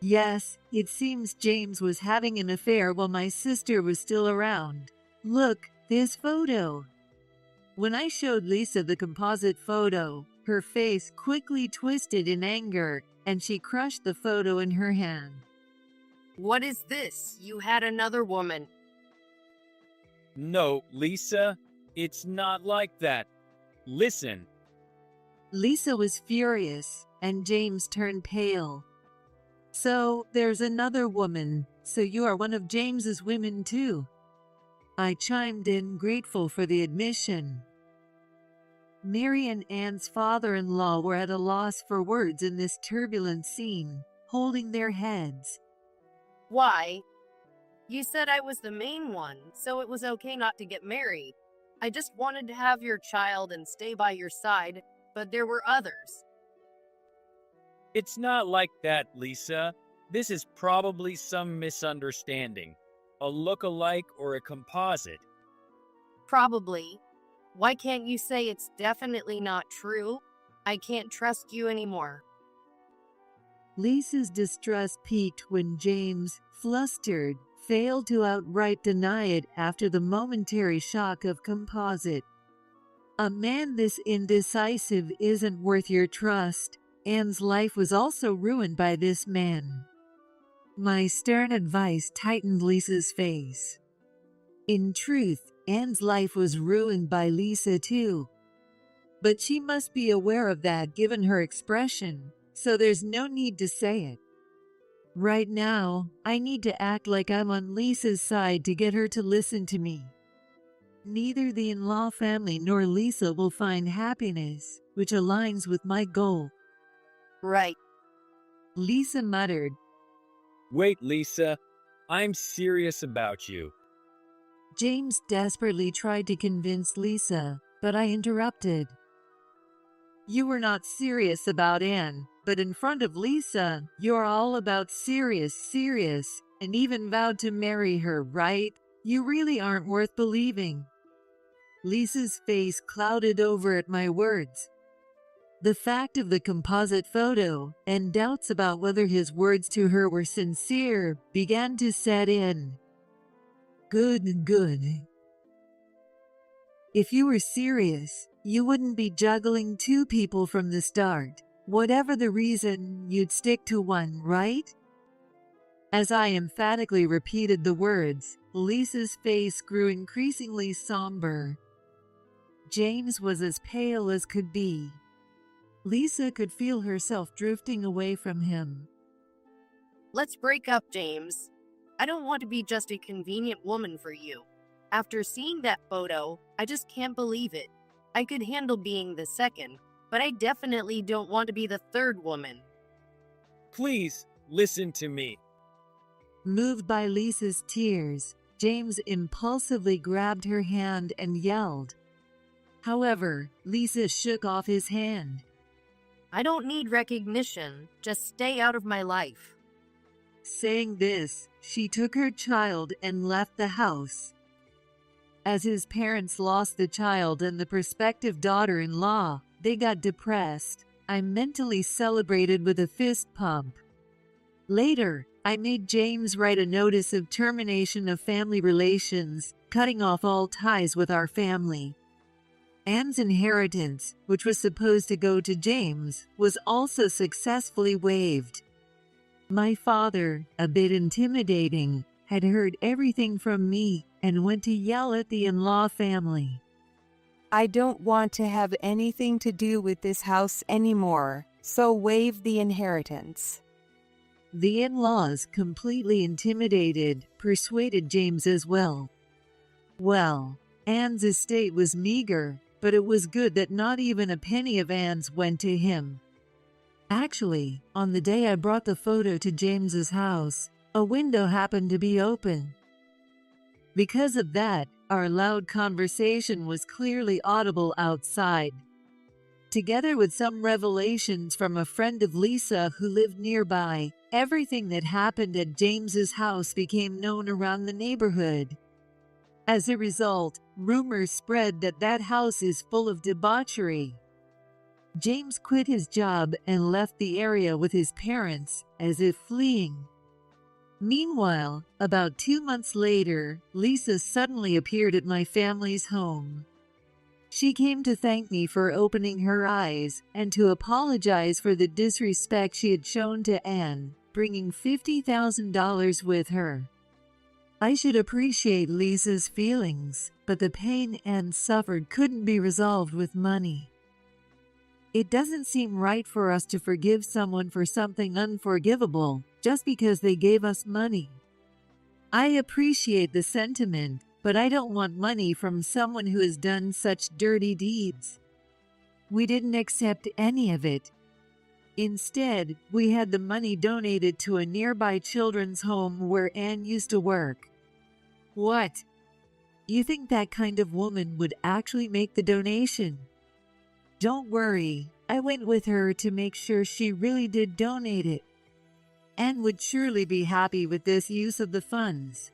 Yes, it seems James was having an affair while my sister was still around. Look, this photo. When I showed Lisa the composite photo, her face quickly twisted in anger, and she crushed the photo in her hand. What is this? You had another woman. No, Lisa, it's not like that. Listen. Lisa was furious, and James turned pale. So, there's another woman, so you are one of James's women too. I chimed in, grateful for the admission. Mary and Anne's father-in-law were at a loss for words in this turbulent scene, holding their heads. Why? You said I was the main one, so it was okay not to get married. I just wanted to have your child and stay by your side, but there were others. It's not like that, Lisa. This is probably some misunderstanding. A look-alike or a composite. Probably. Why can't you say it's definitely not true? I can't trust you anymore. Lisa's distress peaked when James, flustered, failed to outright deny it after the momentary shock of composite. A man this indecisive isn't worth your trust. Anne's life was also ruined by this man. My stern advice tightened Lisa's face. In truth, Anne's life was ruined by Lisa too. But she must be aware of that given her expression, so there's no need to say it. Right now, I need to act like I'm on Lisa's side to get her to listen to me. Neither the in-law family nor Lisa will find happiness, which aligns with my goal. Right. Lisa muttered. Wait, Lisa. I'm serious about you. James desperately tried to convince Lisa, but I interrupted. You were not serious about Anne, but in front of Lisa, you're all about serious, and even vowed to marry her, right? You really aren't worth believing. Lisa's face clouded over at my words. The fact of the composite photo, and doubts about whether his words to her were sincere, began to set in. Good. If you were serious, you wouldn't be juggling two people from the start. Whatever the reason, you'd stick to one, right? As I emphatically repeated the words, Lisa's face grew increasingly somber. James was as pale as could be. Lisa could feel herself drifting away from him. Let's break up, James. I don't want to be just a convenient woman for you. After seeing that photo, I just can't believe it. I could handle being the second, but I definitely don't want to be the third woman. Please, listen to me. Moved by Lisa's tears, James impulsively grabbed her hand and yelled. However, Lisa shook off his hand. I don't need recognition. Just stay out of my life. Saying this, she took her child and left the house. As his parents lost the child and the prospective daughter-in-law, they got depressed. I mentally celebrated with a fist pump. Later, I made James write a notice of termination of family relations, cutting off all ties with our family. Anne's inheritance, which was supposed to go to James, was also successfully waived. My father, a bit intimidating, had heard everything from me and went to yell at the in-law family. I don't want to have anything to do with this house anymore, so waive the inheritance. The in-laws, completely intimidated, persuaded James as well. Well, Anne's estate was meager, but it was good that not even a penny of Anne's went to him. Actually, on the day I brought the photo to James's house, a window happened to be open. Because of that, our loud conversation was clearly audible outside. Together with some revelations from a friend of Lisa who lived nearby, everything that happened at James's house became known around the neighborhood. As a result, rumors spread that that house is full of debauchery. James quit his job and left the area with his parents, as if fleeing. Meanwhile, about 2 months later, Lisa suddenly appeared at my family's home. She came to thank me for opening her eyes and to apologize for the disrespect she had shown to Anne, bringing $50,000 with her. I should appreciate Lisa's feelings, but the pain Anne suffered couldn't be resolved with money. It doesn't seem right for us to forgive someone for something unforgivable just because they gave us money. I appreciate the sentiment, but I don't want money from someone who has done such dirty deeds. We didn't accept any of it. Instead, we had the money donated to a nearby children's home where Anne used to work. What? You think that kind of woman would actually make the donation? Don't worry, I went with her to make sure she really did donate it. Anne would surely be happy with this use of the funds.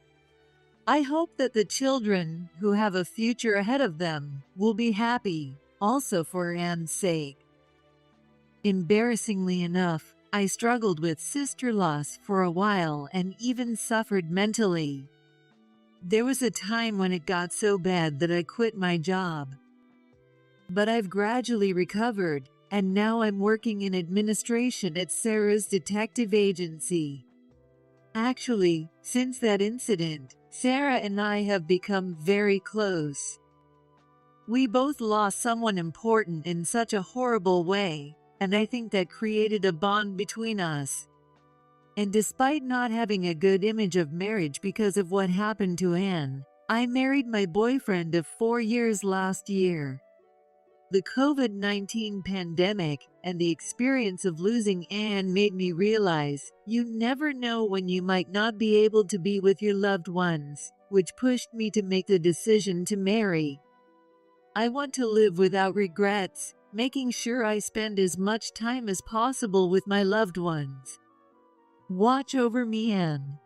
I hope that the children, who have a future ahead of them, will be happy, also for Anne's sake. Embarrassingly enough, I struggled with sister loss for a while and even suffered mentally. There was a time when it got so bad that I quit my job. But I've gradually recovered, and now I'm working in administration at Sarah's detective agency. Actually, since that incident, Sarah and I have become very close. We both lost someone important in such a horrible way, and I think that created a bond between us. And despite not having a good image of marriage because of what happened to Anne, I married my boyfriend of 4 years last year. The COVID-19 pandemic and the experience of losing Anne made me realize you never know when you might not be able to be with your loved ones, which pushed me to make the decision to marry. I want to live without regrets, making sure I spend as much time as possible with my loved ones. Watch over me, Anne.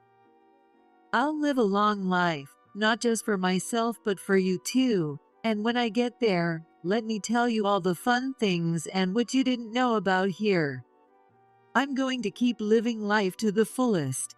I'll live a long life, not just for myself but for you too, and when I get there, let me tell you all the fun things and what you didn't know about here. I'm going to keep living life to the fullest.